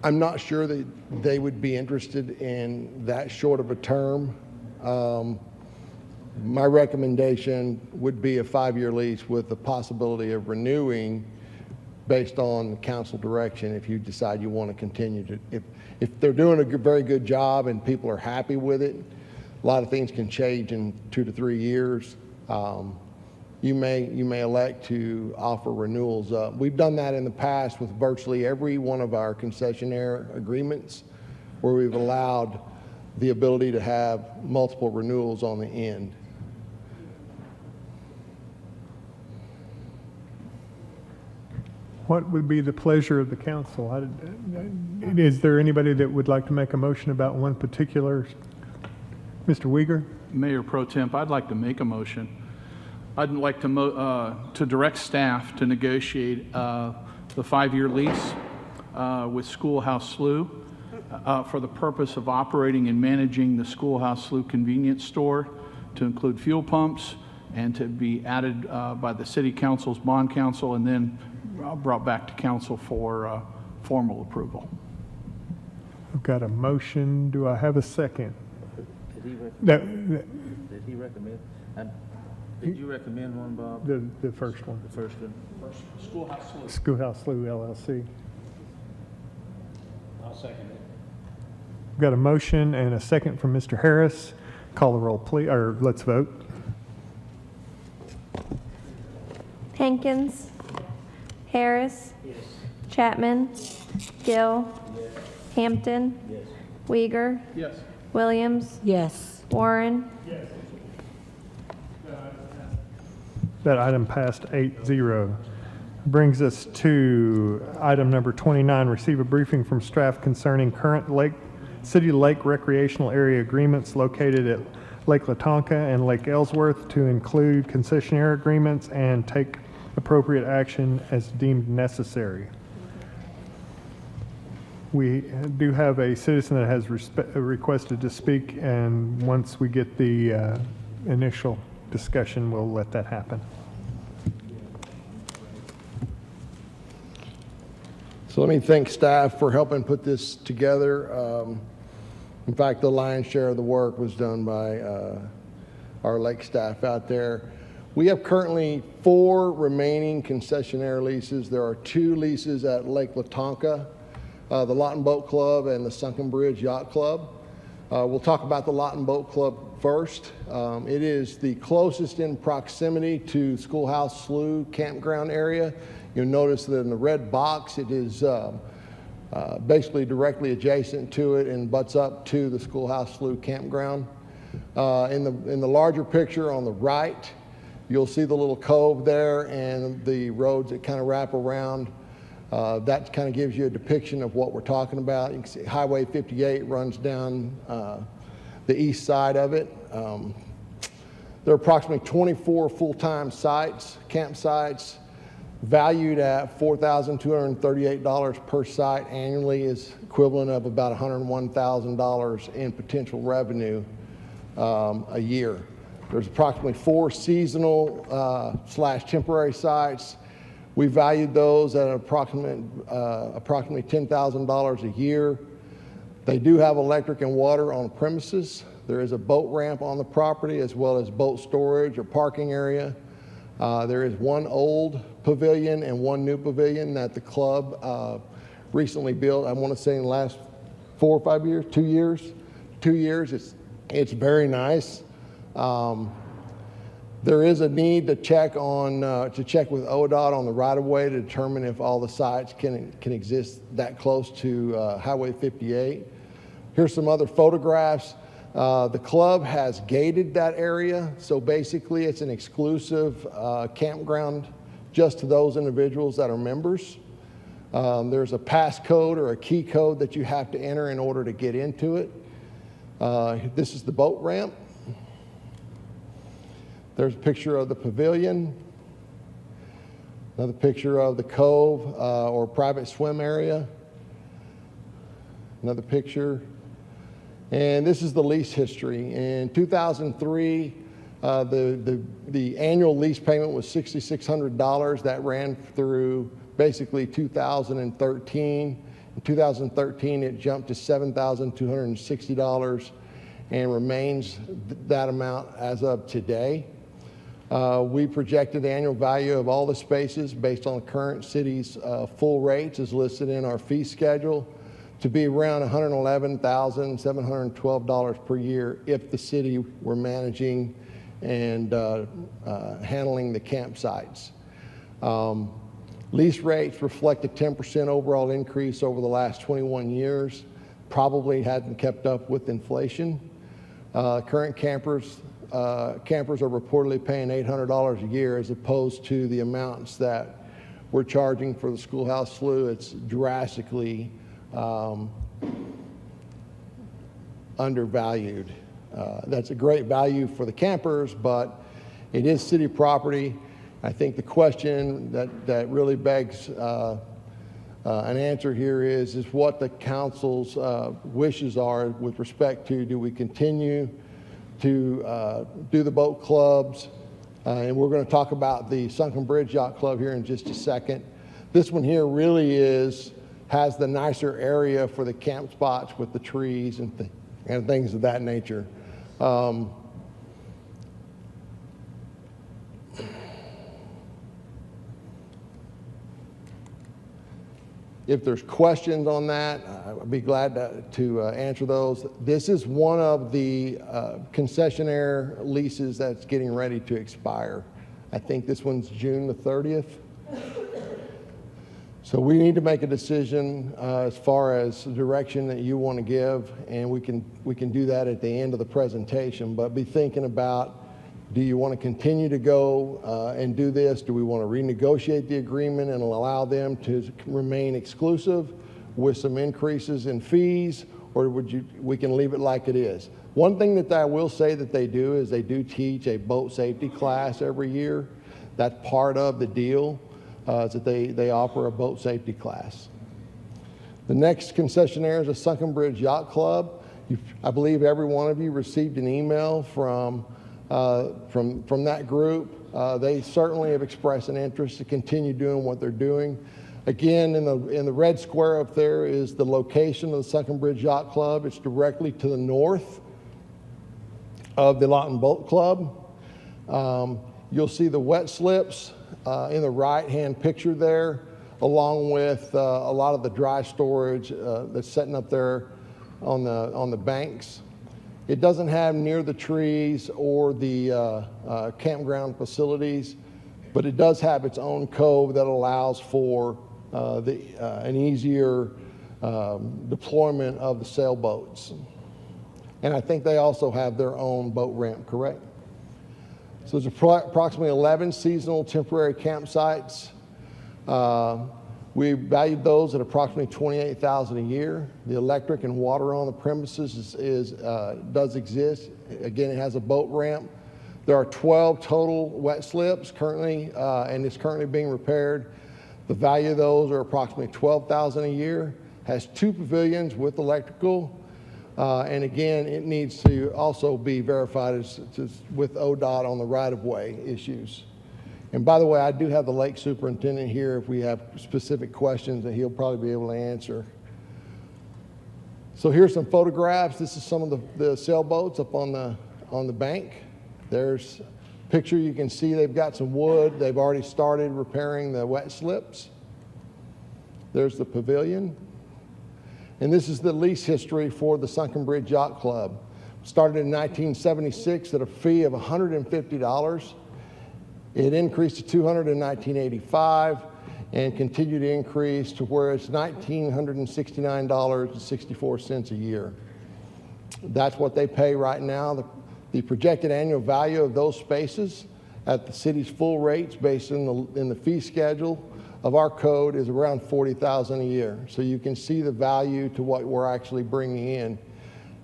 I'm not sure that they would be interested in that short of a term. My recommendation would be a 5-year lease with the possibility of renewing based on council direction if you decide you want to continue to. If they're doing a very good job and people are happy with it, a lot of things can change in 2 to 3 years. You may elect to offer renewals up. We've done that in the past with virtually every one of our concessionaire agreements, where we've allowed the ability to have multiple renewals on the end. What would be the pleasure of the council? Is there anybody that would like to make a motion about one particular? Mr. Uyghur? Mayor Pro Temp, I'd like to make a motion. I'd like to direct staff to negotiate the 5-year lease with Schoolhouse Slough for the purpose of operating and managing the Schoolhouse Slough convenience store, to include fuel pumps, and to be added by the City Council's Bond Council, and then brought back to council for formal approval. I've got a motion. Do I have a second? Did he recommend? Did you recommend one, Bob? The first one. The first one? Schoolhouse Slough. Schoolhouse Slough LLC. I'll second it. We've got a motion and a second from Mr. Harris. Call the roll, please, or let's vote. Hankins. Harris. Chapman. Gill. Hampton. Uyghur. Yes. Williams. Yes. Warren. That item passed 8-0. Brings us to item number 29, receive a briefing from staff concerning current city lake recreational area agreements located at Lake Latonka and Lake Ellsworth to include concessionaire agreements and take appropriate action as deemed necessary. We do have a citizen that has requested to speak, and once we get the initial discussion, we'll let that happen. So let me thank staff for helping put this together. In fact, the lion's share of the work was done by our lake staff out there. We have currently 4 remaining concessionaire leases. There are 2 leases at Lake Latonka, the Lawton Boat Club and the Sunken Bridge Yacht Club. We'll talk about the Lawton Boat Club first. It is the closest in proximity to Schoolhouse Slough campground area. You'll notice that in the red box, it is basically directly adjacent to it and butts up to the Schoolhouse Slough campground. In the larger picture on the right, you'll see the little cove there and the roads that kind of wrap around. That kind of gives you a depiction of what we're talking about. You can see Highway 58 runs down the east side of it. There are approximately 24 full-time campsites, valued at $4,238 per site annually, is equivalent of about $101,000 in potential revenue a year. There's approximately 4 seasonal / temporary sites. We valued those at approximately $10,000 a year. They do have electric and water on the premises. There is a boat ramp on the property as well as boat storage or parking area. There is 1 old pavilion and 1 new pavilion that the club recently built, I want to say in the last 4 or 5 years, 2 years. 2 years, it's very nice. There is a need to check with ODOT on the right-of-way to determine if all the sites can exist that close to Highway 58. Here's some other photographs. The club has gated that area, so basically it's an exclusive campground just to those individuals that are members. There's a passcode or a key code that you have to enter in order to get into it. This is the boat ramp. There's a picture of the pavilion. Another picture of the cove or private swim area. Another picture. And this is the lease history. In 2003, the annual lease payment was $6,600. That ran through basically 2013. In 2013, it jumped to $7,260 and remains that amount as of today. We projected the annual value of all the spaces based on the current city's full rates as listed in our fee schedule to be around $111,712 per year if the city were managing and handling the campsites. Lease rates reflect a 10% overall increase over the last 21 years. Probably hadn't kept up with inflation. Current campers are reportedly paying $800 a year as opposed to the amounts that we're charging for the Schoolhouse Slough. It's drastically undervalued. That's a great value for the campers, but it is city property. I think the question that really begs an answer here is what the council's wishes are with respect to, do we continue to do the boat clubs? And we're going to talk about the Sunken Bridge Yacht Club here in just a second. This one here really has the nicer area for the camp spots with the trees and things of that nature. If there's questions on that, I'd be glad to answer those. This is one of the concessionaire leases that's getting ready to expire. I think this one's June the 30th. So we need to make a decision as far as the direction that you want to give, and we can do that at the end of the presentation. But be thinking about, do you want to continue to go and do this? Do we want to renegotiate the agreement and allow them to remain exclusive with some increases in fees, or we can leave it like it is? One thing that I will say that they do is they do teach a boat safety class every year. That's part of the deal, is that they offer a boat safety class. The next concessionaire is the Sunken Bridge Yacht Club. I believe every one of you received an email from that group. They certainly have expressed an interest to continue doing what they're doing. Again, in the red square up there is the location of the Sunken Bridge Yacht Club. It's directly to the north of the Lawton Boat Club. You'll see the wet slips in the right-hand picture there, along with a lot of the dry storage that's sitting up there on the banks. It doesn't have near the trees or the campground facilities, but it does have its own cove that allows for an easier deployment of the sailboats. And I think they also have their own boat ramp, correct? So there's approximately 11 seasonal temporary campsites. We valued those at approximately $28,000 a year. The electric and water on the premises does exist. Again, it has a boat ramp. There are 12 total wet slips currently, and it's currently being repaired. The value of those are approximately $12,000 a year. Has 2 pavilions with electrical, and again, it needs to also be verified with ODOT on the right-of-way issues. And by the way, I do have the lake superintendent here if we have specific questions that he'll probably be able to answer. So here's some photographs. This is some of the sailboats up on the bank. There's a picture you can see they've got some wood. They've already started repairing the wet slips. There's the pavilion. And this is the lease history for the Sunken Bridge Yacht Club. Started in 1976 at a fee of $150. It increased to $200 in 1985 and continued to increase to where it's $1,969.64 a year. That's what they pay right now. The projected annual value of those spaces at the city's full rates based in the fee schedule of our code is around $40,000 a year. So you can see the value to what we're actually bringing in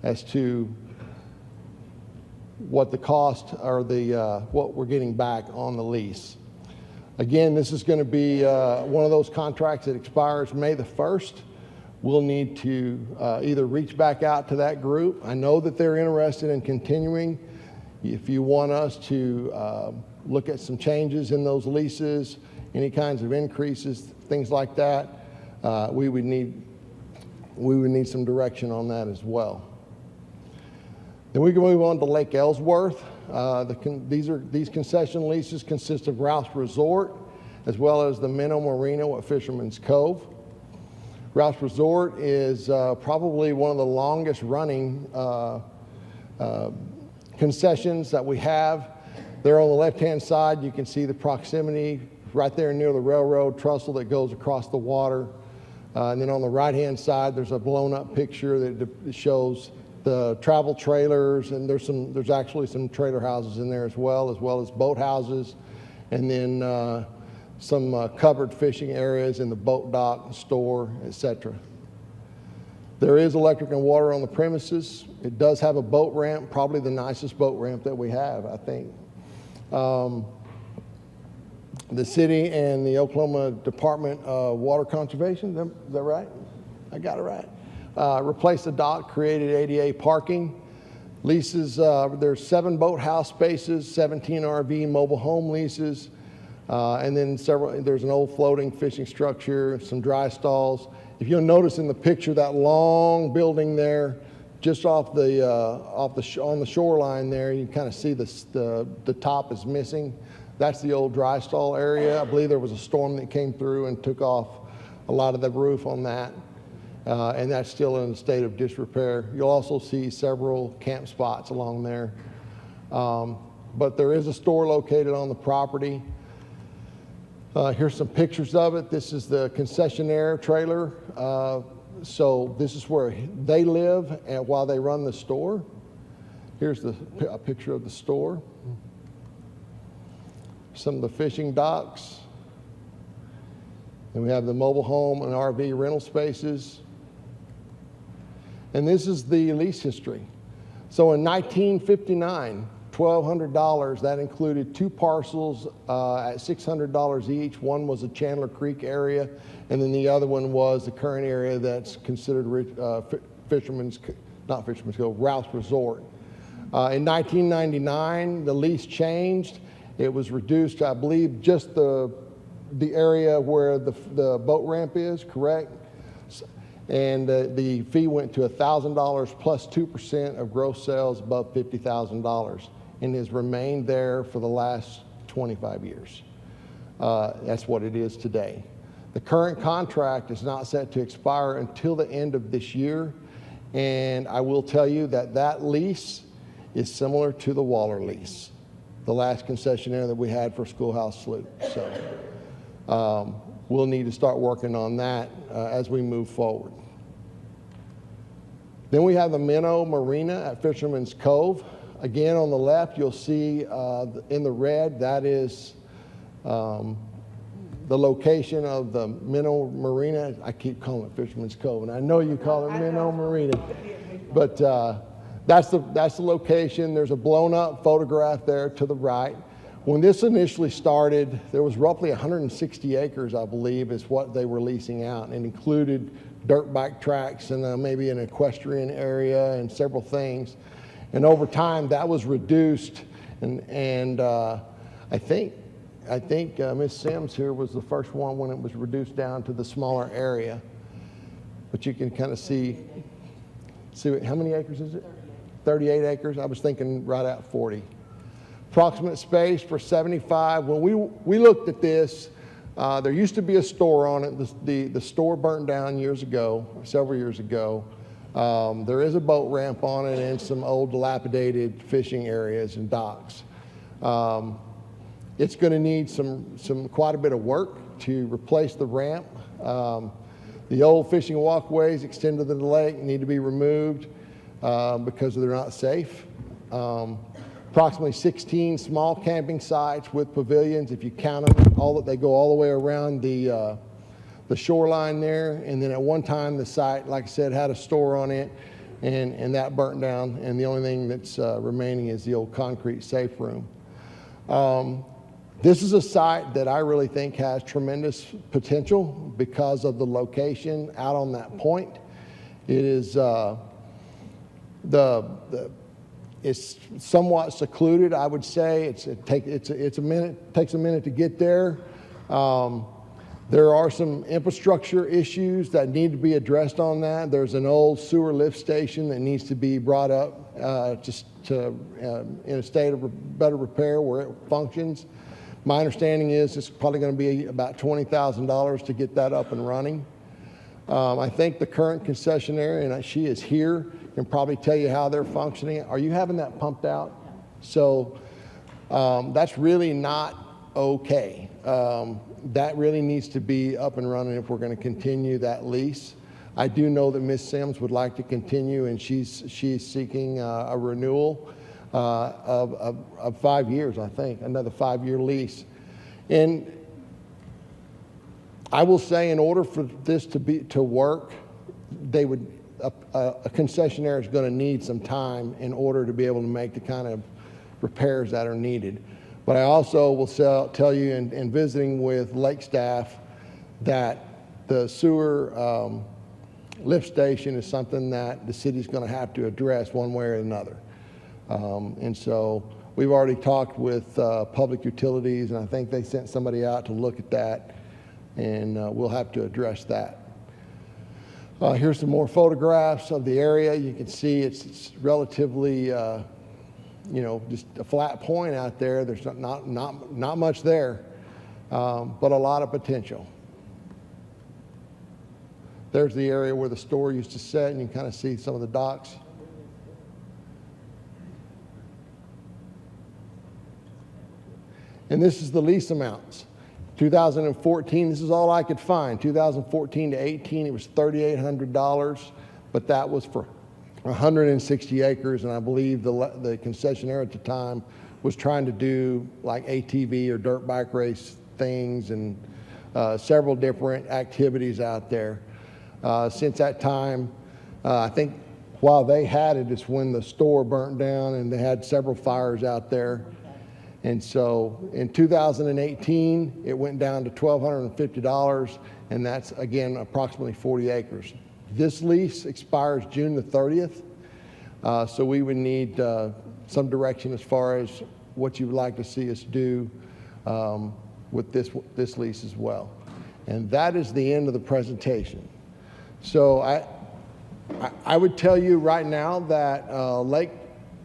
as to what the cost or what we're getting back on the lease. Again, this is going to be one of those contracts that expires May the 1st. We'll need to either reach back out to that group. I know that they're interested in continuing. If you want us to look at some changes in those leases, any kinds of increases, things like that, we would need some direction on that as well. Then we can move on to Lake Ellsworth. These concession leases consist of Ralph's Resort as well as the Minnow Marina at Fisherman's Cove. Ralph's Resort is probably one of the longest running concessions that we have. There on the left-hand side, you can see the proximity right there near the railroad trestle that goes across the water. And then on the right-hand side, there's a blown-up picture that shows the travel trailers, and there's actually some trailer houses in there as well as boat houses, and then some covered fishing areas in the boat dock, store, etc. There is electric and water on the premises. It does have a boat ramp, probably the nicest boat ramp that we have, I think. The city and the Oklahoma Department of Water Conservation, is that right? I got it right. Replaced the dock, created ADA parking. Leases, there's 7 boathouse spaces, 17 RV mobile home leases, and then there's an old floating fishing structure, some dry stalls. If you'll notice in the picture, that long building there, just on the shoreline there, you can kind of see the top is missing. That's the old dry stall area. I believe there was a storm that came through and took off a lot of the roof on that. And that's still in a state of disrepair. You'll also see several camp spots along there. But there is a store located on the property. Here's some pictures of it. This is the concessionaire trailer. So this is where they live and while they run the store. Here's a picture of the store. Some of the fishing docks. And we have the mobile home and RV rental spaces. And this is the lease history. So in 1959, $1,200, that included 2 parcels at $600 each. One was the Chandler Creek area, and then the other one was the current area that's considered Ralph's Resort. In 1999, the lease changed. It was reduced to, I believe, just the area where the boat ramp is, correct? And the fee went to $1,000 plus 2% of gross sales above $50,000 and has remained there for the last 25 years. That's what it is today. The current contract is not set to expire until the end of this year, and I will tell you that that lease is similar to the Waller lease, the last concessionaire that we had for Schoolhouse Slough. So we'll need to start working on that as we move forward. Then we have the Minnow Marina at Fisherman's Cove. Again, on the left, you'll see in the red, that is the location of the Minnow Marina. I keep calling it Fisherman's Cove, and I know you call it Minnow Marina. But that's the location. There's a blown-up photograph there to the right. When this initially started, there was roughly 160 acres, I believe, is what they were leasing out, and included dirt bike tracks and maybe an equestrian area and several things. And over time, that was reduced, and I think Ms. Sims here was the first one when it was reduced down to the smaller area. But you can kind of see how many acres is it? 38 acres. I was thinking right at 40. Approximate space for 75. When we looked at this, There used to be a store on it. The store burnt down years ago, several years ago. There is a boat ramp on it and some old dilapidated fishing areas and docks. It's going to need quite a bit of work to replace the ramp. The old fishing walkways extended to the lake need to be removed because they're not safe. Approximately 16 small camping sites with pavilions, if you count them, they go all the way around the shoreline there. And then at one time, the site, like I said, had a store on it, and that burnt down. And the only thing that's remaining is the old concrete safe room. This is a site that I really think has tremendous potential because of the location out on that point. It is it's somewhat secluded, I would say. It takes a minute to get there. There are some infrastructure issues that need to be addressed on that. There's an old sewer lift station that needs to be brought up in a state of better repair where it functions. My understanding is it's probably going to be about $20,000 to get that up and running. I think the current concessionaire, and she is here, can probably tell you how they're functioning. Are you having that pumped out? So that's really not okay. That really needs to be up and running if we're going to continue that lease. I do know that Ms. Sims would like to continue, and she's seeking a renewal of 5 years, I think, another 5-year lease. And I will say, in order for this to work, a concessionaire is going to need some time in order to be able to make the kind of repairs that are needed. But I also will tell you, in visiting with lake staff, that the sewer lift station is something that the city's going to have to address one way or another. And so we've already talked with public utilities, and I think they sent somebody out to look at that, and we'll have to address that. Here's some more photographs of the area. You can see it's relatively, just a flat point out there. There's not much there, but a lot of potential. There's the area where the store used to sit, and you can kind of see some of the docks. And this is the lease amounts. 2014, this is all I could find. 2014 to 18, it was $3,800, but that was for 160 acres, and I believe the concessionaire at the time was trying to do like ATV or dirt bike race things and several different activities out there. Since that time, I think while they had it, it's when the store burnt down and they had several fires out there. And so in 2018, it went down to $1,250, and that's, again, approximately 40 acres. This lease expires June the 30th, so we would need some direction as far as what you would like to see us do with this lease as well. And that is the end of the presentation. So I would tell you right now that Lake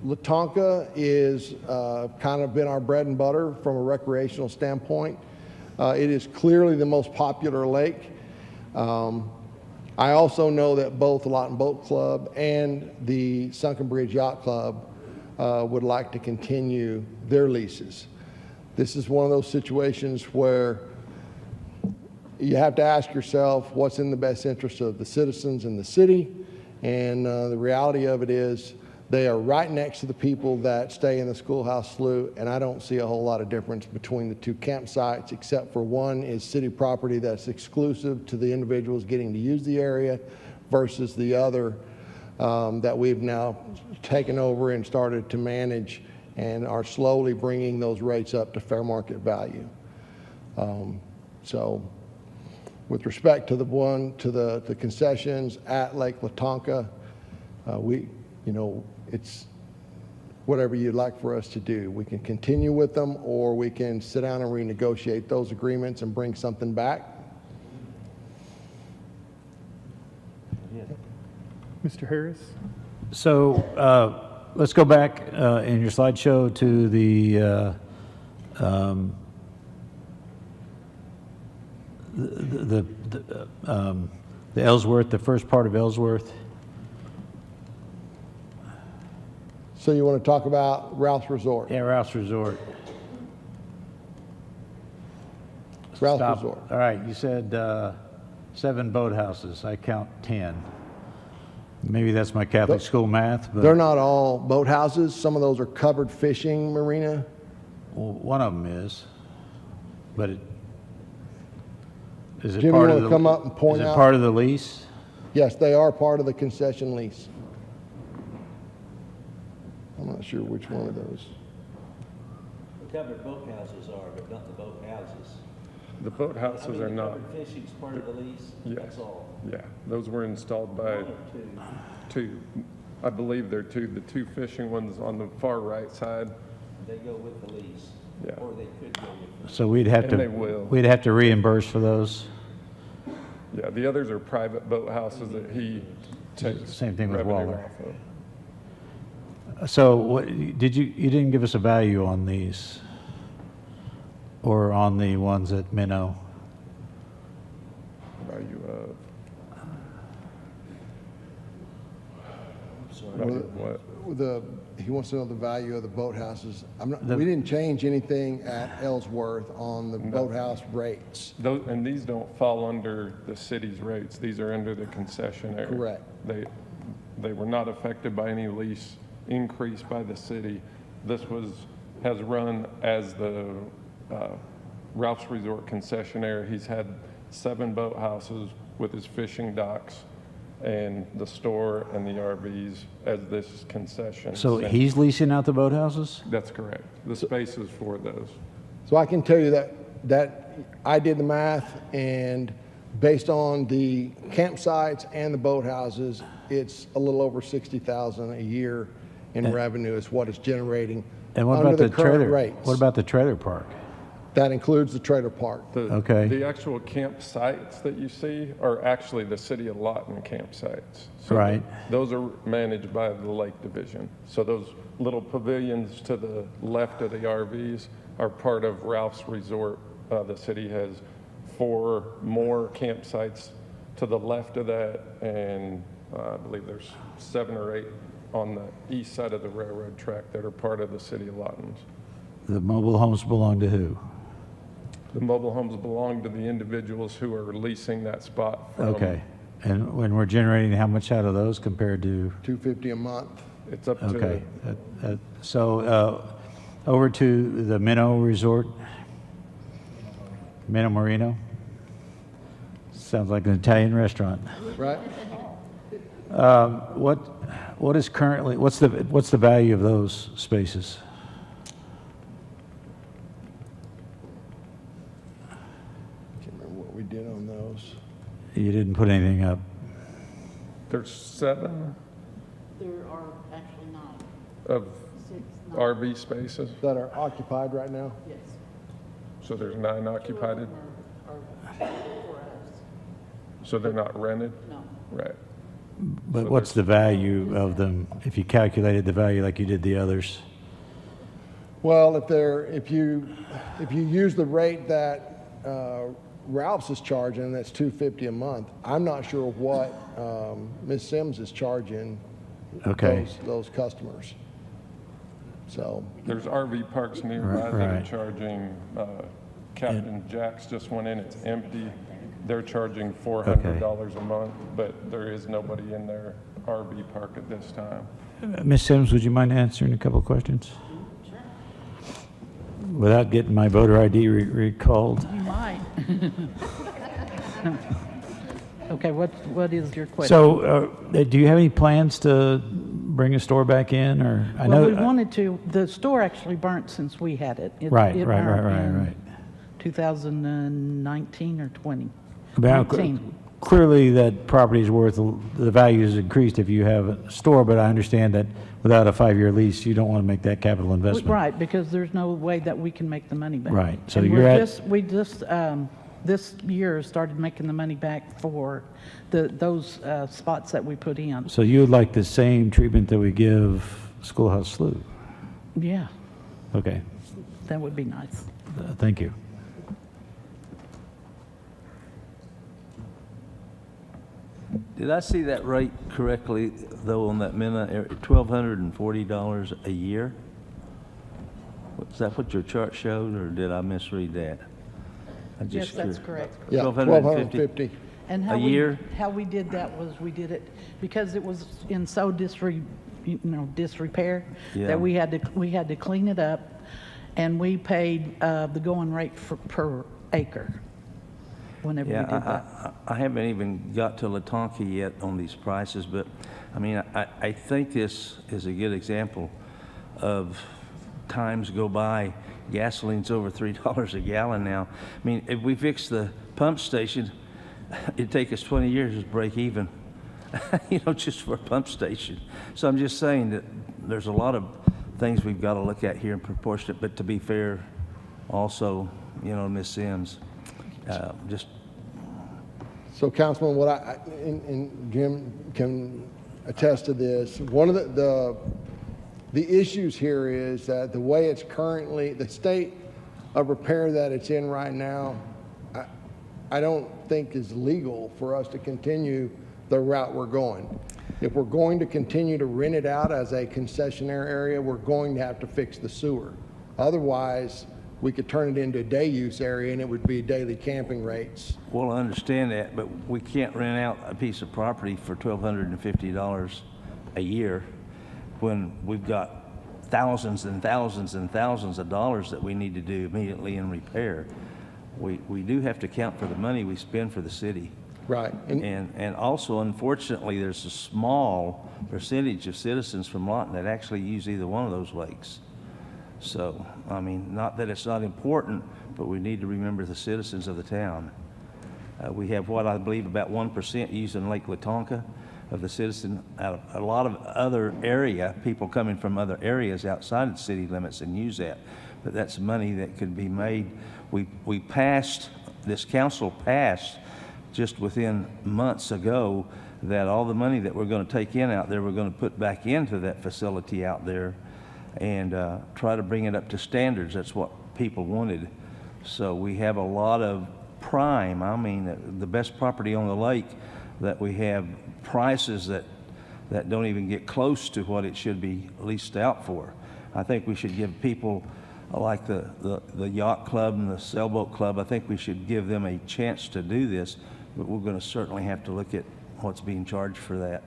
Latonka is kind of been our bread and butter from a recreational standpoint. It is clearly the most popular lake. I also know that both the Lawton Boat Club and the Sunken Bridge Yacht Club would like to continue their leases. This is one of those situations where you have to ask yourself what's in the best interest of the citizens in the city, and the reality of it is they are right next to the people that stay in the Schoolhouse Slough, and I don't see a whole lot of difference between the two campsites, except for one is city property that's exclusive to the individuals getting to use the area versus the other that we've now taken over and started to manage and are slowly bringing those rates up to fair market value. So with respect to the concessions at Lake Latonka, it's whatever you'd like for us to do. We can continue with them, or we can sit down and renegotiate those agreements and bring something back. Mr. Harris? So let's go back in your slideshow to the the Ellsworth, the first part of Ellsworth. So you want to talk about Ralph's Resort? Yeah, Ralph's Resort. Ralph's Stop. Resort. All right, you said 7 boathouses. I count 10. Maybe that's my Catholic school math, but They're not all boathouses. Some of those are covered fishing marina. well, one of them is. But is it Jim, part you of wanna the come up and point is it out? part of the lease? Yes, they are part of the concession lease. I'm not sure which one of those. Covered boathouses are, but not the boathouses. The boathouses are not. Covered fishing's part of the lease, Yes. that's all. Yeah, those were installed by two. I believe they're two. The 2 fishing ones on the far right side. They go with the lease. Yeah. Or they could go with. So we'd have And they will. we'd have to reimburse for those. Yeah, the others are private boathouses that he takes. Same thing with revenue Waller. off of. So what, you didn't give us a value on these or on the ones at Minnow? Value of. What? He wants to know the value of the boathouses. The- we didn't change anything at Ellsworth on the No. boathouse rates. And these don't fall under the city's rates. These are under the concessionary. Correct. They were not affected by any lease increase by the city. This has run as the Ralph's Resort concessionaire. He's had 7 boathouses with his fishing docks and the store and the RVs as this concession. So since- he's leasing out the boathouses? That's correct. The space is for those. So I can tell you that I did the math, and based on the campsites and the boathouses, it's a little over $60,000 a year in revenue is what it's generating And what under about the current trailer? rates. What about the trailer park? That includes the trailer park. Okay. The actual campsites that you see are actually the city of Lawton campsites. So Right. Those are managed by the Lake Division. So those little pavilions to the left of the RVs are part of Ralph's Resort. The city has 4 more campsites to the left of that, and I believe there's 7 or 8 on the east side of the railroad track that are part of the city of Lawton's. The mobile homes belong to who? The mobile homes belong to the individuals who are leasing that spot from. Okay. And when we're generating how much out of those compared to? $250 a month. It's up to. Okay. So over to the Minnow Resort, Minnow Marino. Sounds like an Italian restaurant. Right. What is currently, what's the value of those spaces? Can't remember what we did on those. You didn't put anything up. There's 7 There are actually 9. of 6, 9. RV spaces, That are occupied right now? Yes. so there's 9 occupied, Are for us. so they're not rented? No. Right. But what's the value of them, if you calculated the value like you did the others? Well, if you use the rate that Ralph's is charging, that's $250 a month. I'm not sure what Ms. Sims is charging Okay. those customers. So There's RV parks nearby that are Right. charging, Captain Jack's just went in, it's empty. They're charging $400 a month, but there is nobody in their RV park at this time. Ms. Sims, would you mind answering a couple of questions? Without getting my voter ID recalled? You might. Okay, what is your question? So, do you have any plans to bring a store back in, or? I Well, know. we wanted to, the store actually burnt since we had it. Right. It burned in 2019 or 20. About- 19. Clearly, that property is worth, the value is increased if you have a store, but I understand that without a 5-year lease, you don't want to make that capital investment. Right, because there's no way that we can make the money back. Right, so And you're we're at- just, we just, this year started making the money back for those spots that we put in. So you would like the same treatment that we give Schoolhouse Slough? Yeah, Okay, that would be nice. thank you. Did I see that rate correctly, though, on that $1,240 a year? Is that what your chart showed, or did I misread that? I'm Yes, just that's curious. correct. Yeah, 1,250 And a year? How we did that was we did it because it was in so disrepair Yeah. that we had to clean it up, and we paid the going rate per acre whenever we did that. Yeah, I haven't even got to Latonka yet on these prices, but, I mean, I think this is a good example of times go by. Gasoline's over $3 a gallon now. I mean, if we fix the pump station, it'd take us 20 years to break even, you know, just for a pump station. So I'm just saying that there's a lot of things we've got to look at here in proportionate, but to be fair, also, you know, Ms. Sims, just. So Councilman, what and Jim can attest to this, one of the issues here is that the way it's currently, the state of repair that it's in right now, I don't think is legal for us to continue the route we're going. If we're going to continue to rent it out as a concessionaire area, we're going to have to fix the sewer. Otherwise, we could turn it into a day use area and it would be daily camping rates. Well, I understand that, but we can't rent out a piece of property for $1,250 a year when we've got thousands and thousands and thousands of dollars that we need to do immediately in repair. We do have to count for the money we spend for the city. Right. And also, unfortunately, there's a small percentage of citizens from Lawton that actually use either one of those lakes. So, I mean, not that it's not important, but we need to remember the citizens of the town. We have what I believe about 1% using Lake Latonka of the citizen. A lot of other area, people coming from other areas outside the city limits and use that. But that's money that could be made. We passed, this council passed just within months ago that all the money that we're going to take in out there, we're going to put back into that facility out there and try to bring it up to standards. That's what people wanted. So we have a lot of prime, I mean, the best property on the lake, that we have prices that don't even get close to what it should be leased out for. I think we should give people like the yacht club and the sailboat club, I think we should give them a chance to do this, but we're going to certainly have to look at what's being charged for that.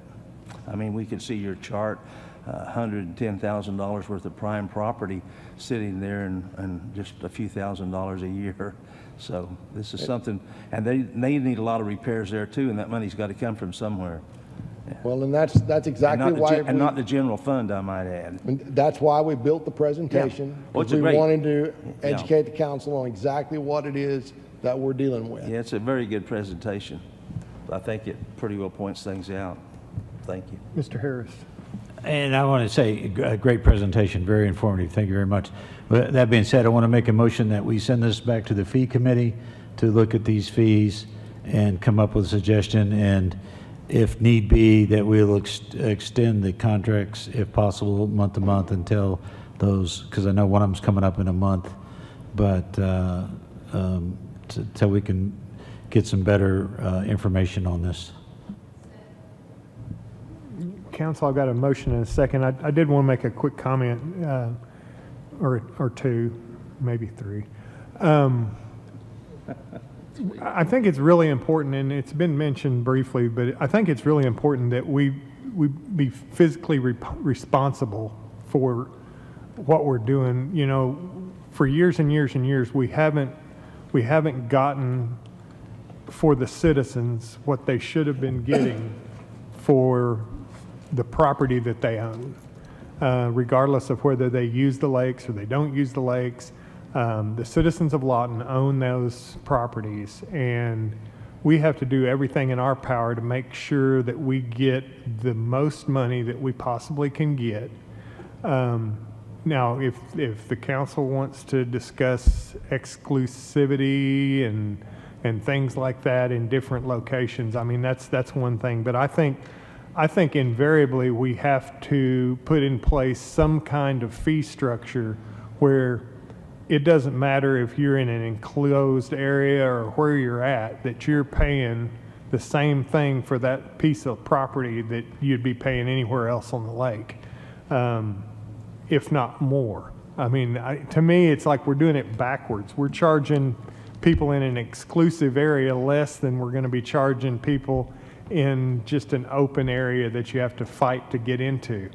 I mean, we can see your chart, $110,000 worth of prime property sitting there and just a few $1,000s a year. So this is something, and they need a lot of repairs there too, and that money's got to come from somewhere. Yeah. Well, and that's exactly why. And not the general fund, I might add. And that's why we built the presentation. Yeah. Well, because we wanted to educate the council on exactly what it is that we're dealing with. Yeah, it's a very good presentation. I think it pretty well points things out. Thank you. Mr. Harris. And I want to say, a great presentation, very informative. Thank you very much. But that being said, I want to make a motion that we send this back to the fee committee to look at these fees and come up with a suggestion, and if need be, that we'll extend the contracts, if possible, month to month until those, because I know one of them's coming up in a month, but until we can get some better information on this. Council, I've got a motion and a second. I did want to make a quick comment, or two, maybe three. I think it's really important, and it's been mentioned briefly, but I think it's really important that we be physically responsible for what we're doing. You know, for years and years and years, we haven't gotten for the citizens what they should have been getting for the property that they own, regardless of whether they use the lakes or they don't use the lakes. The citizens of Lawton own those properties, and we have to do everything in our power to make sure that we get the most money that we possibly can get. Now, if the council wants to discuss exclusivity and things like that in different locations, I mean, that's one thing. But I think invariably we have to put in place some kind of fee structure where it doesn't matter if you're in an enclosed area or where you're at, that you're paying the same thing for that piece of property that you'd be paying anywhere else on the lake, if not more. I mean, to me, it's like we're doing it backwards. We're charging people in an exclusive area less than we're going to be charging people in just an open area that you have to fight to get into.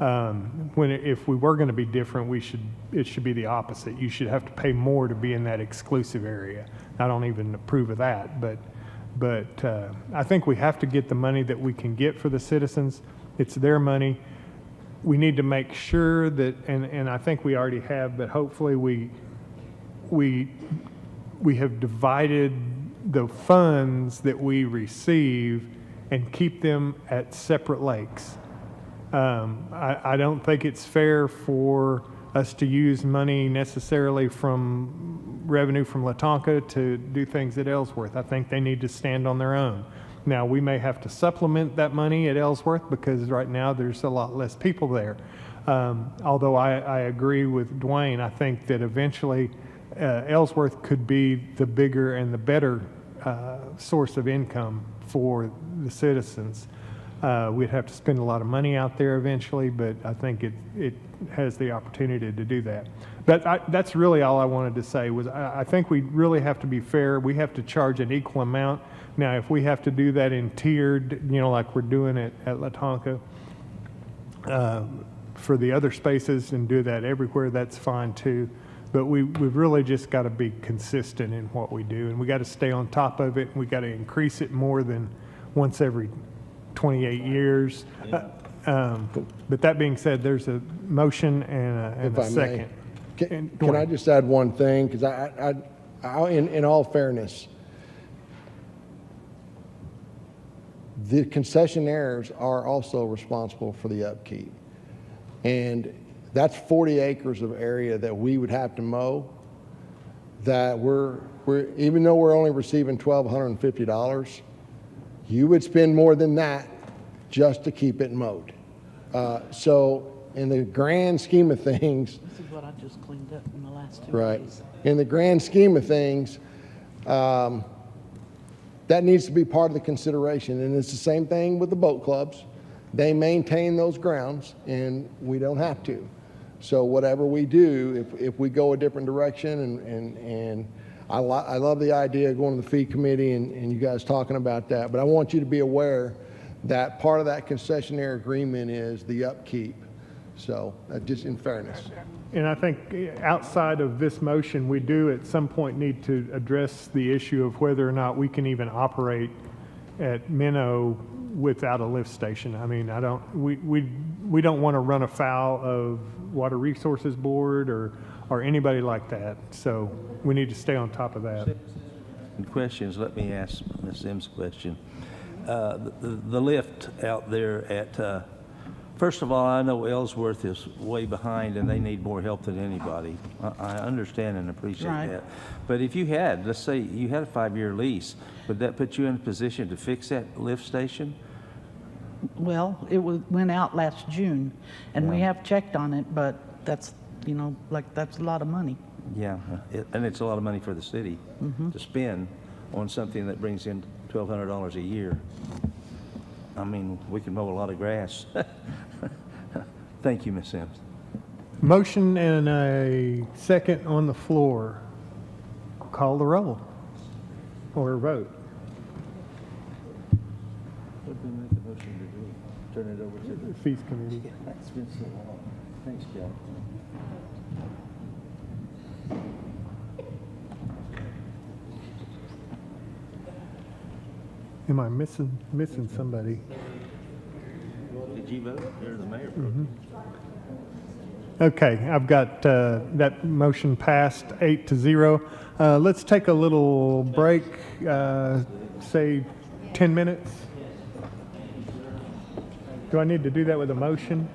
If we were going to be different, it should be the opposite. You should have to pay more to be in that exclusive area. I don't even approve of that, but I think we have to get the money that we can get for the citizens. It's their money. We need to make sure that, and I think we already have, but hopefully we have divided the funds that we receive and keep them at separate lakes. I don't think it's fair for us to use money necessarily from revenue from Latonka to do things at Ellsworth. I think they need to stand on their own. Now, we may have to supplement that money at Ellsworth because right now there's a lot less people there. Although I agree with Dwayne, I think that eventually Ellsworth could be the bigger and the better source of income for the citizens. We'd have to spend a lot of money out there eventually, but I think it has the opportunity to do that. But that's really all I wanted to say was I think we really have to be fair. We have to charge an equal amount. Now, if we have to do that in tiered, like we're doing it at Latonka, for the other spaces and do that everywhere, that's fine too. But we've really just got to be consistent in what we do, and we got to stay on top of it. And we got to increase it more than once every 28 years. But that being said, there's a motion and a second. Can I just add one thing? Because in all fairness, the concessionaires are also responsible for the upkeep. And that's 40 acres of area that we would have to mow, that we're even though we're only receiving $1,250, you would spend more than that just to keep it mowed. So in the grand scheme of things, This is what I just cleaned up in the last 2 right, days. in the grand scheme of things, that needs to be part of the consideration. And it's the same thing with the boat clubs. They maintain those grounds and we don't have to. So whatever we do, if we go a different direction, and I love the idea of going to the fee committee and you guys talking about that, but I want you to be aware that part of that concessionaire agreement is the upkeep. So just in fairness. And I think outside of this motion, we do at some point need to address the issue of whether or not we can even operate at Minnow without a lift station. I mean, we don't want to run afoul of Water Resources Board or anybody like that. So we need to stay on top of that. Questions, let me ask Ms. Sims a question. The lift out there at, first of all, I know Ellsworth is way behind and they need more help than anybody. I understand and appreciate Right. that. But if you had, let's say you had a 5-year lease, would that put you in a position to fix that lift station? Well, went out last June, and we have checked on it, but that's, that's a lot of money. Yeah, and it's a lot of money for the city to spend on something that brings in $1,200 a year. I mean, we can mow a lot of grass. Thank you, Ms. Sims. Motion and a second on the floor. Call the roll or vote. What did we make the motion to do? Turn it over to the Fees committee. It's been so long. Thanks, Joe. Am I missing somebody? Did you vote? You're the mayor. Okay, I've got that motion passed 8-0. Let's take a little break, say 10 minutes. Do I need to do that with a motion?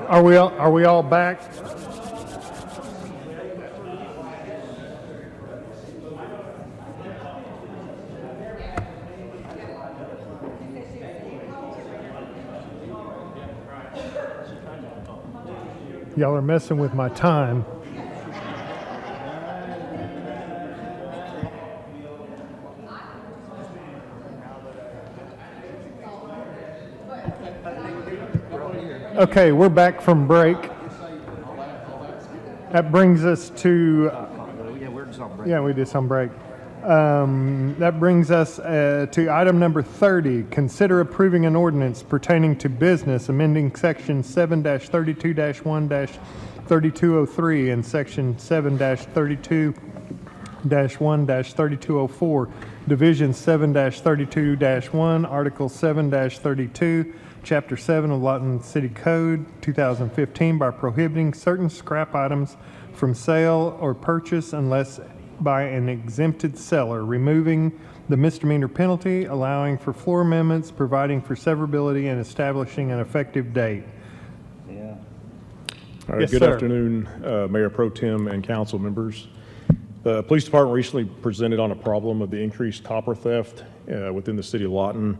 Are we all back? Y'all are messing with my time. Okay, we're back from break. That brings us to, yeah, we did some break. That brings us to item number 30, consider approving an ordinance pertaining to business, amending section 7-32-1-3203 and section 7-32-1-3204, division 7-32-1, article 7-32, Chapter 7 of Lawton City Code 2015 by prohibiting certain scrap items from sale or purchase unless by an exempted seller, removing the misdemeanor penalty, allowing for floor amendments, providing for severability, and establishing an effective date. Yeah. All right, Yes, good sir. afternoon, Mayor Pro Tem and council members. The police department recently presented on a problem of the increased copper theft within the city of Lawton,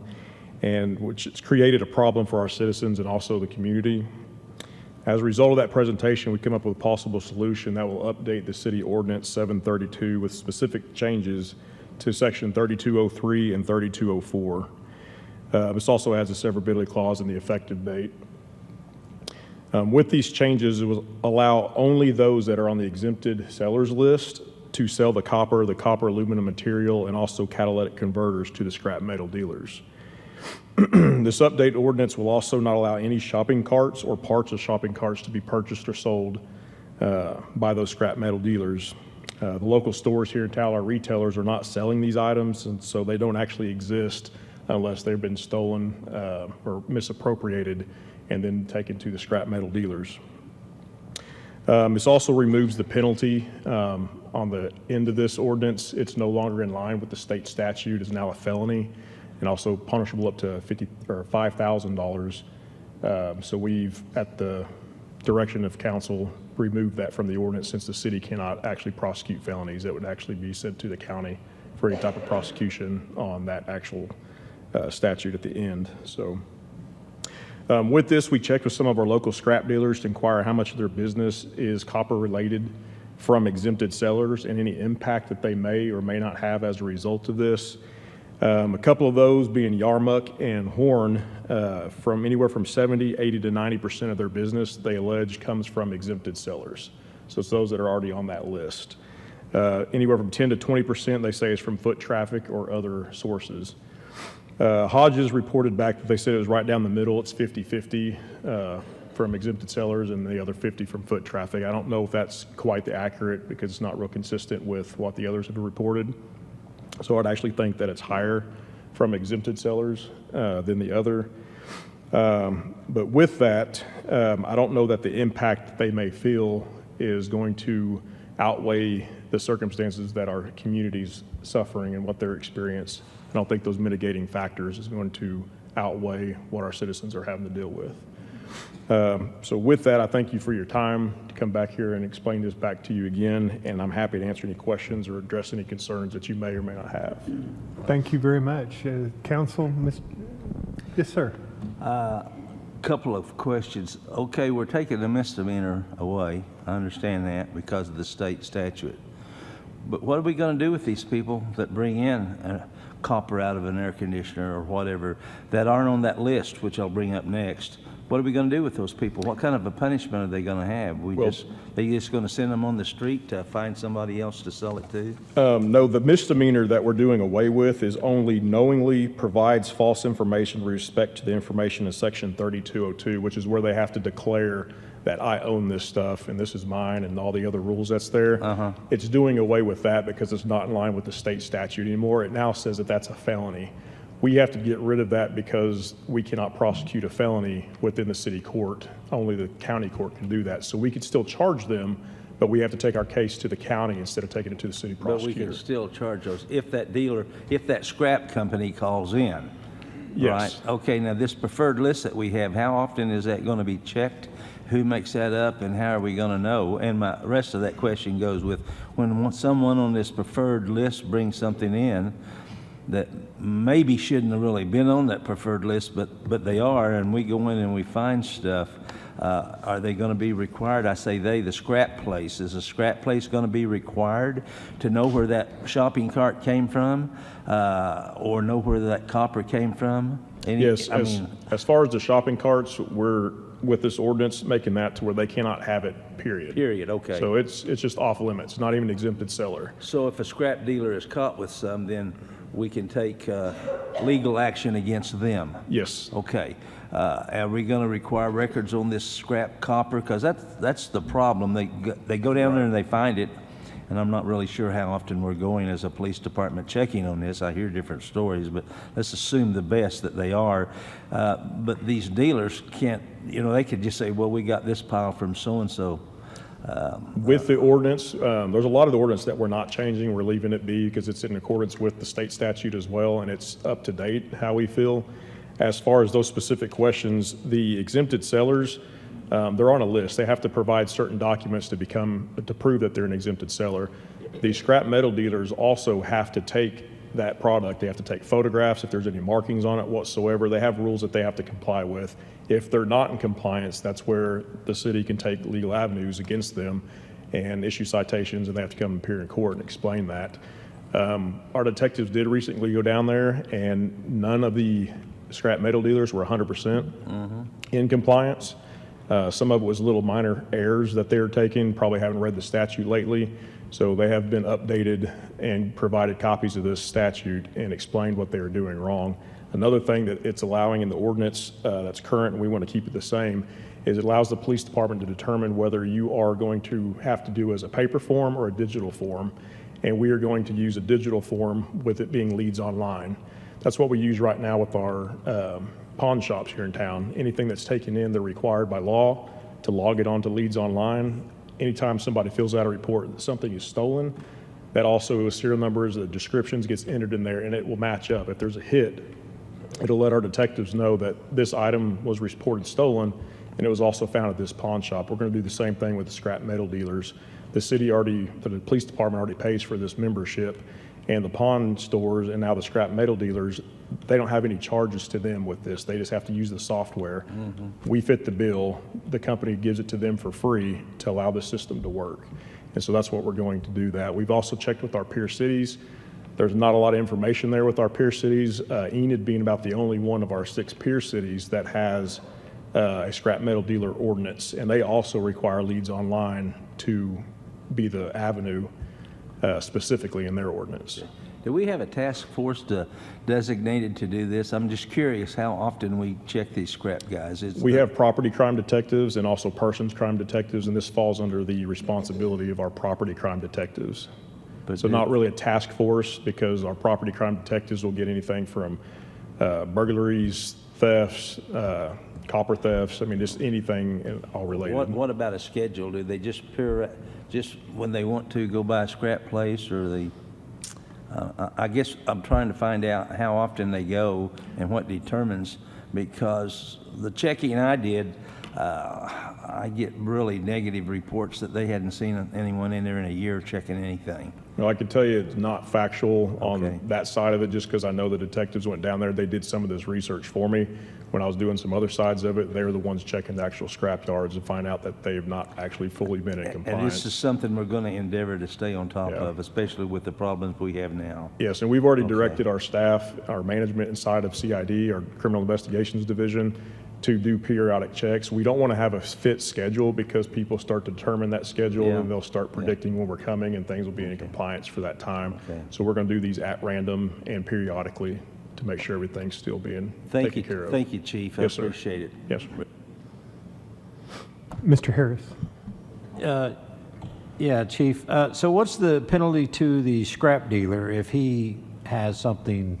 and which has created a problem for our citizens and also the community. As a result of that presentation, we come up with a possible solution that will update the city ordinance 732 with specific changes to section 3203 and 3204. This also adds a severability clause in the effective date. With these changes, it will allow only those that are on the exempted sellers list to sell the copper aluminum material, and also catalytic converters to the scrap metal dealers. This update ordinance will also not allow any shopping carts or parts of shopping carts to be purchased or sold by those scrap metal dealers. The local stores here in Tyler, retailers, are not selling these items, and so they don't actually exist unless they've been stolen or misappropriated and then taken to the scrap metal dealers. This also removes the penalty on the end of this ordinance. It's no longer in line with the state statute. It's now a felony and also punishable up to $5,000. So we've, at the direction of council, removed that from the ordinance, since the city cannot actually prosecute felonies. That would actually be sent to the county for any type of prosecution on that actual statute at the end. So with this, we checked with some of our local scrap dealers to inquire how much of their business is copper related from exempted sellers and any impact that they may or may not have as a result of this. A couple of those being Yarmuk and Horn, from anywhere from 70, 80 to 90% of their business, they allege, comes from exempted sellers. So it's those that are already on that list. Anywhere from 10 to 20% they say is from foot traffic or other sources. Hodges reported back that they said it was right down the middle. It's 50-50 from exempted sellers and the other 50 from foot traffic. I don't know if that's quite accurate because it's not real consistent with what the others have reported. So I'd actually think that it's higher from exempted sellers than the other. But with that, I don't know that the impact that they may feel is going to outweigh the circumstances that our community's suffering and what they're experiencing. I don't think those mitigating factors is going to outweigh what our citizens are having to deal with. So with that, I thank you for your time to come back here and explain this back to you again, and I'm happy to answer any questions or address any concerns that you may or may not have. Thank you very much. Council, yes, sir. Couple of questions. Okay, we're taking the misdemeanor away. I understand that because of the state statute. But what are we going to do with these people that bring in copper out of an air conditioner or whatever that aren't on that list, which I'll bring up next? What are we going to do with those people? What kind of a punishment are they going to have? They just going to send them on the street to find somebody else to sell it to? No, the misdemeanor that we're doing away with is only knowingly provides false information with respect to the information in section 3202, which is where they have to declare that I own this stuff and this is mine and all the other rules that's there. It's doing away with that because it's not in line with the state statute anymore. It now says that that's a felony. We have to get rid of that because we cannot prosecute a felony within the city court. Only the county court can do that. So we could still charge them, but we have to take our case to the county instead of taking it to the city prosecutor. But we can still charge those if that dealer, if that scrap company calls in. Yes. Right? Okay, now this preferred list that we have, how often is that going to be checked? who makes that up and how are we going to know? And my rest of that question goes with when someone on this preferred list brings something in that maybe shouldn't have really been on that preferred list, but they are, and we go in and we find stuff, are they going to be required? I say they, the scrap place. Is the scrap place going to be required to know where that shopping cart came from, or know where that copper came from? Yes, as far as the shopping carts, we're, with this ordinance, making that to where they cannot have it, period. Period, okay. So it's just off limits, not even exempted seller. So if a scrap dealer is caught with some, then we can take legal action against them? Yes. Okay. Are we going to require records on this scrap copper? Because that's the problem. They go down there and they find it, and I'm not really sure how often we're going as a police department checking on this. I hear different stories, but let's assume the best that they are. But these dealers can't, they could just say, well, we got this pile from so-and-so. With the ordinance, there's a lot of the ordinance that we're not changing. We're leaving it be because it's in accordance with the state statute as well, and it's up to date how we feel. As far as those specific questions, the exempted sellers, they're on a list. They have to provide certain documents to prove that they're an exempted seller. The scrap metal dealers also have to take that product. They have to take photographs if there's any markings on it whatsoever. They have rules that they have to comply with. If they're not in compliance, that's where the city can take legal avenues against them and issue citations, and they have to come and appear in court and explain that. Our detectives did recently go down there, and none of the scrap metal dealers were 100% in compliance. Some of it was little minor errors that they're taking, probably haven't read the statute lately. So they have been updated and provided copies of this statute and explained what they are doing wrong. Another thing that it's allowing in the ordinance that's current, and we want to keep it the same, is it allows the police department to determine whether you are going to have to do as a paper form or a digital form. And we are going to use a digital form with it being leads online. That's what we use right now with our pawn shops here in town. Anything that's taken in, they're required by law to log it onto leads online. Anytime somebody fills out a report that something is stolen, that also with serial numbers, the descriptions gets entered in there, and it will match up. If there's a hit, it'll let our detectives know that this item was reported stolen, and it was also found at this pawn shop. We're going to do the same thing with the scrap metal dealers. The police department already pays for this membership, and the pawn stores and now the scrap metal dealers, they don't have any charges to them with this. They just have to use the software. We fit the bill. The company gives it to them for free to allow the system to work. And so that's what we're going to do that. We've also checked with our peer cities. There's not a lot of information there with our peer cities. Enid being about the only one of our 6 peer cities that has a scrap metal dealer ordinance. And they also require leads online to be the avenue specifically in their ordinance. Do we have a task force designated to do this? I'm just curious how often we check these scrap guys. We have property crime detectives and also persons crime detectives, and this falls under the responsibility of our property crime detectives. So not really a task force, because our property crime detectives will get anything from burglaries, thefts, copper thefts, just anything all related. What about a schedule? Do they just when they want to go by a scrap place, or they? I guess I'm trying to find out how often they go and what determines, because the checking I did, I get really negative reports that they hadn't seen anyone in there in a year checking anything. Well, I can tell you it's not factual on that side of it, just because I know the detectives went down there. They did some of this research for me. When I was doing some other sides of it, they were the ones checking the actual scrap yards and find out that they have not actually fully been in compliance. And this is something we're going to endeavor to stay on top of, especially with the problems we have now. Yes, and we've already directed our staff, our management inside of CID, our Criminal Investigations Division, to do periodic checks. We don't want to have a fit schedule, because people start to determine that schedule and they'll start predicting when we're coming, and things will be in compliance for that time. So we're going to do these at random and periodically to make sure everything's still being taken care of. Thank you, Chief. Yes, I appreciate it. Yes, sir. Mr. Harris. Yeah, Chief. So what's the penalty to the scrap dealer if he has something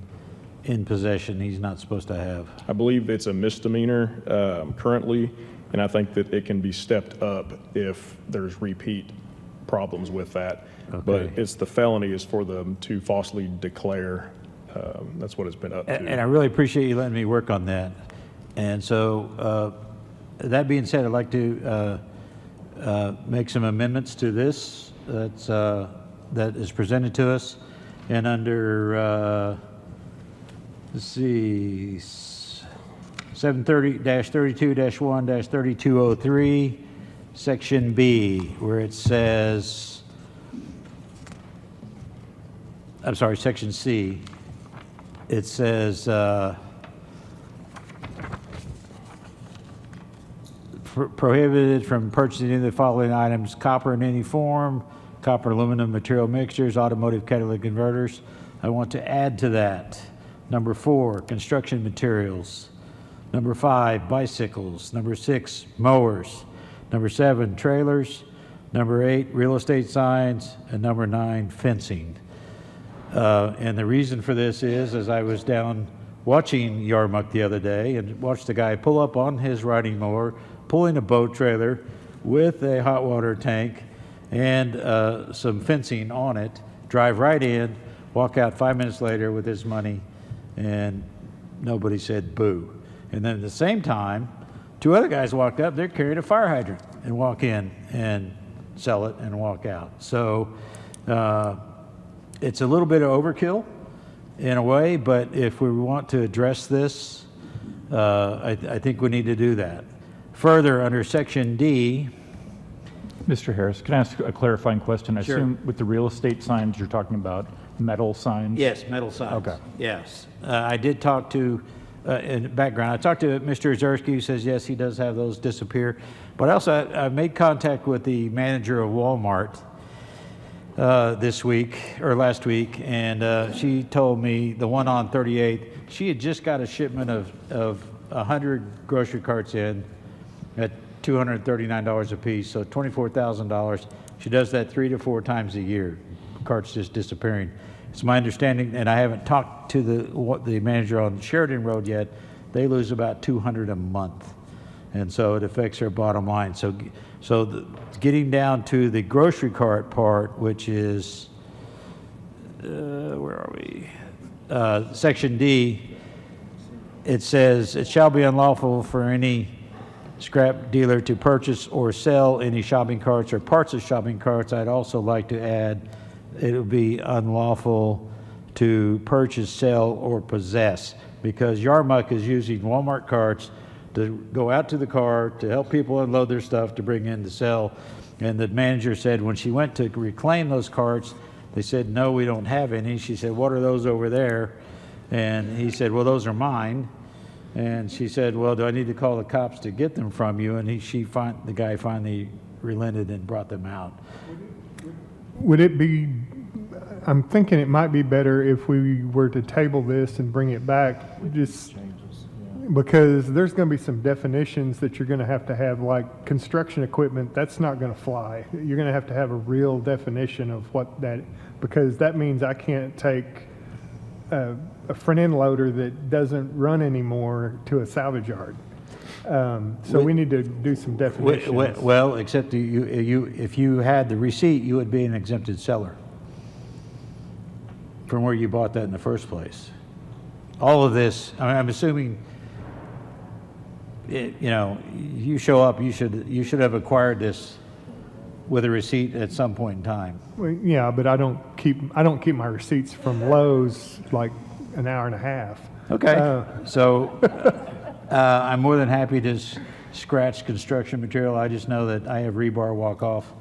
in possession he's not supposed to have? I believe it's a misdemeanor currently, and I think that it can be stepped up if there's repeat problems with that. But it's the felony is for them to falsely declare. That's what it's been up to. And I really appreciate you letting me work on that. And so that being said, I'd like to make some amendments to this that is presented to us. And under, let's see, 730-32-1-3203, Section B, where it says, I'm sorry, Section C, it says, prohibited from purchasing any of the following items: copper in any form, copper aluminum material mixtures, automotive catalytic converters. I want to add to that. Number 4, construction materials. Number 5, bicycles. Number 6, mowers. Number 7, trailers. Number 8, real estate signs. And number 9, fencing. And the reason for this is, as I was down watching Yarmouth the other day and watched a guy pull up on his riding mower, pulling a boat trailer with a hot water tank and some fencing on it, drive right in, walk out 5 minutes later with his money, and nobody said boo. And then at the same time, 2 other guys walked up, they're carrying a fire hydrant and walk in and sell it and walk out. So it's a little bit of overkill in a way, but if we want to address this, I think we need to do that. Further, under Section D. Mr. Harris, can I ask a clarifying question? I Sure. assume with the real estate signs, you're talking about metal signs? Yes, metal signs. Okay. Yes. I did talk to, in the background, I talked to Mr. Ozerski, who says, yes, he does have those disappear. But also, I made contact with the manager of Walmart this week, or last week, and she told me the one on 38th, she had just got a shipment of 100 grocery carts in at $239 a piece, so $24,000. She does that 3 to 4 times a year. Carts just disappearing. It's my understanding, and I haven't talked to the manager on Sheridan Road yet, they lose about 200 a month, and so it affects their bottom line. So getting down to the grocery cart part, which is, where are we? Section D, it says, it shall be unlawful for any scrap dealer to purchase or sell any shopping carts or parts of shopping carts. I'd also like to add, it would be unlawful to purchase, sell, or possess, because Yarmouth is using Walmart carts to go out to the car, to help people unload their stuff, to bring in to sell. And the manager said when she went to reclaim those carts, they said, no, we don't have any. She said, what are those over there? And he said, well, those are mine. And she said, well, do I need to call the cops to get them from you? And the guy finally relented and brought them out. Would it be, I'm thinking it might be better if we were to table this and bring it back, just because there's going to be some definitions that you're going to have, like construction equipment, that's not going to fly. You're going to have a real definition of what that, because that means I can't take a front end loader that doesn't run anymore to a salvage yard. So we need to do some definitions. Well, except if you had the receipt, you would be an exempted seller from where you bought that in the first place. All of this, I'm assuming, you show up, you should have acquired this with a receipt at some point in time. Well, yeah, but I don't keep my receipts from Lowe's like an hour and a half. Okay. So I'm more than happy to scratch construction material. I just know that I have rebar walk off,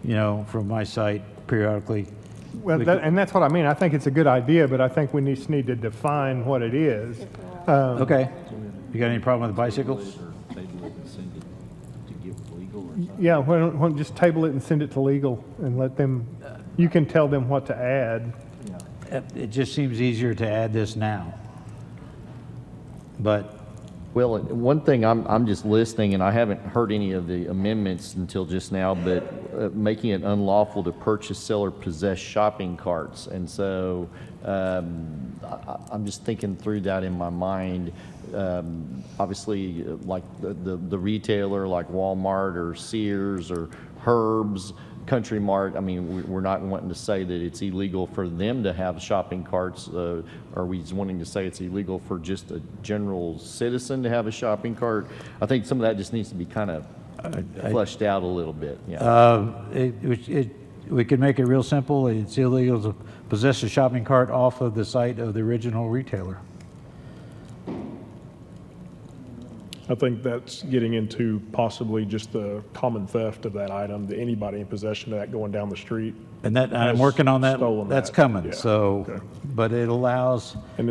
from my site periodically. Well, and that's what I mean. I think it's a good idea, but I think we just need to define what it is. Okay. You got any problem with the bicycles? Yeah, why don't just table it and send it to legal and let them, you can tell them what to add. It just seems easier to add this now. But Well, one thing, I'm just listening, and I haven't heard any of the amendments until just now, but making it unlawful to purchase, sell, or possess shopping carts. And so I'm just thinking through that in my mind. Obviously, like the retailer like Walmart or Sears or Herb's, Country Mart, I mean, we're not wanting to say that it's illegal for them to have shopping carts. Are we just wanting to say it's illegal for just a general citizen to have a shopping cart? I think some of that just needs to be kind of fleshed out a little bit. Yeah. We could make it real simple. It's illegal to possess a shopping cart off of the site of the original retailer. I think that's getting into possibly just the common theft of that item, that anybody in possession of that going down the street. And that, I'm has working on that. stolen That's that. coming. Yeah. So, Okay. but it allows, and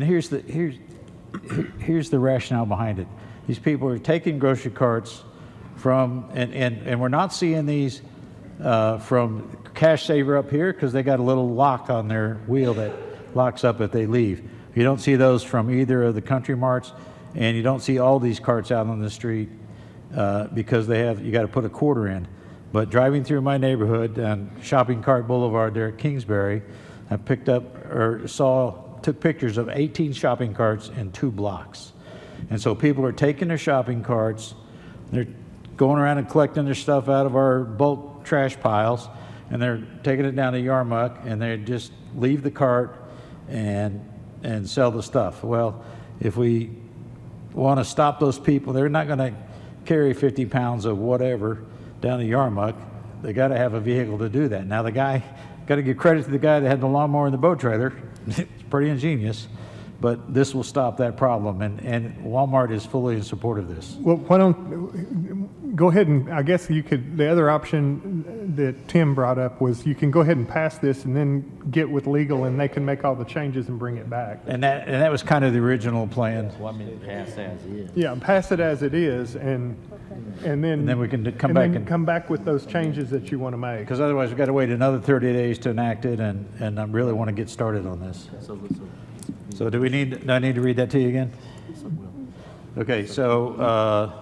here's the rationale behind it. These people are taking grocery carts from, and we're not seeing these from Cash Saver up here because they got a little lock on their wheel that locks up if they leave. You don't see those from either of the Country Marts, and you don't see all these carts out on the street because you got to put a quarter in. But driving through my neighborhood on Shopping Cart Boulevard there at Kingsbury, I picked up or took pictures of 18 shopping carts in 2 blocks. And so people are taking their shopping carts, they're going around and collecting their stuff out of our bulk trash piles, and they're taking it down to Yarmouth, and they just leave the cart and sell the stuff. Well, if we want to stop those people, they're not going to carry 50 pounds of whatever down to Yarmouth. They got to have a vehicle to do that. Now, the guy, got to give credit to the guy that had the lawnmower and the boat trailer. It's pretty ingenious, but this will stop that problem, and Walmart is fully in support of this. Well, why don't, go ahead and, I guess you could, the other option that Tim brought up was you can go ahead and pass this and then get with legal and they can make all the changes and bring it back. And that was kind of the original plan. Well, I mean, pass as is. Yeah, pass it as it is and then we can come back and come back with those changes that you want to make. Because otherwise, we've got to wait another 30 days to enact it, and I really want to get started on this. So do I need to read that to you again? Okay, so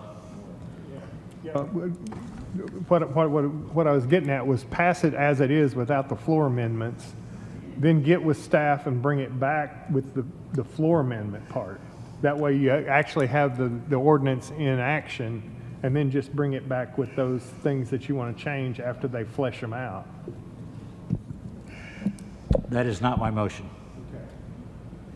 what I was getting at was pass it as it is without the floor amendments, then get with staff and bring it back with the floor amendment part. That way you actually have the ordinance in action, and then just bring it back with those things that you want to change after they flesh them out. that is not my motion.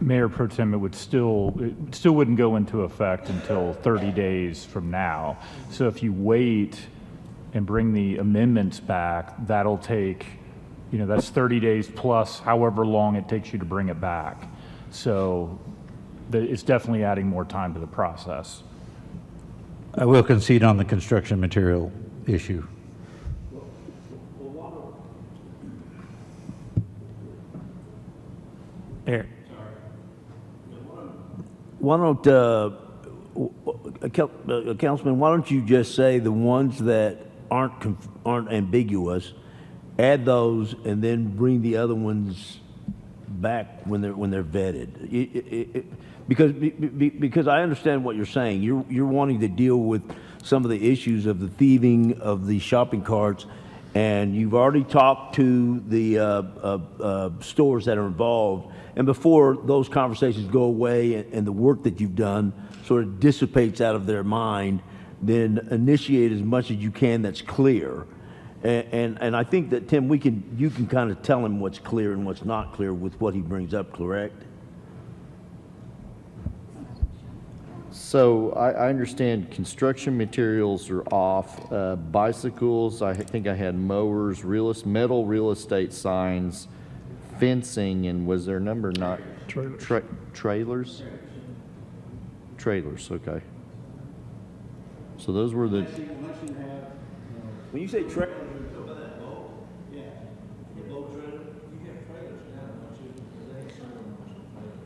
Mayor Pro Tem, it still wouldn't go into effect until 30 days from now. So if you wait and bring the amendments back, that'll take, that's 30 days plus however long it takes you to bring it back. So it's definitely adding more time to the process. I will concede on the construction material issue. Eric. Why don't, Councilman, why don't you just say the ones that aren't ambiguous, add those, and then bring the other ones back when they're vetted? Because I understand what you're saying. You're wanting to deal with some of the issues of the thieving of the shopping carts, and you've already talked to the stores that are involved. And before those conversations go away and the work that you've done sort of dissipates out of their mind, then initiate as much as you can that's clear. And I think that, Tim, you can kind of tell him what's clear and what's not clear with what he brings up, correct? So I understand construction materials are off, bicycles, I think I had mowers, metal real estate signs, fencing, and was there a number not? Trailers. Trailers? Trailers, okay. So those were the, When you say trailer,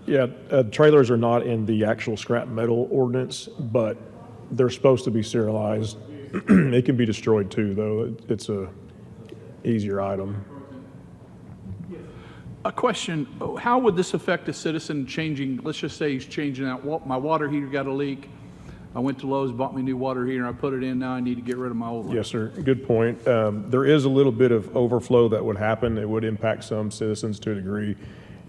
Yeah, trailers are not in the actual scrap metal ordinance, but they're supposed to be serialized. It can be destroyed too, though. It's a easier item. A question, how would this affect a citizen changing, let's just say he's changing out, my water heater got a leak. I went to Lowe's, bought me a new water heater, I put it in, now I need to get rid of my old one. Yes, sir. Good point. There is a little bit of overflow that would happen. It would impact some citizens to a degree.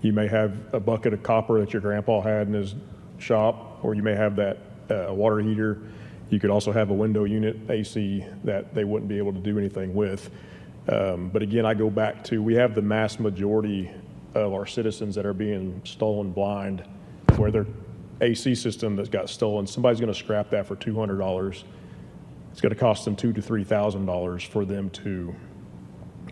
You may have a bucket of copper that your grandpa had in his shop, or you may have that water heater. You could also have a window unit AC that they wouldn't be able to do anything with. But again, I go back to, we have the mass majority of our citizens that are being stolen blind, where their AC system that got stolen, somebody's going to scrap that for $200. It's going to cost them $2,000 to $3,000 for them to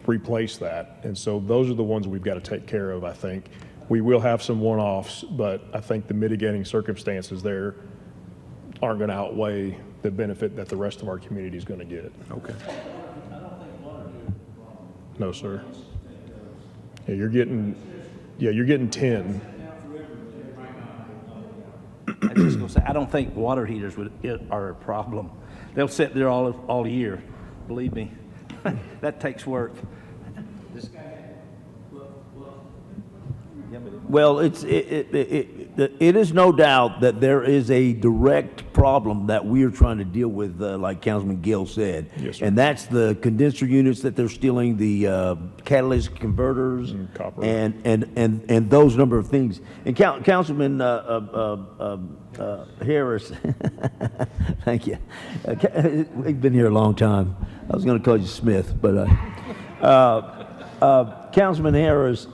replace that. And so those are the ones we've got to take care of, I think. We will have some one-offs, but I think the mitigating circumstances there aren't going to outweigh the benefit that the rest of our community is going to get. Okay. No, sir. Yeah, you're getting 10. I was just gonna say, I don't think water heaters are a problem. They'll sit there all year, believe me. That takes work. Well, it is no doubt that there is a direct problem that we are trying to deal with, like Councilman Gill said. Yes, sir. And that's the condenser units that they're stealing, the catalytic converters, copper. and those number of things. And Councilman Harris, thank you. We've been here a long time. I was going to call you Smith, but Councilman Harris,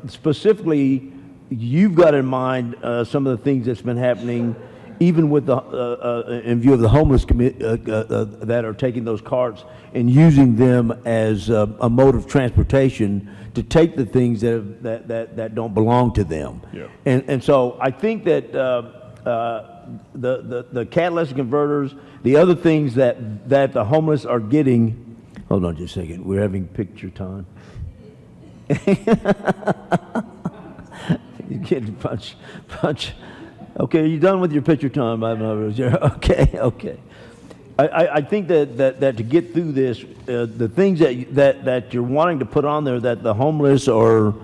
specifically, you've got in mind some of the things that's been happening, even with the in view of the homeless that are taking those carts and using them as a mode of transportation to take the things that don't belong to them. Yeah. And so I think that the catalytic converters, the other things that the homeless are getting. Hold on just a second. We're having picture time. You get punch. Okay, are you done with your picture time? Okay. I think that to get through this, the things that you're wanting to put on there, that the homeless or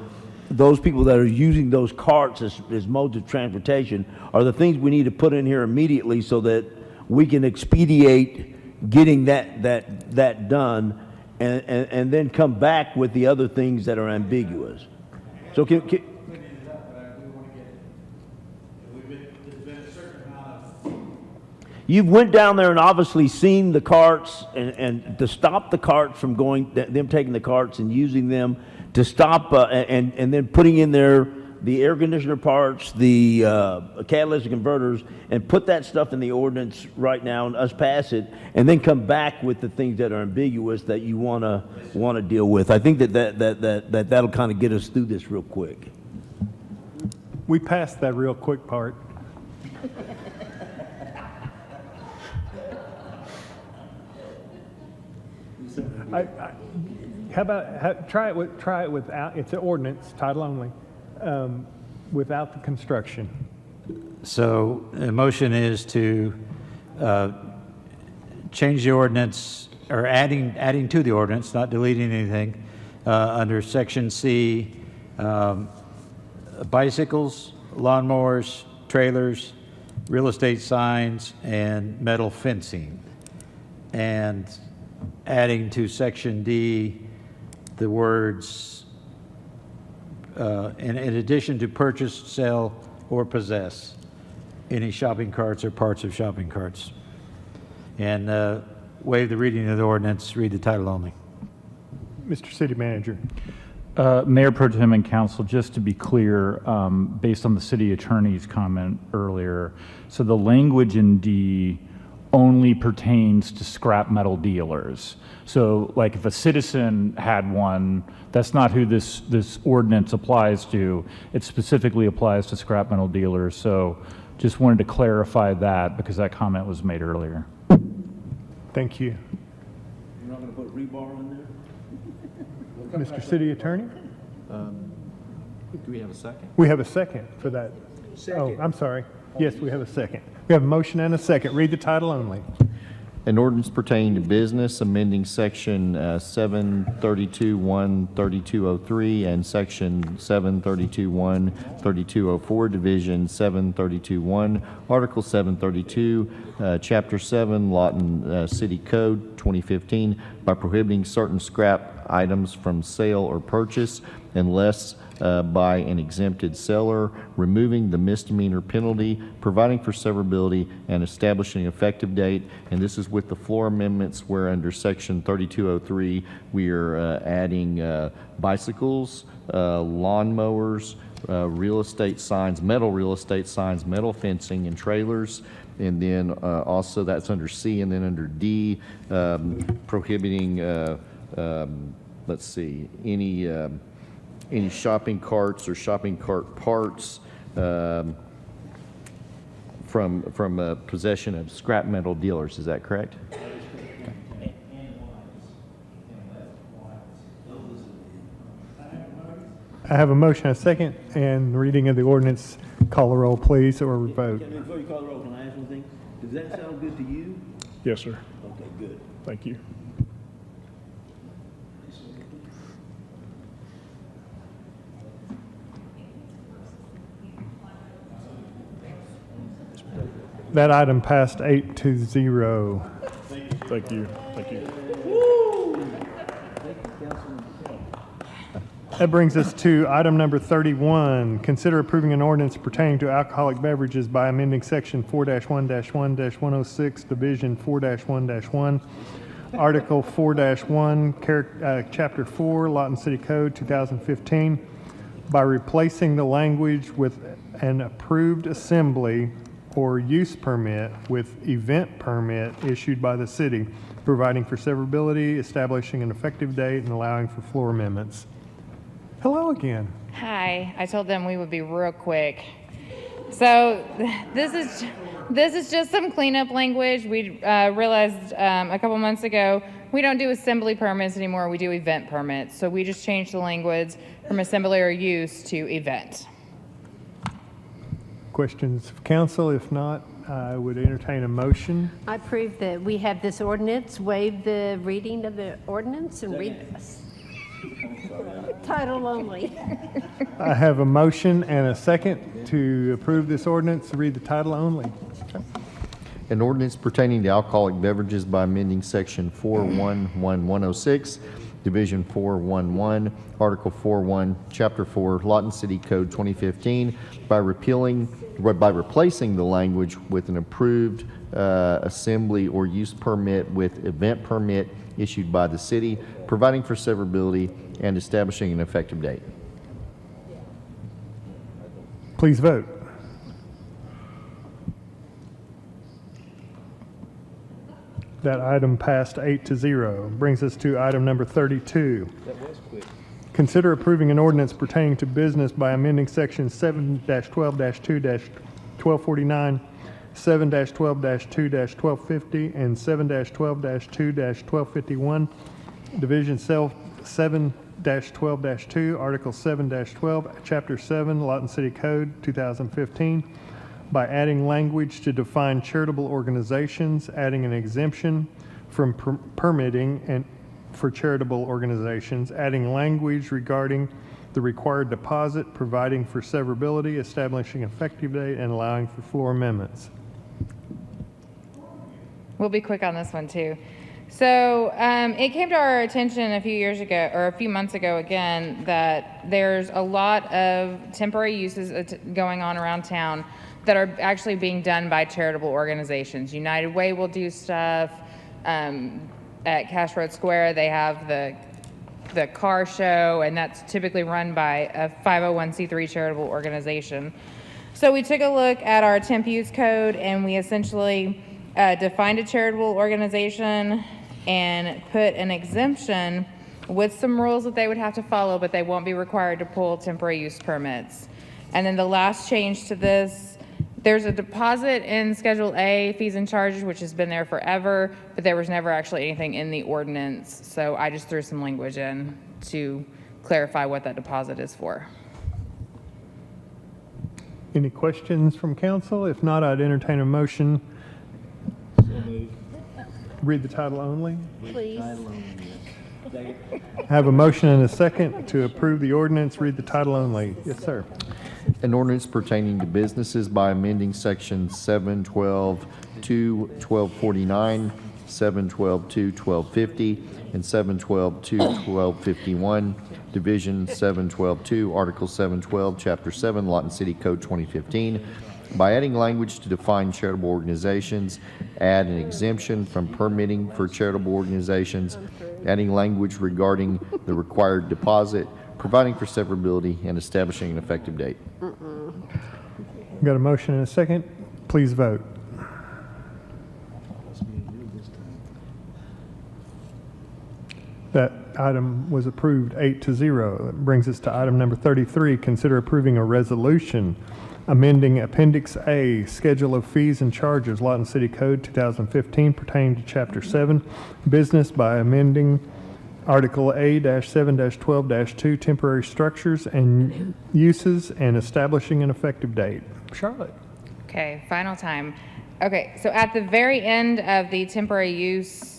those people that are using those carts as modes of transportation, are the things we need to put in here immediately so that we can expedite getting that done, and then come back with the other things that are ambiguous. So you've went down there and obviously seen the carts, and to stop the carts from them taking the carts and using them to stop, and then putting in there the air conditioner parts, the catalytic converters, and put that stuff in the ordinance right now and us pass it, and then come back with the things that are ambiguous that you want to deal with. I think that'll kind of get us through this real quick. We passed that real quick part. How about try it without? It's an ordinance, title only, without the construction. So the motion is to change the ordinance, or adding to the ordinance, not deleting anything, under Section C, bicycles, lawnmowers, trailers, real estate signs, and metal fencing. And adding to Section D the words, in addition to purchase, sell, or possess any shopping carts or parts of shopping carts. And waive the reading of the ordinance, read the title only. Mr. City Manager. Mayor Pro Tem and Council, just to be clear, based on the city attorney's comment earlier, so the language in D only pertains to scrap metal dealers. So like if a citizen had one, that's not who this ordinance applies to. It specifically applies to scrap metal dealers. So just wanted to clarify that because that comment was made earlier. Thank you. You're not going to put rebar in there? Mr. City Attorney? Do we have a second? We have a second for that. Oh, I'm sorry. Yes, we have a second. We have a motion and a second. Read the title only. An ordinance pertaining to business, amending section 732.1, 3203, and section 732.1, 3204, division 732.1, article 732, chapter 7, Lawton City Code 2015, by prohibiting certain scrap items from sale or purchase unless by an exempted seller, removing the misdemeanor penalty, providing for severability, and establishing an effective date. And this is with the floor amendments where under Section 3203, we are adding bicycles, lawnmowers, real estate signs, metal metal fencing, and trailers. And then also that's under C, and then under D, prohibiting, let's see, any shopping carts or shopping cart parts from possession of scrap metal dealers. Is that correct? I have a motion, a second, and reading of the ordinance. Call the roll, please, or vote. Before you call the roll, can I ask one thing? Does that sound good to you? Yes, sir. Okay, good. Thank you. That item passed 8-0. Thank you. Thank you. That brings us to item number 31. Consider approving an ordinance pertaining to alcoholic beverages by amending Section 4-1-1-106, Division 4-1-1, Article 4-1, Chapter 4, Lawton City Code 2015, by replacing the language with an approved assembly or use permit with event permit issued by the city, providing for severability, establishing an effective date, and allowing for floor amendments. Hello again. Hi, I told them we would be real quick. So this is just some cleanup language. We realized a couple months ago we don't do assembly permits anymore, we do event permits. So we just changed the language from assembly or use to event. Questions of council? If not, I would entertain a motion. I prove that we have this ordinance, waive the reading of the ordinance, and read this. Title only. I have a motion and a second to approve this ordinance. Read the title only. An ordinance pertaining to alcoholic beverages by amending Section 4-1-1-106, Division 4-1-1, Article 4-1, Chapter 4, Lawton City Code 2015, by replacing the language with an approved assembly or use permit with event permit issued by the city, providing for severability, and establishing an effective date. Please vote. That item passed 8-0. Brings us to item number 32. That was quick. Consider approving an ordinance pertaining to business by amending Section 7-12-2-1249, 7-12-2-1250, and 7-12-2-1251, Division 7-12-2, Article 7-12, Chapter 7, Lawton City Code 2015, by adding language to define charitable organizations, adding an exemption from permitting and for charitable organizations, adding language regarding the required deposit, providing for severability, establishing effective date, and allowing for floor amendments. We'll be quick on this one too. So it came to our attention a few months ago again, that there's a lot of temporary uses going on around town that are actually being done by charitable organizations. United Way will do stuff. At Cash Road Square, they have the car show, and that's typically run by a 501c3 charitable organization. So we took a look at our temp use code, and we essentially defined a charitable organization and put an exemption with some rules that they would have to follow, but they won't be required to pull temporary use permits. And then the last change to this, there's a deposit in Schedule A, fees and charges, which has been there forever, but there was never actually anything in the ordinance. So I just threw some language in to clarify what that deposit is for. Any questions from council? If not, I'd entertain a motion. Read the title only. Please. I have a motion and a second to approve the ordinance. Read the title only. Yes, sir. An ordinance pertaining to businesses by amending Section 7-12-2-1249, 712-2-1250, and 712-2-1251, Division 712-2, Article 712, Chapter 7, Lawton City Code 2015, by adding language to define charitable organizations, add an exemption from permitting for charitable organizations, adding language regarding the required deposit, providing for severability, and establishing an effective date. Got a motion and a second. Please vote. That item was approved 8-0. That brings us to item number 33, consider approving a resolution amending Appendix A, Schedule of Fees and Charges, Lawton City Code 2015 pertaining to Chapter 7, Business, by amending Article A-7-12-2, Temporary Structures and Uses, and establishing an effective date. Charlotte. Okay, final time. Okay, so at the very end of the temporary use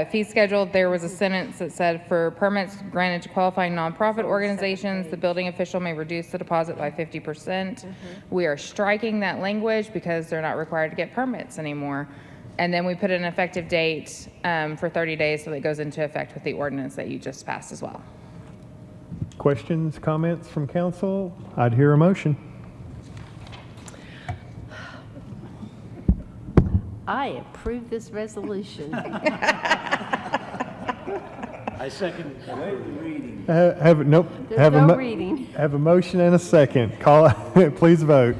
fee schedule, there was a sentence that said, for permits granted to qualifying nonprofit organizations, the building official may reduce the deposit by 50%. We are striking that language because they're not required to get permits anymore. And then we put an effective date for 30 days so that it goes into effect with the ordinance that you just passed as well. Questions, comments from council? I'd hear a motion. I approve this resolution. I second reading. Nope. There's no reading. Have a motion and a second. Call. Please vote.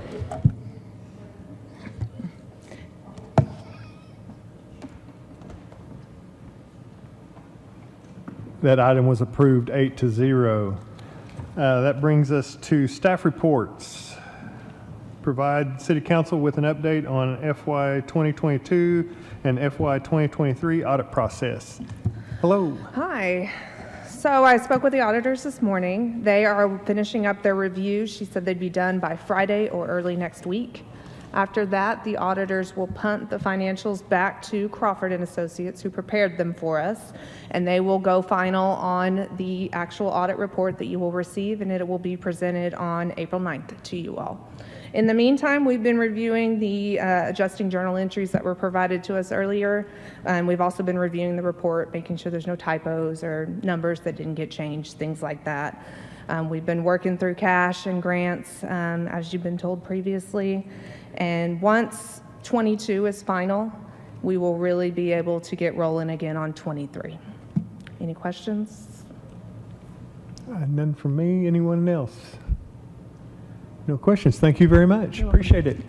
That item was approved 8-0. That brings us to staff reports. Provide City Council with an update on FY 2022 and FY 2023 audit process. Hello. Hi. So I spoke with the auditors this morning. They are finishing up their review. She said they'd be done by Friday or early next week. After that, the auditors will punt the financials back to Crawford and Associates, who prepared them for us, and they will go final on the actual audit report that you will receive, and it will be presented on April 9th to you all. In the meantime, we've been reviewing the adjusting journal entries that were provided to us earlier. We've also been reviewing the report, making sure there's no typos or numbers that didn't get changed, things like that. We've been working through cash and grants, as you've been told previously. And once 22 is final, we will really be able to get rolling again on 23. Any questions? None from me. Anyone else? No questions. Thank you very much. Appreciate it.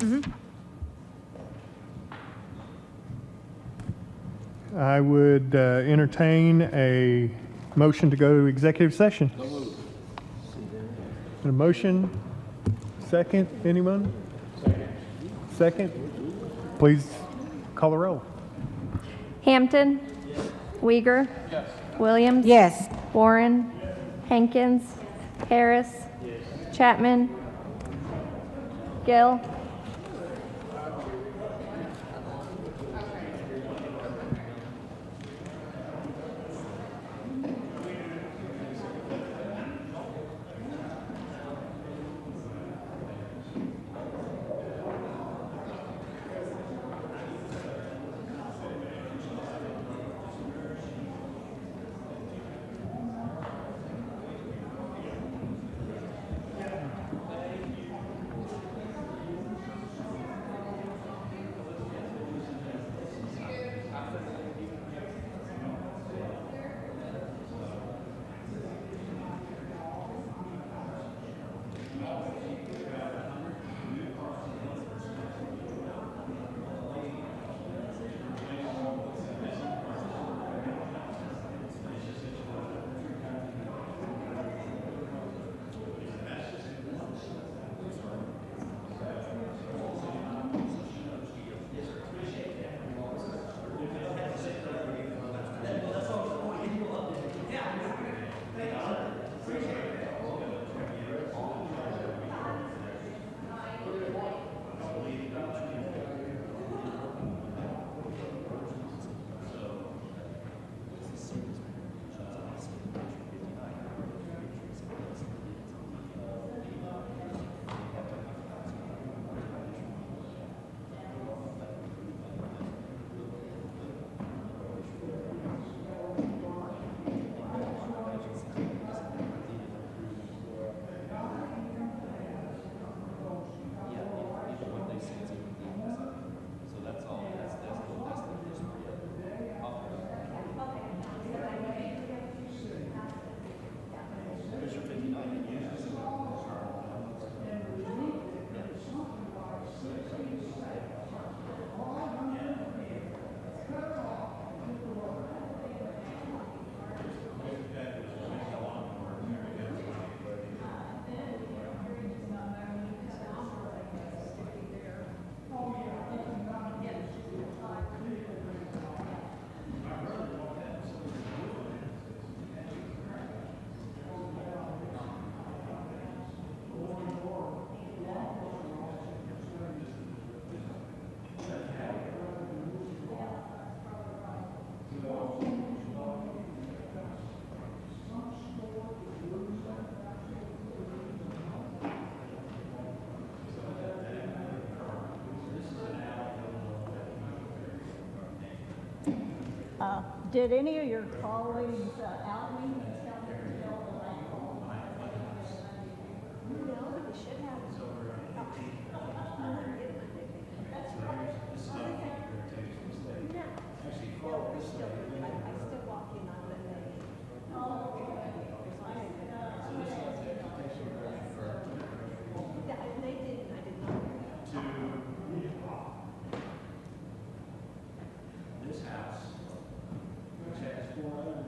I would entertain a motion to go to executive session. A motion? Second? Anyone? Second? Please call the roll. Hampton. Uyghur. Williams. Yes. Warren. Hankins. Harris. Chapman. Gill. Did any of your colleagues out me and tell me to tell the light bulb? No, but they should have. That's right. No, we're still, I still walk in on Monday. Oh, okay. They didn't, I did not. This house, which has 4 other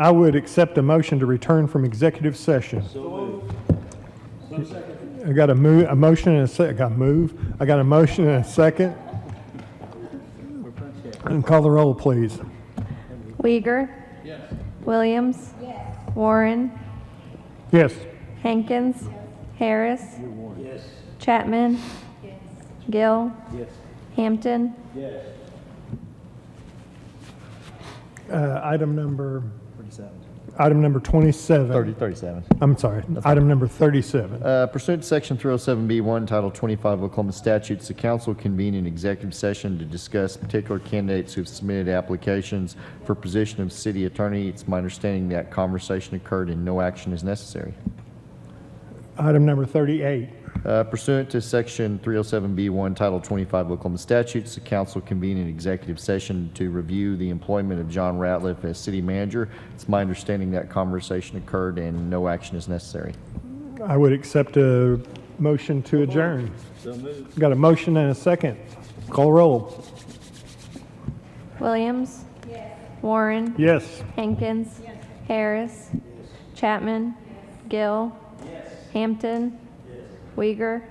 I would accept a motion to return from executive session. I got a motion and a second. I got a motion and a second. And call the roll, please. Uyghur. Yes. Williams. Yes. Warren. Yes. Hankins. Harris. Yes. Chapman. Yes. Gill. Yes. Hampton. Yes. Item number 27. 37. I'm sorry. Item number 37. Pursuant to Section 307B1, Title 25 Oklahoma statutes, the council convene an executive session to discuss particular candidates who have submitted applications for position of city attorney. It's my understanding that conversation occurred and no action is necessary. Item number 38. Pursuant to Section 307B1, Title 25 Oklahoma statutes, the council convened an executive session to review the employment of John Ratliff as city manager. It's my understanding that conversation occurred and no action is necessary. I would accept a motion to adjourn. Got a motion and a second. Call roll. Williams. Yes. Warren. Yes. Hankins. Yes. Harris. Yes. Chapman. Gill. Yes. Hampton. Uyghur.